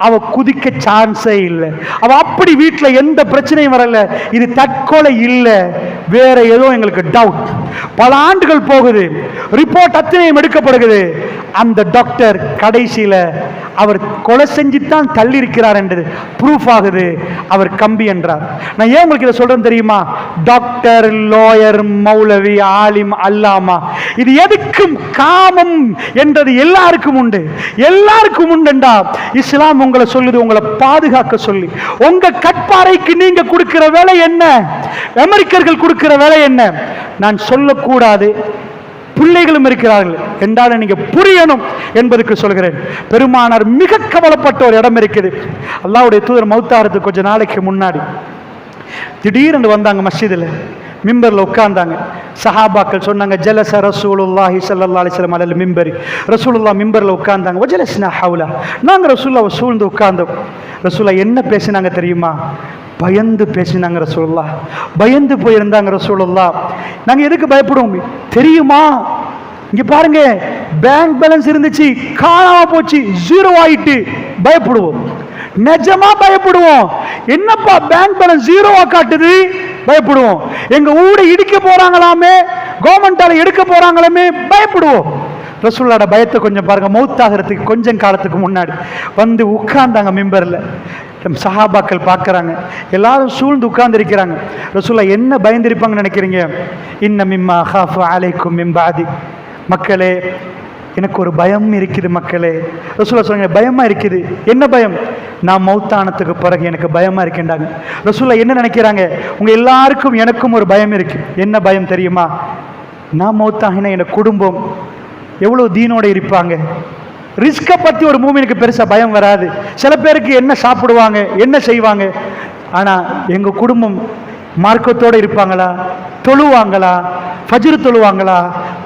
அவ குதிக்க சான்ஸே இல்லை. அவ அப்படி வீட்டில் எந்த பிரச்சனையும் வரல. இது தற்கொலை இல்லை, வேற ஏதோ எங்களுக்கு டவுட். பல ஆண்டுகள் போகுது, ரிப்போர்ட் அத்தனையும் எடுக்கப்படுகிறது. அந்த டாக்டர் கடைசியில அவர் கொலை செஞ்சுத்தான் தள்ளி இருக்கிறார் என்று ப்ரூஃப் ஆகுது. அவர் கம்பி என்றார். நான் ஏன் உங்களுக்கு இதை சொல்றேன் தெரியுமா? டாக்டர், லாயர், மௌலவி, ஆலிம், அல்லாமா, இது எதுக்கும் காமம் என்றது எல்லாருக்கும் உண்டு. எல்லாருக்கும் உண்டுண்டா இஸ்லாம் உங்களை சொல்லுது, உங்களை பாதுகாக்க சொல்லி. உங்க கட்பாறைக்கு நீங்க கொடுக்கிற வேலை என்ன? அமெரிக்கர்கள் கொடுக்கிற வேலை என்ன? நான் சொல்லக்கூடாது, பிள்ளைகளும் இருக்கிறார்கள் என்றாலும் நீங்க புரியணும் என்பதற்கு சொல்கிறேன். பெருமானார் மிக கவலைப்பட்ட ஒரு இடம் இருக்குது. அல்லாஹ்வுடைய தூதர் மௌத்தாரத்துக்கு கொஞ்ச நாளைக்கு முன்னாடி திடீரென்று வந்தாங்க, மஸ்ஜிதில் மிம்பரில் உட்கார்ந்தாங்க. சஹாபாக்கள் சொன்னாங்க, ஜலச ரசூலுல்லாஹி ஸல்லல்லாஹு அலைஹி வஸல்லம் அலல் மிம்பரி. ரசூலுல்லாஹ் மிம்பரில் உட்கார்ந்தாங்க. வஜலஸ்னா ஹவுலா, நாங்கள் ரசூலுல்லாஹ் சூழ்ந்து உட்கார்ந்தோம். ரசூலுல்லாஹ் என்ன பேசினாங்க தெரியுமா? பயந்து பேசினாங்க ரசூலுல்லாஹ். பயந்து போயிருந்தாங்க ரசூலுல்லாஹ். நாங்கள் எதுக்கு பயப்படுவோம் தெரியுமா? இங்க பாருங்க, பேங்க் பேலன்ஸ் இருந்துச்சு, காணாம போச்சு, ஜீரோ ஆயிட்டு பயப்படுவோம். நிஜமா பயப்படுவோம். என்னப்பா பேங்க் பேலன்ஸ் ஜீரோவா காட்டுது, பயப்படுவோம். எங்க ஊரை இடிக்க போறாங்களாமே, கவர்மெண்டால எடுக்க போறாங்களாமே, பயப்படுவோம். ரசூலுல்லாஹ்வோட பயத்தை கொஞ்சம் பாருங்க. மௌத்தாகிறதுக்கு கொஞ்சம் காலத்துக்கு முன்னாடி வந்து உட்கார்ந்தாங்க மிம்பர்ல. சஹாபாக்கள் பார்க்குறாங்க, எல்லாரும் சூழ்ந்து உட்கார்ந்து இருக்கிறாங்க. ரசூலுல்லாஹ் என்ன பயந்திருப்பாங்கன்னு நினைக்கிறீங்க? இன்ன மிம்மா அகாஃபு அலைக்கும் மின் பாதி. மக்களே, எனக்கு ஒரு பயம் இருக்குது மக்களே. ரசூலுல்லாஹ் சொல்றாங்க, பயமா இருக்குது. என்ன பயம்? நான் மௌத்தானத்துக்கு பிறகு எனக்கு பயமா இருக்கின்றாங்க. ரசூலுல்லாஹ் என்ன நினைக்கிறாங்க? உங்க எல்லாருக்கும் எனக்கும் ஒரு பயம் இருக்கு. என்ன பயம் தெரியுமா? நான் மௌத்தாகினா என் குடும்பம் எவ்வளவு தீனோட இருப்பாங்க. ரிஸ்கை பத்தி ஒரு மூமினுக்கு பெருசா பயம் வராது. சில பேருக்கு என்ன சாப்பிடுவாங்க, என்ன செய்வாங்க. ஆனா எங்க குடும்பம் மார்க்கத்தோட இருப்பாங்களா, தொழுவாங்களா, ஃபஜ்ர் தொழுவாங்களா,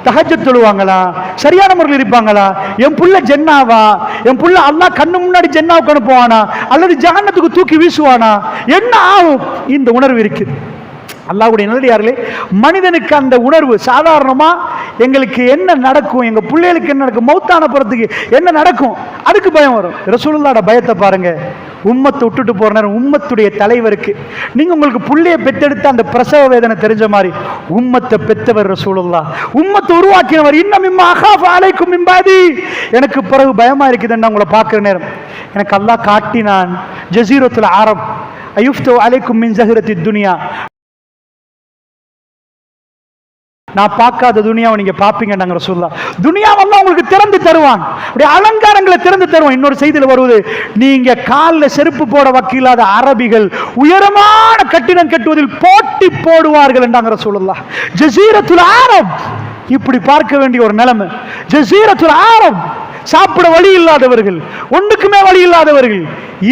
தஹஜ்ஜுத் தொழுவாங்களா, சரியான முறையில் இருப்பாங்களா, என் புள்ள ஜென்னாவா, என் புள்ள அல்லாஹ் கண்ணு முன்னாடி ஜென்னாவுக்கு அனுப்புவானா அல்லது ஜஹன்னத்துக்கு தூக்கி வீசுவானா, என்ன ஆகும்? இந்த உணர்வு இருக்கு. அல்லாஹ்வுடைய நல்லடியார்களே, மனிதனுக்கு அந்த உணர்வு சாதாரணமா எங்களுக்கு என்ன நடக்கும், எங்க பிள்ளைகளுக்கு என்ன நடக்கும், மௌத்தான போறதுக்கு என்ன நடக்கும், அதுக்கு பயம் வரும். ரசூலுல்லாஹ்வோட பயத்தை பாருங்க. உம்மத்தை விட்டுட்டு போற நேரம் உம்மத்துடைய தலைவருக்கு, நீங்க உங்களுக்கு புள்ளைய பெற்றெடுத்த அந்த பிரசவ வேதனை தெரிஞ்ச மாதிரி உம்மத்தை பெற்றவர் ரசூலுல்லாஹ், உம்மத்தை உருவாக்கினவர். இன்னும் மிம்மா அகாஃபு அலைக்கும் மின் பாதி. எனக்கு பிறகு பயமா இருக்குதுன்னு உங்களை பார்க்குற நேரம் எனக்கு அல்லாஹ் காட்டினான். ஜஸீரத்துல் அரப் அயுஃப்து அலைக்கும் மின் ஸஹரத்தி துனியா. நான் பார்க்காத துனியாவை நீங்க பார்ப்பீங்க. நாங்கள் ரசூலுல்லாஹ் துனியாவெல்லாம் உங்களுக்கு திறந்து தருவான், அப்படியே அலங்காரங்களை திறந்து தருவான். இன்னொரு செய்தியில் வருவது, நீங்க காலில் செருப்பு போட வக்கில்லாத அரபிகள் உயரமான கட்டிடம் கட்டுவதில் போட்டி போடுவார்கள் என்றாங்க ரசூலுல்லாஹ். ஜஸீரத்துல் அரப் இப்படி பார்க்க வேண்டிய ஒரு நிலைமை. ஜஸீரத்துல் அரப் சாப்பிட வழி இல்லாதவர்கள், ஒன்றுக்குமே வழி இல்லாதவர்கள்.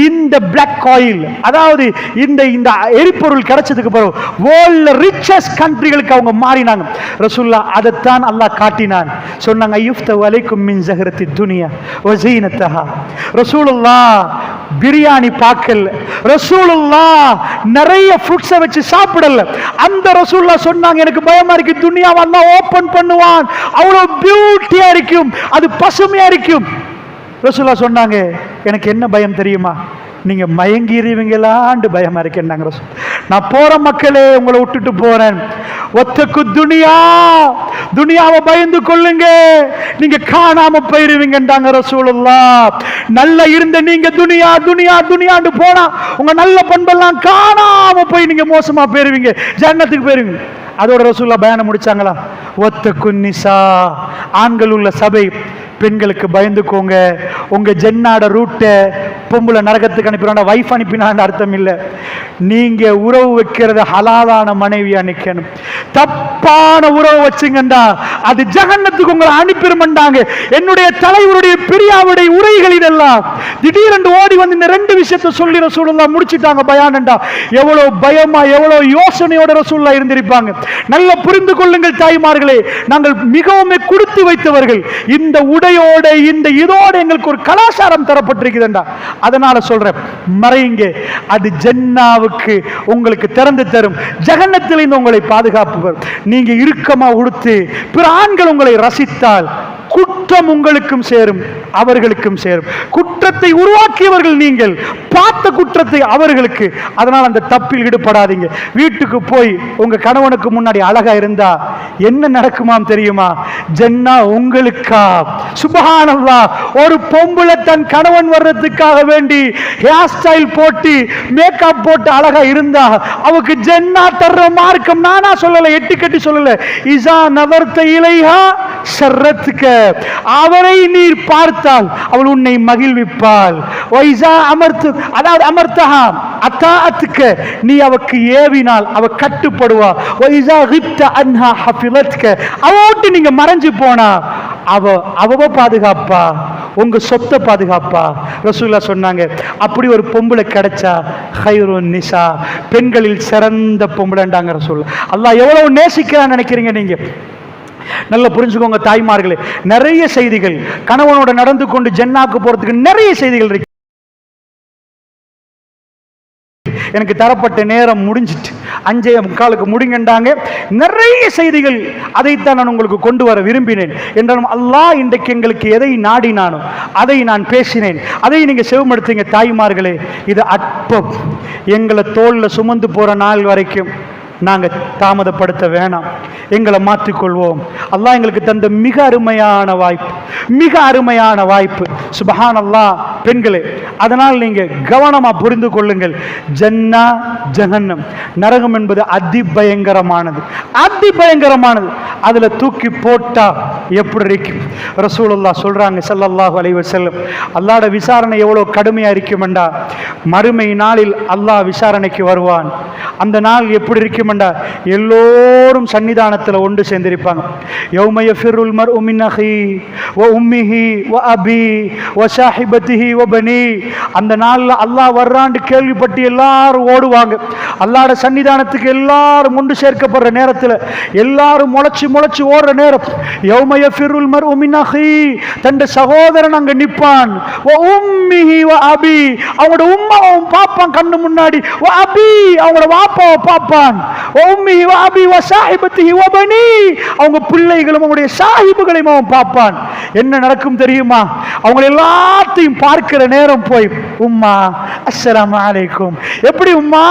இந்த பிளாக் ஆயில், அதாவது இந்த எரிபொருள் கிடைச்சதுக்கு பிறகு வேர்ல்ட்ல ரிச்சஸ்ட் கண்ட்ரிகளுக்கு அவங்க மாறினாங்க. ரசூலுல்லாஹ் அதைத்தான் அல்லாஹ் காட்டினான். சொன்னாங்க, யுஃப்து அலைக்கும் மின் ஸஹரத்தி துனியா வ ஸீனத்தஹா. ரசூலுல்லாஹ் பிரியாணி பார்க்கல, ரசூலுல்லாஹ் நிறைய ஃப்ரூட்ஸை வச்சு சாப்பிடல. அந்த ரசூலுல்லாஹ் சொன்னாங்க, எனக்கு பயமா இருக்கு, துனியாவை அல்லாஹ் ஓபன் பண்ணுவான், அவ்வளவு பியூட்டியா இருக்கும், அது பசுமையா இருக்கும். ரசூலுல்லாஹ் சொன்னாங்க, எனக்கு என்ன பயம் தெரியுமா? நீங்க மயங்கிடுவீங்களான்னு பயமா இருக்கேன்னாங்க ரசூல். நான் போற மக்களே, உங்களை விட்டுட்டு போறேன். ஒத்தக்கு துனியா, துனியாவை பயந்து கொள்ளுங்க, நீங்க காணாம போயிருவீங்கன்றாங்க ரசூலுல்லாஹ். நல்லா இருந்த நீங்க துனியா துனியா துனியான்னு போனா உங்க நல்ல பண்பெல்லாம் காணாம போய் நீங்க மோசமா போயிருவீங்க, ஜன்னத்துக்கு போயிருவீங்க. அதோட ரசூலுல்லாஹ் பயானம் முடிச்சாங்களா? ஒத்தக்கு நிசா, ஆண்கள் உள்ள சபை, பெண்களுக்கு பயந்துக்கோங்க. உங்க ஜென்னாட ரூட்டை பொம்பளை நரகத்துக்கு அனுப்பினா வைஃப் அனுப்பினான்னு அர்த்தம் இல்லை. நீங்க உறவு வைக்கிறத ஹலாலான மனைவியா நிக்கணும். தப்பான உறவு வச்சுங்கண்டா அது ஜஹன்னத்துக்கு உங்களை அனுப்பிடுமாண்டாங்க. என்னுடைய தலைவருடைய பிரியாவுடைய உரைகள் இதெல்லாம் திடீரென்று ஓடி வந்து இந்த ரெண்டு விஷயத்தை சொல்லி ரசூலுல்லாஹ் முடிச்சிட்டாங்க பயானண்டா. எவ்வளவு பயமா, எவ்வளவு யோசனையோட ரசூலுல்லாஹ் இருந்திருப்பாங்க. நல்லா புரிந்து கொள்ளுங்கள் தாய்மார்களே, நாங்கள் மிகவும் கொடுத்து வைத்தவர்கள். இந்த உடையோட இந்த இதோட எங்களுக்கு ஒரு கலாச்சாரம் தரப்பட்டிருக்குதுண்டா. அதனால சொல்றேன், மறைங்க, அது ஜன்னாவுக்கு உங்களுக்கு திறந்து தரும், ஜஹன்னத்திலிருந்து உங்களை பாதுகாப்பு. நீங்க இறுக்கமா உடுத்து பிற ஆண்கள் உங்களை ரசித்தால் குற்றம் உங்களுக்கும் சேரும், அவர்களுக்கும் சேரும். குற்றத்தை உருவாக்கியவர்கள் நீங்கள், பார்த்த குற்றத்தை அவர்களுக்கு. அதனால் அந்த தப்பில் ஈடுபடாதீங்க. வீட்டுக்கு போய் உங்க கணவனுக்கு முன்னாடி அழகா இருந்தா என்ன நடக்குமாம் தெரியுமா? ஜன்னா உங்களுக்கா. சுப்ஹானல்லாஹ். ஒரு பொம்பளை தன் கணவன் வர்றதுக்காக வேண்டி ஹேர் ஸ்டைல் போட்டு மேக்கப் போட்டு அழகா இருந்தா அவருக்கு ஜன்னா தர்ற மார்க்கம் நானா சொல்லல, எட்டு கட்டி சொல்லல. இஸா நவர்த இலைஹா ஷர்ரத்க, அவரை நீர் பார்த்தால் அவள் உன்னை மகிழ்விப்பாள். வைஸா அமர்த்து, அதாவது அமர்த்தஹா அத்தாஅத்க, நீ அவக்கு ஏவினால் அவ கட்டுப்படுவா. வைஸா கிப்த அன்ஹா ஹஃபிலத்க, அவோட்டு நீங்க மறைஞ்சு போனா அவ பாதுகாப்பா, உங்க சொத்தை பாதுகாப்பா. ரசூலுல்லாஹ் சொன்னாங்க, அப்படி ஒரு பொம்பளை கிடைச்சா ஹைருன் நிசா, பெண்களில் சிறந்த பொம்பளைண்டாங்க ரசூலுல்லாஹ். அல்லாஹ் எவ்வளவு நேசிக்கிறான்னு நினைக்கிறீங்க நீங்க? நல்லா புரிஞ்சுக்கோங்க தாய்மார்களே. நிறைய செய்திகள், கணவனோட நடந்து கொண்டு ஜன்னாக்கு போறதுக்கு நிறைய செய்திகள் இருக்கு. எனக்கு தரப்பட்ட நேரம் முடிஞ்சிட்டு 5:45 முடிங்கண்டாங்க. நிறைய செய்திகள், அதைத்தான் நான் உங்களுக்கு கொண்டு வர விரும்பினேன். என்றாலும் அல்லாஹ் இன்றைக்கு எங்களுக்கு எதை நாடினானோ அதை நான் பேசினேன். அதை நீங்க செவமடுத்தீங்க தாய்மார்களே. இது அற்பம். எங்களை தோல்ல சுமந்து போற நாள் வரைக்கும் நாங்கள் தாமதப்படுத்த வேணாம், எங்களை மாற்றிக்கொள்வோம். அல்லாஹ் எங்களுக்கு தந்த மிக அருமையான வாய்ப்பு, மிக அருமையான வாய்ப்பு. சுபஹான் அல்லாஹ். பெண்களே, அதனால் நீங்க கவனமா புரிந்து கொள்ளுங்கள். ஜன்னா ஜஹன்னம், நரகம் என்பது அதிபயங்கரமானது, அதிபயங்கரமானது. அதுல தூக்கி போட்டா எப்படி இருக்கும்? ரசூலுல்லாஹ் சொல்றாங்க ஸல்லல்லாஹு அலைஹி வஸல்லம், அல்லாஹ்வோட விசாரணை எவ்வளவு கடுமையா இருக்குமெண்டா, மறுமை நாளில் அல்லாஹ் விசாரணைக்கு வருவான். அந்த நாள் எப்படி இருக்குமெண்டா, எல்லோரும் சன்னிதானத்தில் ஒன்று சேர்ந்திருப்பாங்க. யௌம யஃபிருல் மர்உ மின் அஹி வ உம்மிஹி வ அபி வ ஸாஹிபதிஹி வ பனி. அந்த நாள்ல அல்லாஹ் வர்றான்னு கேள்விப்பட்டு எல்லாரும் ஓடுவாங்க. அல்லாஹ்வோட சன்னிதானத்துக்கு எல்லாரும் ஒன்று சேர்க்கப்படுற நேரத்தில் எல்லாரும் முளைச்சு முளைச்சு ஓடுற நேரம். யௌம யஃபிருல் மர்உ மின் அஹி, தன் சகோதரன் அங்க நிப்பான். வ உம்மிஹி வ அபி, அவங்களோட உம்மாவும் பாப்பான் கண்ணு முன்னாடி. வ அபி, அவங்களோட வாப்பாவை பாப்பான். உம்மிஹி வ அபி வ ஸாஹிபதிஹி வ பனி, அவங்க பிள்ளைகளும் அவங்களுடைய சாஹிபுகளையும் அவன் பார்ப்பான். என்ன நடக்கும் தெரியுமா? அவங்க எல்லாத்தையும் பார்க்கிற நேரம் போய், உம்மா அஸ்ஸலாமு அலைக்கும், எப்படி உம்மா,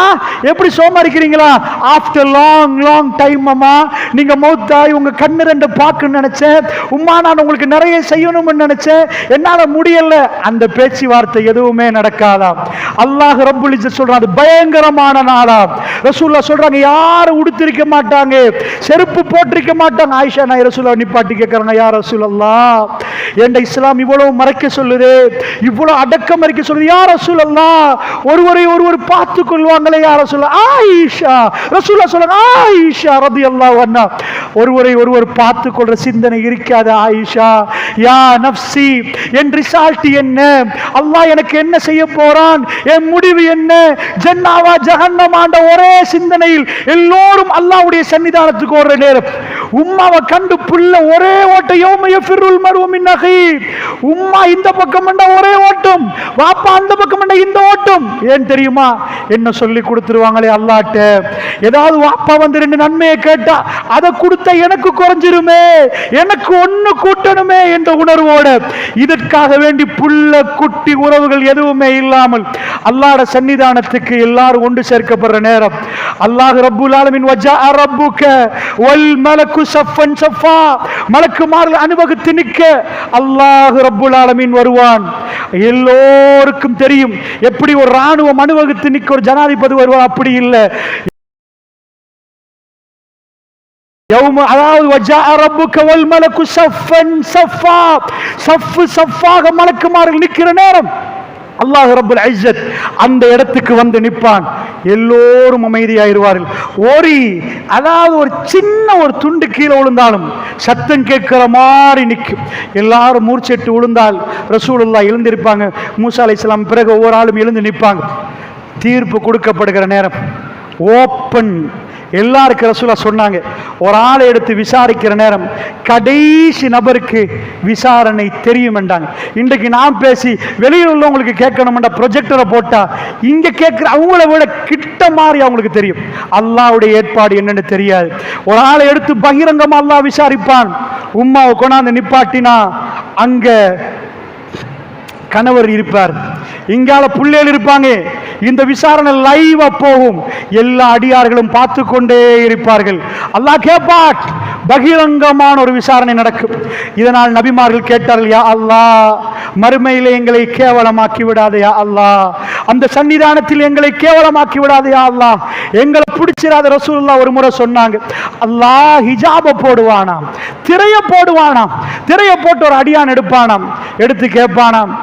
எப்படி சோமாரிக்கிறீங்களா? ஆஃப்டர் லாங் லாங் டைம் அம்மா, நீங்க மௌத்தாய் உங்க கண்ணு ரெண்டு பார்க்கணும்னு நினைச்சேன் உம்மா, நான் உங்களுக்கு நிறைய செய்யணும்னு நினைச்சேன், என்னால முடியல. அந்த பேச்சுவார்த்தை எதுவுமே நடக்காதாம். அல்லாஹ் ரப்புல் இஸ்ஸத் சொல்றான், அது பயங்கரமான நாளாம். ரசூலுல்லாஹ் சொல்றாங்க, யாரும் உடுத்திருக்க மாட்டாங்க, செருப்பு போட்டிருக்க மாட்டாங்க. ஆயிஷா நாய் ரசூலுல்லாஹ் நிப்பாட்டி கேட்கறாங்க, யா ரசூலல்லாஹ், என்ற இஸ்லாம் இவ்வளவு மறைக்க சொல்லுது, இவ்வளவு அடக்கம் மறைக்க சொல்லுது, யா ரசூலல்லாஹ், ஒருவரை ஒருவர் பார்த்து கொள்வாங்களே யா ரசூலல்லாஹ். ஆயிஷா ரசூலுல்லாஹ் சொல்றாங்க, ஆயிஷா ரலியல்லாஹு அன்ஹா, ஒருவரை ஒருவர் பார்த்து கொள்ற சிந்தனை இருக்காத ஆயிஷா. யா நஃப்ஸி, என் ரிசல்ட் என்ன? அல்லாஹ் எனக்கு என்ன செய்ய போறான்? என் முடிவு என்ன? ஜன்னாவா ஜஹன்னமாண்ட ஒரே சிந்தனையில் எல்லோரும் அல்லாஹ்வுடைய சன்னிதானத்துக்கு ஓடுற நேரம். உம்மாவை கண்டு புள்ள ஒரே ஓட்டம். யௌம யஃபிருல் மர்உ மின் அஹி, உம்மா இந்த பக்கம் ஒரே ஓட்டம், வாப்பா அந்த பக்கம் இந்த ஓட்டம். ஏன் தெரியுமா? என்ன சொல்லி கொடுத்துருவாங்களே அல்லாஹ்ட்ட, ஏதாவது வாப்பா வந்து 2 நன்மையை கேட்டா அதை கொடுத்த எனக்கு குறைஞ்சிருமே, எனக்கு ஒண்ணு கூட்டணுமே என்ற உணர்வோட, இதற்காக வேண்டி புள்ள குட்டி உறவுகள் எதுவுமே இல்லாமல் அல்லாஹ்வோட சன்னிதானத்துக்கு எல்லாரும் ஒன்று சேர்க்கப்படுற நேரம். அல்லாஹ் ரப்புல் ஆலமீன், வஜாஅ ரப்புக வல் மலக்கு ஸஃபன் ஸஃபா, மலக்குமார்கள் அணிவகுத்து நிற்க அல்லாஹ் ரப்புல் ஆலமீன் வருவான். எல்லோருக்கும் தெரியும் எப்படி ஒரு ராணுவம் அணிவகுத்து நிற்க ஒரு ஜனாதிபதி வருவார், அப்படி இல்லை. அதாவது வஜாஅ ரப்புக வல் மலக்கு ஸஃபன் ஸஃபா, ஸஃப் ஸஃபாக மலக்குமார்கள் நிற்கிற நேரம் அல்லாஹ் ரப்புல் இஸ்ஸத் அந்த இடத்துக்கு வந்து நிற்பான். எல்லோரும் அமைதியாயிருவார்கள். அதாவது ஒரு சின்ன ஒரு துண்டு கீழே விழுந்தாலும் சத்தம் கேட்கிற மாதிரி நிற்கும். எல்லாரும் மூர்ச்செட்டு விழுந்தால் ரசூலுல்லாஹ் எழுந்திருப்பாங்க. மூசா அலைஹிஸ்ஸலாம் பிறகு ஒவ்வொரு ஆளும் எழுந்து நிற்பாங்க. தீர்ப்பு கொடுக்கப்படுகிற நேரம் ஓப்பன். எல்லாருக்கும் ரசூலுல்லாஹ் சொன்னாங்க, ஒரு ஆளை எடுத்து விசாரிக்கிற நேரம் கடைசி நபருக்கு விசாரணை தெரியும் என்றாங்க. இன்றைக்கு நான் பேசி வெளியில் உள்ளவங்களுக்கு கேட்கணும்டா ப்ரொஜெக்டரை போட்டா இங்க கேட்கிற அவங்கள விட கிட்ட மாதிரி அவங்களுக்கு தெரியும். அல்லாஹ்வுடைய ஏற்பாடு என்னன்னு தெரியாது. ஒரு ஆளை எடுத்து பகிரங்கமா அல்லாஹ் விசாரிப்பான். உம்மாவை கொண்டாந்து நிப்பாட்டினா அங்க கணவர் இருப்பார், இங்கால புள்ளைகள் இருப்பாங்க. இந்த விசாரணை லைவா போகும். எல்லா அடியார்களும் பார்த்து கொண்டே இருப்பார்கள். அல்லாஹ் கேட்பார், பகிரங்கமான ஒரு விசாரணை நடக்கும். இதனால் நபிமார்கள் கேட்டார்கள், யா அல்லாஹ், மறுமையிலே எங்களை கேவலமாக்கி விடாதே யா அல்லாஹ், அந்த சன்னிதானத்தில் எங்களை கேவலமாக்கி விடாதே யா அல்லாஹ், எங்களை பிடிச்சிடாத. ரசூலுல்லாஹ் ஒரு முறை சொன்னாங்க, அல்லாஹ் ஹிஜாப போடுவானாம், திரைய போடுவானாம். திரைய போட்டு ஒரு அடியான் எடுப்பானாம், எடுத்து கேட்பானாம்,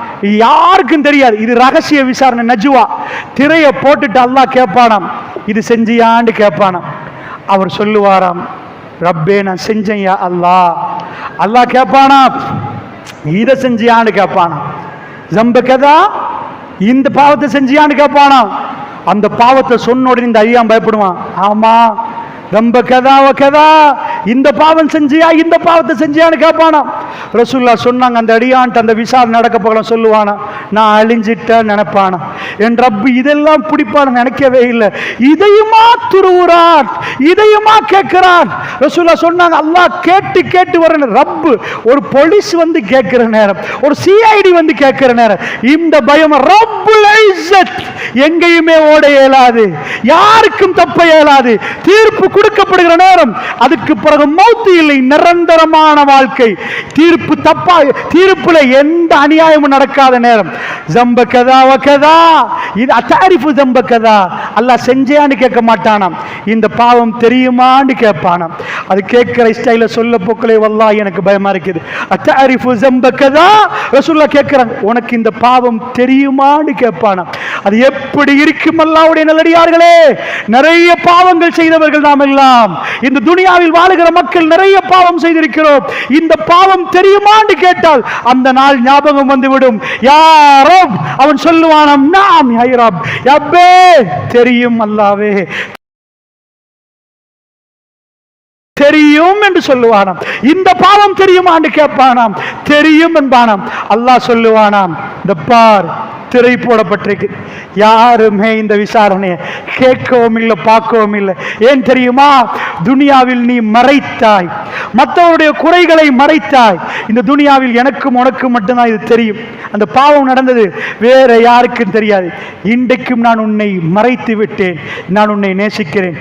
யாருக்கும் தெரியாது, இது ரகசிய விசாரணை நஜ்வா. திரைய போட்டுட்டு அல்லாஹ் கேட்பானாம், இது செஞ்சியான்னு கேட்பானாம். அவர் சொல்லுவாராம், ரப்பே நான் செஞ்சேன் யா அல்லாஹ். அல்லாஹ் கேட்பானா, இதை செஞ்சியான்னு கேட்பானா. ஜம்பகதா, இந்த பாவத்தை செஞ்சியான்னு கேட்பானா. அந்த பாவத்தை சொன்ன உடனே இந்த ஐயா பயப்படுவான், ஆமா ரொம்ப கதா கதா இந்த பாவம் செஞ்சியா, இந்த பாவத்தை செஞ்சியான்னு கேட்பானா. ரசூல்லா சொன்னாங்க, அந்த அடியான்ட்டு அந்த விசாரணை நடக்க போகலாம் சொல்லுவானா, நான் அழிஞ்சிட்டேன் நினைப்பானா. என் ரப்பு இதெல்லாம் பிடிப்பான நினைக்கவே இல்லை. இதையுமா துருவுறான், இதையுமா கேட்கிறான். ரசூல்லா சொன்னாங்க, அல்லாஹ் கேட்டு கேட்டு வர ரப்பு ஒரு போலீஸ் வந்து கேட்கிற நேரம், ஒரு சிஐடி வந்து கேட்கிற நேரம், இந்த பயம் ரப்புல் இஸ்ஸத் எங்கேயுமே ஓட இயலாது, யாருக்கும் தப்ப இயலாது. தீர்ப்பு கொடுக்கப்படுகிற நேரம், அதுக்கு பிறகு மௌத்து இல்லை, நிரந்தரமான வாழ்க்கை. தீர்ப்பு தப்பா, தீர்ப்புல எந்த அநியாயமும் நடக்காத நேரம். ஜம்ப கதா வகதா, இது அத்தாரிஃபு ஜம்ப கதா, அல்லாஹ் செஞ்சேன்னு கேட்க மாட்டானாம், இந்த பாவம் தெரியுமான்னு கேட்பானாம். அது கேட்கிற ஸ்டைல சொல்ல போக்களே வல்லாஹ் எனக்கு பயமா இருக்குது. அத்தாரிஃபு ஜம்ப கதா, ரசூலுல்லாஹ் கேட்கிறாங்க, உனக்கு இந்த பாவம் தெரியுமான்னு கேட்பானாம். அது எப்படி இருக்கும் அல்லாஹ்வுடைய நல்லடியார்களே? நிறைய பாவங்கள் செய்தவர்கள் நாம் எல்லாம். இந்த துனியாவில் வாழுகிற மக்கள் நிறைய பாவம் செய்திருக்கிறோம். இந்த பாவம் தெரியுமான்னு கேட்டால் அந்த நாள் ஞாபகம் வந்துவிடும். யா ரப், அவன் சொல்லுவானாம், நாம் யா ரப், யப்பே தெரியும் அல்லாஹ்வே தெரியும் என்று சொல்லுவானாம். இந்த பாவம் தெரியுமான்னு கேட்பானாம், தெரியும் என்பானாம். அல்லாஹ் சொல்லுவானாம், இந்த பார் திரை போடப்பட்டிருக்கு, யாருமே இந்த விசாரணையை கேட்கவும் இல்லை, பார்க்கவும் இல்லை. ஏன் தெரியுமா? துனியாவில் நீ மறைத்தாய், மற்றவருடைய குறைகளை மறைத்தாய். இந்த துனியாவில் எனக்கும் உனக்கும் மட்டும்தான் இது தெரியும். அந்த பாவம் நடந்தது வேற யாருக்கும் தெரியாது. இன்றைக்கும் நான் உன்னை மறைத்து விட்டேன், நான் உன்னை நேசிக்கிறேன்,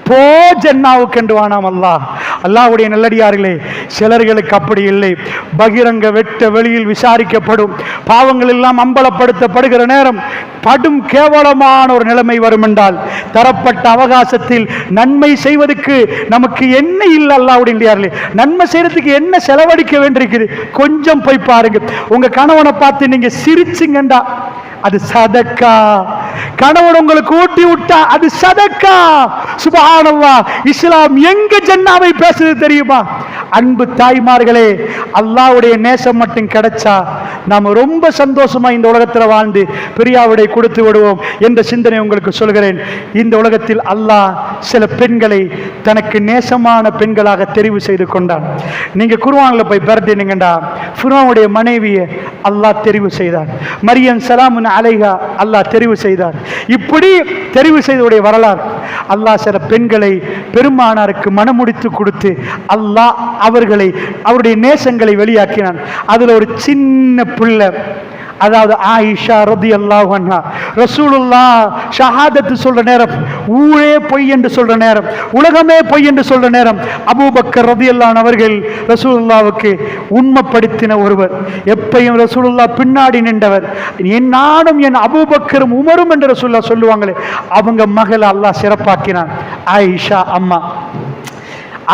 போ ஜன்னாவுக்கு என்று வானாம் அல்லாஹ். அல்லாஹ்வுடைய நல்லடியார்களே, சிலர்களுக்கு அப்படி இல்லை. பகிரங்க வெட்ட வெளியில் விசாரிக்கப்படும், பாவங்கள் எல்லாம் அம்பலப்படுத்தப்படுகிற நேரம் படும் கேவலமான ஒரு நிலைமை வரும் என்றால், தரப்பட்ட அவகாசத்தில் நன்மை செய்வதற்கு நமக்கு என்ன இல்லை. அல்லாஹ்வுடைய நல்லடியார்களே, நன்மை செய்யறதுக்கு என்ன செலவழிக்க வேண்டியிருக்குது? கொஞ்சம் போய் பாருங்க. உங்க கணவனை பார்த்து நீங்க சிரிச்சுங்கண்டா அது சதக்கா. கணவன் உங்களுக்கு ஊட்டி விட்டா அது சதக்கா. சுப்ஹானல்லாஹ், இஸ்லாம் எங்க ஜன்னாவை பேசுது தெரியுமா? அன்பு தாய்மார்களே, அல்லாஹ்வுடைய நேசம் மட்டும் கிடைச்சா நாம ரொம்ப சந்தோஷமா இந்த உலகத்தில் வாழ்ந்து பிரியாவிடை கொடுத்து விடுவோம் என்ற சிந்தனை உங்களுக்கு சொல்கிறேன். இந்த உலகத்தில் அல்லாஹ் சில பெண்களை தனக்கு நேசமான பெண்களாக தெரிவு செய்து கொண்டான். நீங்க குர்ஆன்ல போய் பரட்டினீங்கடா, ஃபிரௌனுடைய மனைவியை அல்லாஹ் தெரிவு செய்தார். மரியம் ஸலாமுன் அலைஹா அல்லாஹ் தெரிவு செய்தார். இப்படி தெரிவு செய்தவுடைய வரலாறு. அல்லாஹ் சில பெண்களை பெருமானாருக்கு மனமுடித்து கொடுத்து அல்லாஹ் அவர்களை, அவருடைய நேசங்களை வெளியாக்கினான். அதுல ஒரு சின்ன பிள்ளை, அதாவது ஆயிஷா ரலியல்லாஹு அன்ஹா, ரசூலுல்லாஹ் ஷஹாதத்து சொல்ற நேரம், ஊரே பொய் என்று சொல்ற நேரம், உலகமே பொய் என்று சொல்ற நேரம், அபூபக்கர் ரலியல்லாஹு அன்ஹு அவர்கள் ரசூலுல்லாஹ்வுக்கு உண்மைப்படுத்தின ஒருவர். எப்பையும் ரசூலுல்லாஹ் பின்னாடி நின்றவர். நானும் என் அபூபக்கரும் உமரும் என்று ரசூலுல்லாஹ் சொல்லுவாங்களே, அவங்க மகளை அல்லாஹ் சிறப்பாக்கினான், ஆயிஷா அம்மா.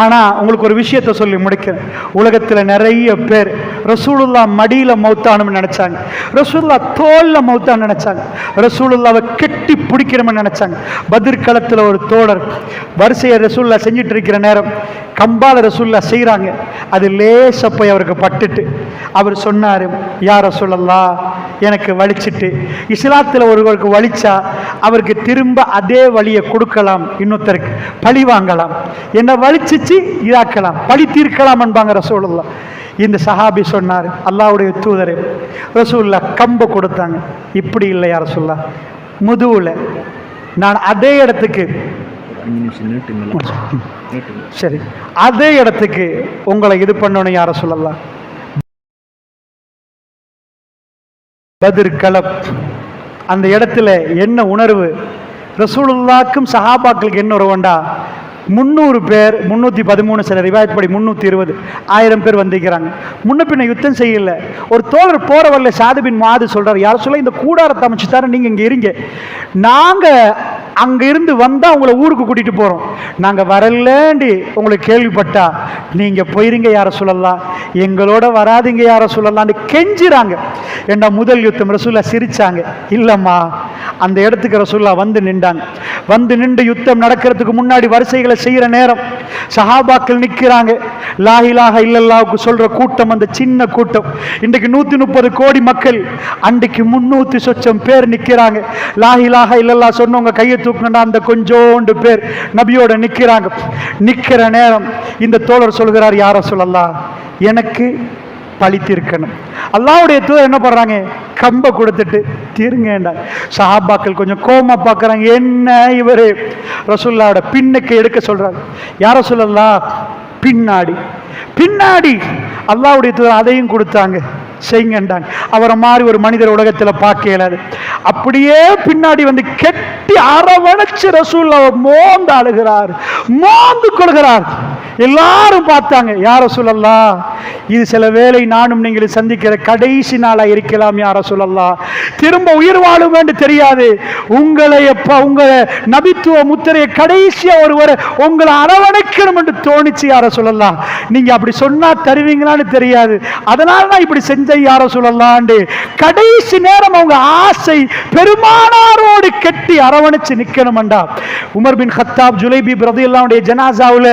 ஆனா உங்களுக்கு ஒரு விஷயத்தை சொல்லி முடிக்கிறேன். உலகத்துல நிறைய பேர் ரசூலுல்லாஹ் மடியில மௌத்தானும்னு நினைச்சாங்க, ரசூலுல்லாஹ் தோல்ல மௌத்தான்னு நினைச்சாங்க, ரசூலுல்லாஹ்வை கெட்டி பிடிக்கணும்னு நினைச்சாங்க. பத்ர் களத்துல ஒரு தோழர் வரிசையை ரசூலுல்லாஹ் செஞ்சுட்டு இருக்கிற நேரம் கம்பால ரசூலுல்லாஹ் செய்கிறாங்க. அது லேச போய் அவருக்கு பட்டுட்டு அவர் சொன்னாரு, யா ரசூலுல்லாஹ் எனக்கு வலிச்சிட்டு. இஸ்லாத்தில் ஒருவருக்கு வலிச்சா அவருக்கு திரும்ப அதே வழியை கொடுக்கலாம், இன்னொருத்தருக்கு பழி வாங்கலாம், என்ன வலிச்சு இதாக்கலாம், பழி தீர்க்கலாம் என்பாங்க ரசூலுல்லாஹ். இந்த சஹாபி சொன்னார், அல்லாஹ்வுடைய தூதரே, ரசூலுல்லாஹ் கம்பை கொடுத்தாங்க. இப்படி இல்லை யா ரசூலுல்லாஹ், முதுகுல நான் அதே இடத்துக்கு, சரி அதே இடத்துக்கு உங்களை இது பண்ணணும் யா ரசூலுல்லாஹ். பத்ர் களம், அந்த இடத்துல என்ன உணர்வு? ரசூலுல்லாஹ்க்கும் சஹாபாக்களுக்கு என்ன உறவுண்டா, 300 பேர், 313, சில ரிவாயத் படி 320, 1000 பேர் வந்திருக்கிறாங்க. முன்ன பின்ன யுத்தம் செய்யல. ஒரு தோழர் போற வரல சாது பின் முஆது சொல்றாரு, யார சொல்ல இந்த கூடாரத்தை அமைச்சு தர, நீங்க இங்க இருங்க, நாங்க அங்க இருந்து வந்தா உங்களை ஊருக்கு கூட்டிட்டு போறோம், நாங்க வரலண்டி உங்களுக்கு கேள்விப்பட்டா நீங்க போயிருங்க யார சொல்லலாம், எங்களோட வராதிங்க யார சொல்லலாம்னு கெஞ்சிறாங்க. ஏண்டா முதல் யுத்தம். ரசூலுல்லாஹ் சிரிச்சாங்க, இல்லம்மா அந்த இடத்துக்கு ரசூலுல்லாஹ் வந்து நின்றாங்க. வந்து நின்று யுத்தம் நடக்கிறதுக்கு முன்னாடி வரிசைகளை கடமைகளை செய்யற நேரம் சஹாபாக்கள் நிக்கிறாங்க. லா இலாஹ இல்லல்லாஹ்வுக்கு சொல்ற கூட்டம், அந்த சின்ன கூட்டம். இன்றைக்கு 130 கோடி மக்கள், அன்றைக்கு 300 சொச்சம் பேர் நிக்கிறாங்க. லா இலாஹ இல்லல்லாஹ் சொன்னவங்க கையை தூக்குனா அந்த கொஞ்சோண்டு பேர் நபியோட நிக்கிறாங்க. நிக்கிற நேரம் இந்த தோழர் சொல்கிறார், யார சொல்லலாம், எனக்கு பழித்திருக்கணும். அல்லாஹ்வுடைய தூதர் என்ன பண்றாங்க, கம்ப கொடுத்துட்டு தீருங்க. சஹாபாக்கள் கொஞ்சம் கோமா பார்க்கறாங்க, என்ன இவரு ரசூலுல்லாஹ்வோட பின்னுக்கு எடுக்க சொல்றாங்க. யார சொல்லலாம், பின்னாடி பின்னாடி அல்லாஹ்வுடைய தூதர் அதையும் கொடுத்தாங்க, செய்யுங்கண்டாங்க. அவரை மாதிரி ஒரு மனிதர் உலகத்தில் பார்க்க இயலாது. அப்படியே பின்னாடி வந்து கெட்டி அரவணைச்சு ரசூலுல்லாஹ் மோந்து அழுகிறார், மோந்து கொள்கிறார். எல்லாரும் பார்த்தாங்க, யார சொல்லலாம், இது சில வேளை நானும் நீங்கள் சந்திக்கிற கடைசி நாளா இருக்கலாம். யார சொல்லலாம், திரும்ப உயிர் வாழும் என்று தெரியாது. உங்களை உங்களை நபித்துவ முத்திரையை கடைசியா ஒருவர் உங்களை அரவணைக்கணும் என்று தோணிச்சு. யார சொல்லலாம், நீங்க அப்படி சொன்னா தருவீங்களான்னு தெரியாது, அதனால நான் இப்படி செஞ்ச. யார சொல்லலாம், கடைசி நேரம் அவங்க ஆசை பெருமானாரோடு கெட்டி அரவணைச்சு நிக்கணும்டா. உமர் பின் கத்தாப் ஜுலைபீப் ரலியல்லாஹு அன்ஹு ஜனாசாவுல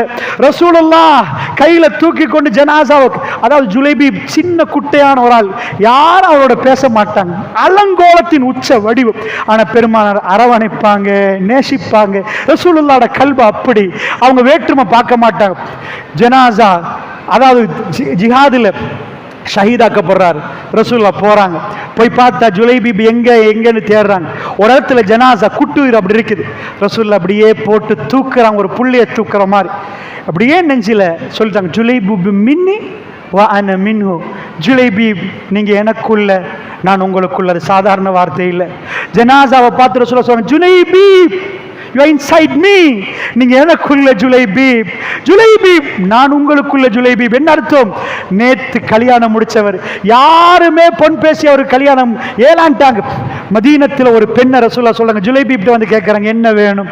ரசூலுல்லாஹ் கையில தூக்கி கொண்டு ஜனாசாவுக்கு, அதாவது ஜுலைபீப் சின்ன குட்டையான ஒரு ஆள், யாரும் அவரோட பேச மாட்டாங்க, அலங்கோலத்தின் உச்ச வடிவம். ஆனா பெருமானார் அரவணைப்பாங்க, நேசிப்பாங்க. ரசூலுல்லாஹ்வோட கல்பு அப்படி, அவங்க வேற்றுமை பார்க்க மாட்டாங்க. ஜனாசா, அதாவது ஜிஹாதுல ஷஹீதாக்கப்படுறாரு. ரசூலுல்லாஹ் போறாங்க, போய் பார்த்தா ஜுலைபீப் எங்கன்னு தேடுறாங்க. ஒரு இடத்துல ஜனாசா குட்டுயிர் அப்படி இருக்குது. ரசூலுல்லாஹ் அப்படியே போட்டு தூக்குறாங்க, ஒரு புள்ளைய தூக்குற மாதிரி. அப்படியே நெஞ்சில சொல்லிட்டாங்க, ஜுலைபீப் மின்னி வ அன மின்ஹு. ஜுலைபீப் நீங்க எனக்குள்ள, நான் உங்களுக்குள்ள. அது சாதாரண வார்த்தை இல்லை. ஜனாசாவை பார்த்து ரசூலுல்லாஹ் சொல்றாங்க, Julaybib you are inside me, நீங்க எனக்குள்ள ஜுலைபீப். ஜுலைபீப் நான் உங்களுக்குள்ள ஜுலைபீப். என்ன அர்த்தம், நேத்து கல்யாணம் முடிச்சவர், யாருமே பொன் பேசி அவர் கல்யாணம் ஏலான்ட்டாங்க. மதீனத்தில் ஒரு பெண்ணை ரசூலுல்லாஹ் சொல்றாங்க, ஜுலைபீப் வந்து கேட்கறாங்க, என்ன வேணும்.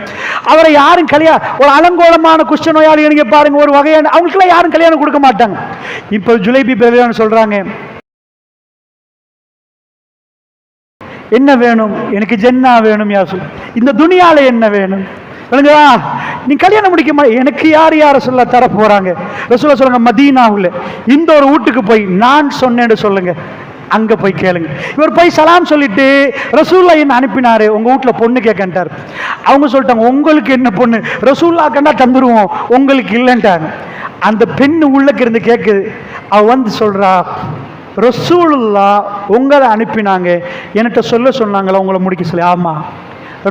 அவரை யாரும் கல்யாணம், ஒரு அலங்கோலமான குஷ்ட நோயாளி நீங்க பாருங்க, ஒரு வகையான அவங்களுக்குலாம் யாரும் கல்யாணம் கொடுக்க மாட்டாங்க. இப்போ ஜுலைபீப் சொல்றாங்க, என்ன வேணும், எனக்கு ஜென்னா வேணும். யார் சொல், இந்த துனியால என்ன வேணும், நீ கல்யாணம் முடிக்க, எனக்கு யார சொல்ல தர போறாங்க. ரசூலுல்லாஹ் சொல்லுங்க, மதீனாவுல இந்த ஒரு வீட்டுக்கு போய் நான் சொன்னேன்னு சொல்லுங்க, அங்க போய் கேளுங்க. இவர் போய் சலாம் சொல்லிட்டு, ரசூலுல்லாஹ் என்ன அனுப்பினாரு, உங்க வீட்டுல பொண்ணு கேட்கன்ட்டார். அவங்க சொல்லிட்டாங்க, உங்களுக்கு என்ன பொண்ணு, ரசூலுல்லாஹ் கண்டா தந்துருவோம், உங்களுக்கு இல்லைன்ட்டாங்க. அந்த பெண்ணு உள்ளக்கு இருந்து கேட்குது. அவ வந்து சொல்றா, ரசூலுல்லாஹ் உங்களை அனுப்பினாங்க, என்கிட்ட சொல்ல சொன்னாங்களா உங்களை முடிக்க சொல்லி. ஆமா,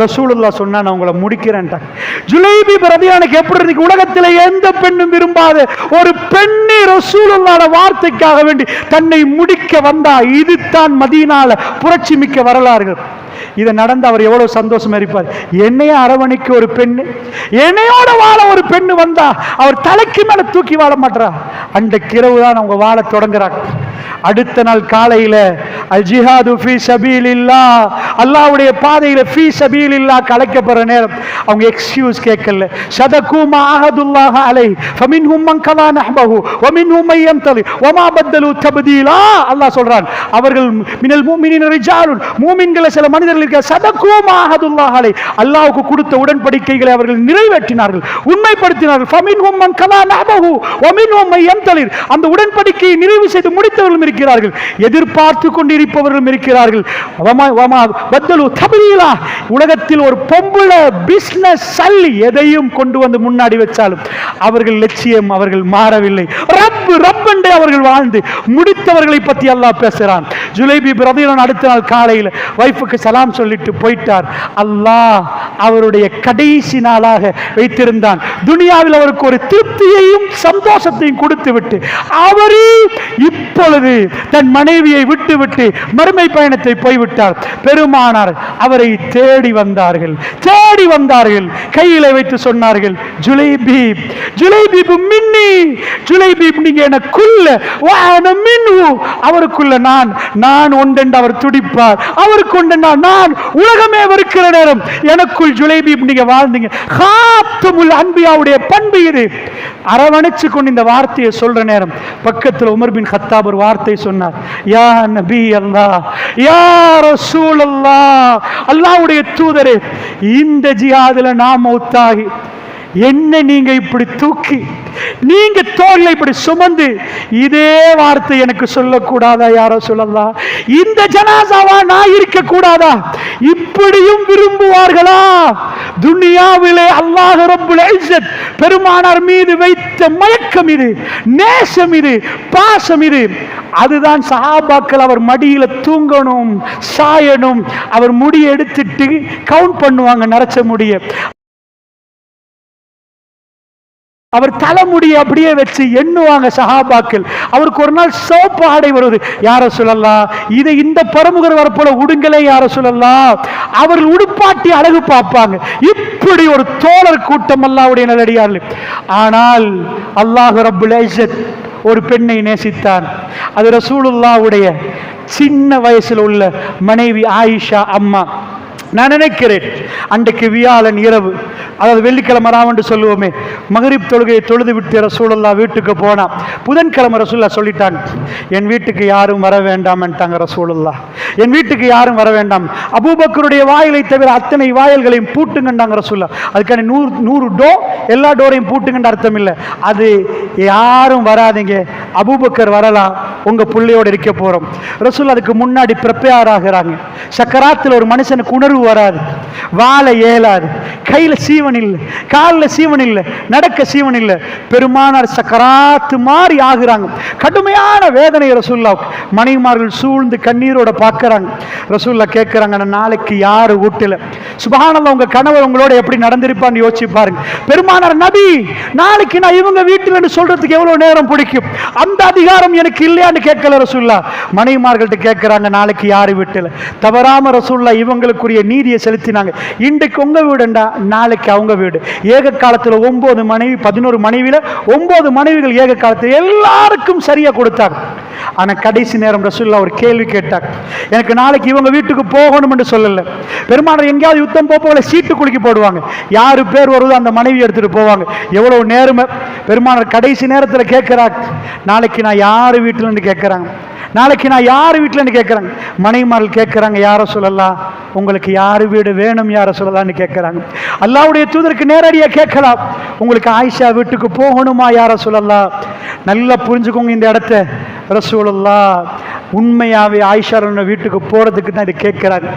ரசூலுல்லாஹ் சொன்னா நான் உங்களை முடிக்கிறேன்ட்டாங்க. ஜுலைபீப் ரலியல்லாஹு எப்படி இருக்கு, உலகத்தில் எந்த பெண்ணும் விரும்பாத ஒரு பெண்ணை ரசூலுல்லாஹ்வோட வார்த்தைக்காக வேண்டி தன்னை முடிக்க வந்தா. இது தான் மதீனால புரட்சி மிக்க வரலாறுகள். இதை நடந்து அவர் எவ்வளவு சந்தோஷமா இருப்பார். என்னைய அரவணைக்கு ஒரு பெண்ணு, என்னையோட வாழ ஒரு பெண்ணு வந்தா அவர் தலைக்கு மேல தூக்கி வாழ மாட்டா. அந்த கிரவு தான் அவங்க வாழ தொடங்குறாங்க. அடுத்த நாள் காலையில அல் ஜிஹாது ஃபீ சபீலில்லாஹ், அல்லாஹ்வுடைய பாதையில ஃபீ சபீலில்லாஹ் கலைக்கப்படுற நேரம் அவங்க எக்ஸ்கியூஸ் கேட்கல. ஸதகு மா அஹதுல்லாஹ் அலைஹி ஃபமின்ஹும் மன் கலா நஹ்பஹு வமின்ஹும் மன் யம்தலி வமா பத்தலு தப்தீலா. அல்லாஹ் சொல்றான், அவர்கள் மினல் முஃமினீன ரிஜாலுன், மூமின்கள சில மனிதர்கள் இருக்க, ஸதகு மா அஹதுல்லாஹ் அலைஹி, அல்லாஹ்வுக்கு கொடுத்த உடன்படிக்கைகளை அவர்கள் நிறைவேற்றினார்கள், உண்மைப்படுத்தினார்கள். ஃபமின்ஹும் மன் கலா நஹ்பஹு வமின்ஹும் மன் யம்தலி, அந்த உடன்படிக்கையை நிறைவு செய்து முடித்தவர்கள் இருக்கிறார்கள், எதிர்பார்த்து கொண்டிருப்பவர்களும் இருக்கிறார்கள். உலகத்தில் ஒரு பொம்புல பிசினஸ் சல்லி எதையும் கொண்டு வந்து முன்னாடி வச்சாலும் அவர்கள் லட்சியம் அவர்கள் மாறவில்லை. ரப் ரப் என்று அவர்கள் வாழ்ந்து முடித்தவர்களை பற்றி அல்லாஹ் பேசுறான். ஜுலைபீப் ரலியல்லாஹு அடுத்த நாள் காலையில் வைஃபுக்கு சலாம் சொல்லிட்டு போயிட்டார். அல்லாஹ் அவருடைய கடைசி நாளாக வைத்திருந்தான். துனியாவில் அவருக்கு ஒரு திருப்தியையும் சந்தோஷத்தையும் கொடுத்து விட்டு அவரே இப்பொழுது தன் மனைவியை விட்டு விட்டு மறுமை பயணத்தை போய்விட்டார். பெருமானார் அவரை தேடி வந்தார்கள், தேடி வந்தார்கள், கையில வைத்து சொன்னார்கள், ஜுலைபீப் ஜுலைபீப் மின்னி, ஜுலைபீப் நீங்க எனக்குள்ள, அவருக்குள்ள நான், நான் ஒன்றென்று அவர் துடிப்பார், அவருக்கு ஒன்றென்றா நான். உலகமே வெறுக்கிற நேரம் எனக்குள் ஜுலைபீப் நீங்க வாழ்ந்தீங்க. காத்துமுல் அன்பியாவுடைய பண்பு இது. அரவணைச்சு கொண்டு இந்த வார்த்தையை சொல்ற நேரம் பக்கத்தில் உமர் பின் கத்தாப் ஒரு வார்த்தை சொன்னார், யா நபி அல்லாஹ், யா ரசூல் அல்லாஹ், அல்லாஹ்வுடைய தூதரே, இந்த ஜிஹாதுல நாம் மௌத்தாகி என்ன நீங்க இப்படி தூக்கி நீங்க தோல்ல இப்படி சுமந்து இதே வார்த்தை எனக்கு சொல்லக்கூடாதா யாரோ சொல்லலாம்? இந்த ஜனாசாவா நான் இருக்க கூடாதா? இப்படியும் விரும்புவார்களா? துனியாவிலே அல்லாஹ் ரப்புல் இஸ்ஸத் பெருமானார் மீது வைத்த மயக்கம் இது, நேசம் இது, பாசம் இது. அதுதான் சஹாபாக்கள் அவர் மடியில தூங்கணும், சாயணும், அவர் முடி எடுத்துட்டு கவுண்ட் பண்ணுவாங்க, நரைச்ச முடிய அவர் தலைமுடியை அப்படியே வச்சு எண்ணுவாங்க சஹாபாக்கள். அவருக்கு ஒரு நாள் சோப்பு ஆடை வருவது, யார சொல்லலாம், இதை இந்த பரமுகர் வரப்போல உடுங்களே யார சொல்லலாம், அவர்கள் உடுப்பாட்டி அழகு பார்ப்பாங்க. இப்படி ஒரு தோழர் கூட்டம் அல்லாஹ்வுடைய நல்லடியார்கள். ஆனால் அல்லாஹ் ரப்புல் இஸ்ஸத் ஒரு பெண்ணை நேசித்தான். அது ரசூலுல்லாஹ்வுடைய சின்ன வயசில் உள்ள மனைவி ஆயிஷா அம்மா. நான் நினைக்கிறேன் அன்றைக்கு வியாழன் இரவு, அதாவது வெள்ளிக்கிழமை ராவண்டு சொல்லுவோமே, மகரிப் தொழுகையை தொழுது விட்டு ரசூலுல்லாஹ் வீட்டுக்கு போனா, புதன்கிழமை ரசூலுல்லாஹ் சொல்லிட்டாங்க, என் வீட்டுக்கு யாரும் வர வேண்டாம்ட்டாங்க ரசூலுல்லாஹ். என் வீட்டுக்கு யாரும் வர வேண்டாம், அபூபக்கருடைய வாயிலை தவிர அத்தனை வாயில்களையும் பூட்டுங்கண்டாங்க ரசூலுல்லாஹ். அதுக்கான 100 டோ எல்லா டோரையும் பூட்டுங்கன்ற அர்த்தம் இல்லை, அது யாரும் வராதிங்க, அபூபக்கர் வரலாம், உங்க பிள்ளையோடு இருக்க போறோம். ரசூலுல்லாஹ் அதுக்கு முன்னாடி ப்ரிப்பேர் ஆகிறாங்க. சக்கராத்தில் ஒரு மனுஷனுக்கு உணர்வு வராது, வாழ இயலாது, கையில சீவன் இல்லை, காலில் சீவன் இல்லை, நடக்க சீவன் இல்லை. பெருமானார் சக்கராத்து மாதிரி ஆகுறாங்க. கடுமையான வேதனை ரசூலுல்லாஹ். மனைவிமார்கள் சூழ்ந்து கண்ணீரோட பார்க்கறாங்க. ரசூலுல்லாஹ் கேட்கிறாங்க, நாளைக்கு யாரு வீட்டுல சுப்ஹானல்லாஹ் உங்க கணவர் உங்களோட எப்படி நடந்திருப்பான்னு யோசிச்சு பாருங்க. பெருமானார் நபி, நாளைக்கு நான் இவங்க வீட்டில் சொல்றதுக்கு எவ்வளவு நேரம் பிடிக்கும், அந்த அதிகாரம் எனக்கு இல்லையான்னு கேட்கல ரசூலுல்லாஹ். மனைவிமார்கள்ட்ட கேட்கிறாங்க, நாளைக்கு யாரு வீட்டுல தவறாம ரசூலுல்லாஹ் இவங்களுக்குரிய நீதியை செலுத்தினாங்க. இன்றைக்கு உங்க வீடுண்டா, நாளைக்கு அவங்க வீடு. ஏக காலத்தில் 9 மனைவி, 11 மனைவியில 9 மனைவிகள் ஏக காலத்தில் எல்லாருக்கும் சரியா கொடுத்தாங்க. ஆனா கடைசி நேரம் ரசூலுல்லாஹ் ஒரு கேள்வி கேட்டார், எனக்கு நாளைக்கு இவங்க வீட்டுக்கு போகணும் என்று சொல்லல. பெருமானார் எங்கேயாவது யுத்தம் போல சீட்டு குலுக்கி போடுவாங்க, யாரு பேர் வருதோ அந்த மனைவி எடுத்துட்டு போவாங்க. எவ்வளவு நேர்மை! பெருமானார் கடைசி நேரத்தில் கேட்கிறார், நாளைக்கு நான் யாரு வீட்டுல கேட்கிறாங்க, நாளைக்கு நான் யார் வீட்டில்னு கேட்குறாங்க. மனைவிமார்கள் கேட்குறாங்க, யார சொல்லலாம், உங்களுக்கு யார் வீடு வேணும் யார சொல்லலாம்னு கேட்குறாங்க. அல்லாஹ்வுடைய தூதருக்கு நேரடியாக கேட்கலாம், உங்களுக்கு ஆயிஷா வீட்டுக்கு போகணுமா யார சொல்லலாம். நல்லா புரிஞ்சுக்கோங்க இந்த இடத்த. ரசூலுல்லாஹ் உண்மையாவே ஆயிஷா வீட்டுக்கு போறதுக்கு தான் இது கேட்கிறாங்க.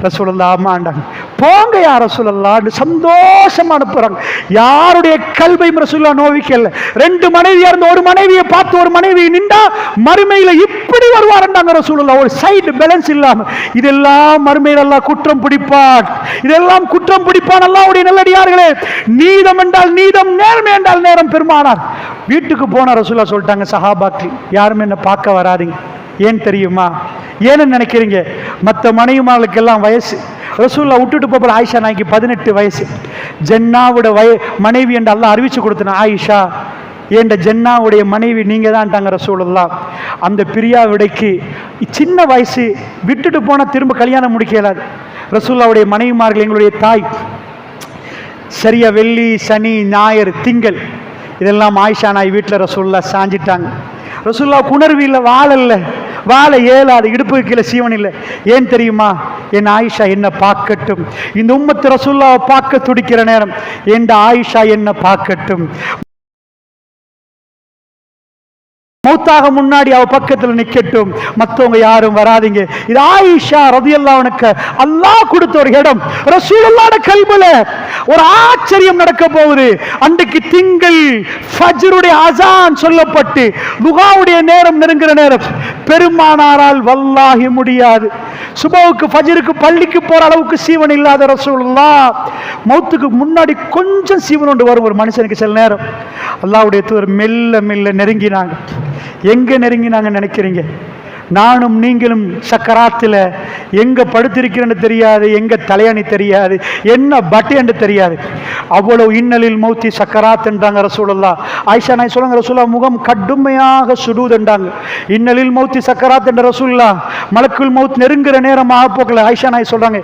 ரசூலுல்லாஹ் ஆமாண்டாங்க, போங்க யார சொல்லலாம், சந்தோஷமா அனுப்புறாங்க. யாருடைய கல்வையும் ரசூலுல்லாஹ் நோவிக்கல. 2 மனைவியா இருந்த ஒரு மனைவியை பார்த்து ஒரு மனைவி நின்றா மறுமையில இப்படி வருவாருந்தாங்க ரசூலுல்லாஹ். ஒரு சைடு பேலன்ஸ் இல்லாம இதெல்லாம் மறுமையில் அல்லாஹ் குற்றம் பிடிப்பான், இதெல்லாம் குற்றம் பிடிப்பான். அல்லாஹ்வுடைய நல்லடியார்களே, நீதம் என்றால் நீதம், நேர்மை என்றால் நேரம். பெருமானார் வீட்டுக்கு போன ரசூலுல்லாஹ் சொல்லிட்டாங்க, சஹாபாக்கள் யாருமே என்ன பார்க்க வராதீங்க. ஏன் தெரியுமா? ஏன்னு நினைக்கிறீங்க? மற்ற மனைவிமார்களுக்கெல்லாம் வயசு, ரசூலுல்லாஹ் விட்டுட்டு போற ஆயிஷா நாய்க்கு 18 வயசு. ஜன்னாவோட மனைவி என்று அல்லாஹ் அறிவிச்சு கொடுத்தன, ஆயிஷா என்ற ஜன்னாவுடைய மனைவி நீங்க தான்ட்டாங்க ரசூலுல்லாஹ். அந்த பிரியா விடைக்கு சின்ன வயசு, விட்டுட்டு போனா திரும்ப கல்யாணம் முடிக்கலாது. ரசூலுல்லாஹ்வுடைய மனைவிமார்கள் எங்களுடைய தாய். சரியா வெள்ளி, சனி, ஞாயிறு, திங்கள் இதெல்லாம் ஆயிஷா நாய் வீட்டில் ரசூலுல்லாஹ் சாஞ்சிட்டாங்க. ரசூலுல்லாஹ் உணர்வு இல்லை, வாழல்ல, வாழ இயலாது, இடுப்புக்கு கீழே சீவன் இல்லை. ஏன் தெரியுமா? என் ஆயிஷா என்ன பார்க்கட்டும், இந்த உம்மத்து ரசூலுல்லாஹ் பார்க்க துடிக்கிற நேரம், என் ஆயிஷா என்ன பார்க்கட்டும், மௌத்தாக முன்னாடி அவ பக்கத்தில் நிக்கட்டும், மற்றவங்க யாரும் வராதீங்க. இது ஆயிஷா ரலியல்லாஹு அன்ஹா அல்லாஹ் கொடுத்த ஒரு இடம். ரசூலுல்லாஹ்வுடைய கல்புல ஒரு ஆச்சரியம் நடக்க போகுது. அன்றைக்கு திங்கள் ஃபஜ்ருடைய அஸான் சொல்லப்பட்டு துஹாவுடைய நேரம் நெருங்குற நேரம். பெருமானாரால் வல்லாஹி முடியாது, சுபவுக்கு ஃபஜ்ருக்கு பள்ளிக்கு போற அளவுக்கு சீவன் இல்லாத ரசூலுல்லாஹ் மௌத்துக்கு முன்னாடி கொஞ்சம் சீவன் ஒன்று வரும் ஒரு மனுஷனுக்கு. சில நேரம் அல்லாஹ்வுடைய தூதர் மெல்ல மெல்ல நெருங்கினாங்க. எங்க நெருங்கினாங்க நினைக்கிறீங்க? நானும் நீங்களும் சக்கராத்தில் எங்க படுத்திருக்கிறேன்னு தெரியாது, எங்க தலையணி தெரியாது, என்ன பட்டேன்னு தெரியாது. அவ்வளவு இன்னலில் மௌத்தி சக்கராத் என்றாங்க ரசூலுல்லாஹ். ஆயிஷா நாய் சொல்லுங்க, ரசூலுல்லாஹ் முகம் கடுமையாக சுடுது என்றாங்க. இன்னலில் மௌத்தி சக்கராத் என்ற ரசூலுல்லாஹ் மலக்குல் மௌத் நெருங்குற நேரமாக போக்கல. ஆயிஷா நாய் சொல்றாங்க,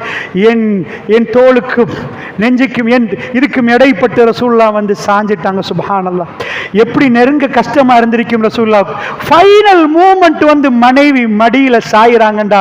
என் தோளுக்கும் நெஞ்சுக்கும் என் இதுக்கும் இடைப்பட்டு ரசூலுல்லாஹ் வந்து சாஞ்சிட்டாங்க. சுப்ஹானல்லாஹ், எப்படி நெருங்க கஷ்டமா இருந்திருக்கும் ரசூலுல்லாஹ். ஃபைனல் மூமெண்ட் வந்து மனைவி மனைவி மடியில சாயிறாங்கண்டா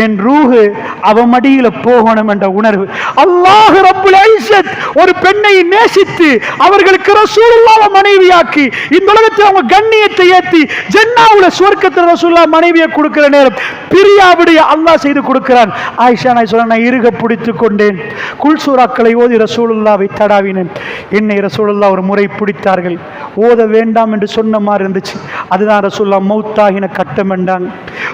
என் ரூஹு அவ மடியில போகணும் என்ற உணர்வு. அல்லாஹ் ரப்புல் இஸ்ஸத் ஒரு பெண்ணை நேசித்து அவர்களுக்கு ரசூலுல்லாஹ் மனைவியாக்கி இந்த உலகத்தில் அவங்க கண்ணியத்தை ஏத்தி ஜன்னாவுல சுவர்க்கத்தில் ரசூலுல்லாஹ் மனைவியை கொடுக்கிற நேரம் பிரியாவிடைய அல்லாஹ் செய்து கொடுக்கிறான். ஆயிஷா நான் சொல்ல, நான் இறுக பிடித்துக் கொண்டேன், குல் சூறாக்களை ஓதி ரசூலுல்லாவை தடாவினேன். என்னை ரசூலுல்லாஹ் ஒரு முறை பிடித்தார்கள், ஓத வேண்டாம் என்று சொன்ன மாதிரி இருந்துச்சு. அதுதான் ரசூலுல்லாஹ் மௌத்தாகின கட்டம் என்றாங்க.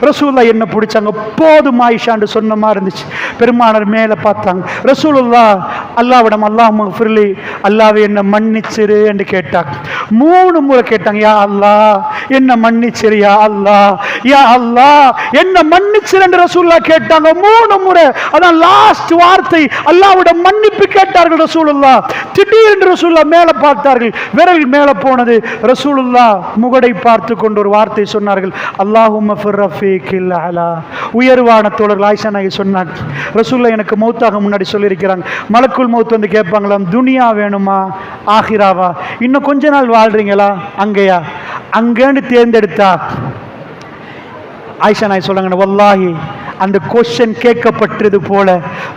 ரசூலுல்லாஹ் என்ன பிடிச்சாங்க, போதும் ஆயிஷான்னு சொன்ன மாதிரி இருந்துச்சு. பெருமானார் மேலே பார்த்தாங்க. ரசூலுல்லாஹ் அல்லாஹ்விடம் அல்லாஹ் மக்ஃபிர்லி, அல்லாஹ்வே என்ன மன்னிச்சிரு என்று கேட்டாங்க. 3 முறை கேட்டாங்க, யா அல்லாஹ் என்ன மன்னிச்சிரு, யா அல்லாஹ், யா அல்லாஹ் என்ன மன்னிச்சிரு என்று ரசூலுல்லாஹ் கேட்டாங்க 3 முறை. அதான் லாஸ்ட் வார்த்தை. அல்லாஹ்விடம் மன்னிப்பு கேட்டார்கள் ரசூலுல்லாஹ். திடீரென்று ரசூலுல்லாஹ் மேலே பார்த்தார்கள், விரல் மேலே போனது. ரசூலுல்லாஹ் முகடை பார்த்து கொண்டு ஒரு வார்த்தை சொன்னார்கள், அல்லாஹும்ம ஃபிர் ரஃபீகில் அலா. உயர்வான தோழர்கள் ஆயிஷா நாயகி சொன்னாங்க, ரசூலுல்லாஹ் எனக்கு மௌத்தாக முன்னாடி சொல்லியிருக்கிறாங்க, மலக்குல் மௌத் வந்து கேட்பாங்களாம், துனியா வேணுமா ஆகிராவா, இன்னும் கொஞ்ச நாள் வாழ்றீங்களா அங்கேயா, அங்கேன்னு தேர்ந்தெடுத்தா ஆயிஷா நாயகி சொல்றாங்க, வல்லாஹி அந்த கொஸ்டின் கேட்கப்பட்டது போல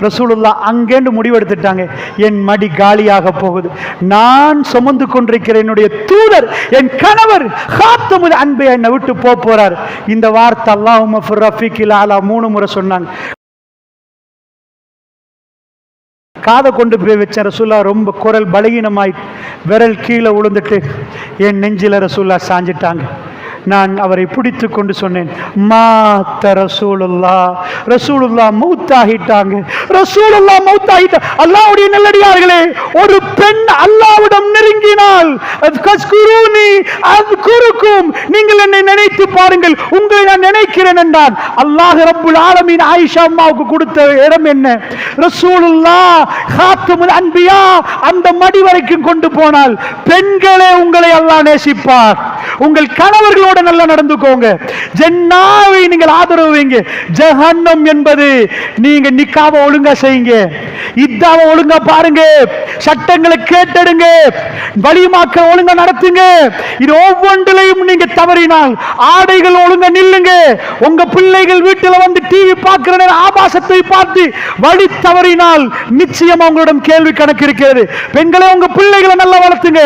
ரசூலுல்லாஹ் அங்கேண்டு முடிவெடுத்துட்டாங்க, என் மடி காலியாக போகுது, நான் சுமந்து கொண்டிருக்கிற என்னுடைய தூதர் என் கணவர் ஹாத்தமுல் அன்பே என்னை விட்டு போறார். இந்த வார்த்தை அல்லாஹும்ம ஃபிர் ரஃபீகில் அலா 3 முறை சொன்னாங்க. காதை கொண்டு போய் வச்ச ரசூலுல்லாஹ் ரொம்ப குரல் பலகீனமாய் விரல் கீழே விழுந்துட்டு என் நெஞ்சில ரசூலுல்லாஹ் சாஞ்சிட்டாங்க. நான் அவரை பிடித்து கொண்டு சொன்னேன், மாத்த ரசூலுல்லாஹ், ரசூலுல்லாஹ் மௌத்தாகிட்டாங்க, ரசூலுல்லாஹ் மௌத்தாகிட்டாங்க. அல்லாஹ்வுடைய நல்லடியார்களே, ஒரு பெண் அல்லாஹ்விடம் நெருங்கினால் அஸ்குருனி அஸ்குருக்கும், நீங்கள் என்னை நினைத்து பாருங்கள் உங்களை நான் நினைக்கிறேன் என்றான். அல்லாஹ் ரப்புல் ஆலமீன் ஆயிஷா அம்மாவுக்கு கொடுத்த இடம் என்ன, ரசூலுல்லாஹ் ஹாத்தமுல் அன்பியா அந்த மடி வரைக்கும் கொண்டு போனால், பெண்களே உங்களை அல்லாஹ் நேசிப்பார், உங்கள் கணவர்களோட நல்லா நடந்துக்கோங்க, ஜன்னாவை நீங்கள் ஆதரவு வைங்க. ஜஹன்னம் என்பது நீங்க நிக்காவை ஒழுங்கா செய்யுங்க, இத்தாவை ஒழுங்கா பாருங்க, சட்டங்களை கேட்டெடுங்க, வலிமாக்க ஒழுங்கா நடத்துங்க. இது ஒவ்வொன்றிலையும் நீங்க தவறினால் ஆடைகள் ஒழுங்கா நில்லுங்க. உங்க பிள்ளைகள் வீட்டில் வந்து டிவி பார்க்கிற நேரம் ஆபாசத்தை பார்த்து வழி தவறினால் நிச்சயம் உங்களிடம் கேள்வி கணக்கு இருக்கிறது. பெண்களை உங்க பிள்ளைகளை நல்லா வளர்த்துங்க.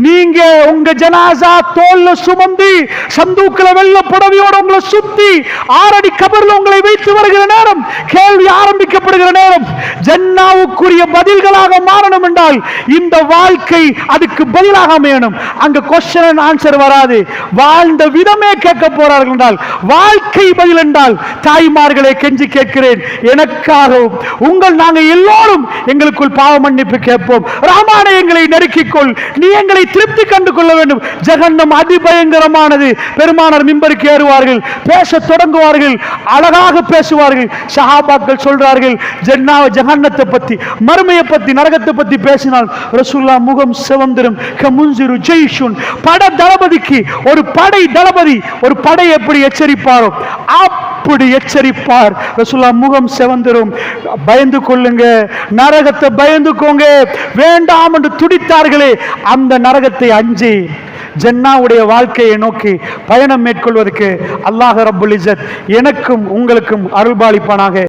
நீங்க உங்க ஜனாசா தோல்ல சுமந்து சந்தூக்கில வெள்ள புடவையோட உங்களை சுத்தி 6 அடி கபர்ல உங்களை வைத்து வருகிற நேரம், கேள்வி ஆரம்பிக்கப்படுகிற நேரம், ஜன்னாவுக்குரிய பதில்களாக மாறணும் என்றால் இந்த வாழ்க்கை அதுக்கு பதிலாக அமையணும். அங்க கொஸ்டின் அண்ட் ஆன்சர் வராது, வாழ்ந்த விதமே கேட்க போறார்கள் என்றால் வாழ்க்கை பதில் என்றால், தாய்மார்களை கெஞ்சி கேட்கிறேன், எனக்காகவும் நாங்கள் எல்லோரும் எங்களுக்குள் பாவ மன்னிப்பு கேட்போம். ராமானே எங்களை நெருக்கிக்கொள், நீ எங்களை திருப்தி கண்டு கொள்ள வேண்டும். ஜஹன்னம் அதிபயங்கரமானது. பெருமானார் மிம்பருக்கு ஏறுவார்கள், பேச தொடங்குவார்கள், அழகாக பேசுவார்கள். சஹாபாக்கள் சொல்றார்கள், ஜஹன்னத்தை பத்தி, மறுமையை பத்தி, நரகத்தை பத்தி பேசினால் ரசூலுல்லாஹ் முகம் சிவந்திரும். கமுன்சிரு ஜெய்ஷுன், பட தளபதிக்கு ஒரு படை தளபதி ஒரு படை எப்படி எச்சரிப்பாரோ அப்படி எச்சரிப்பார். ரசூலுல்லாஹ் முகம் சிவந்திரும். பயந்து கொள்ளுங்க, நரகத்தை பயந்துக்கோங்க, வேண்டாம் என்று துடித்தார்களே, அந்த நரகத்தை அஞ்சி ஜன்னாவுடைய வாழ்க்கையை நோக்கி பயணம் மேற்கொள்வதற்கு அல்லாஹ் ரப்புல் இஸ்ஸத் எனக்கும் உங்களுக்கும் அருள்பாலிப்பானாக.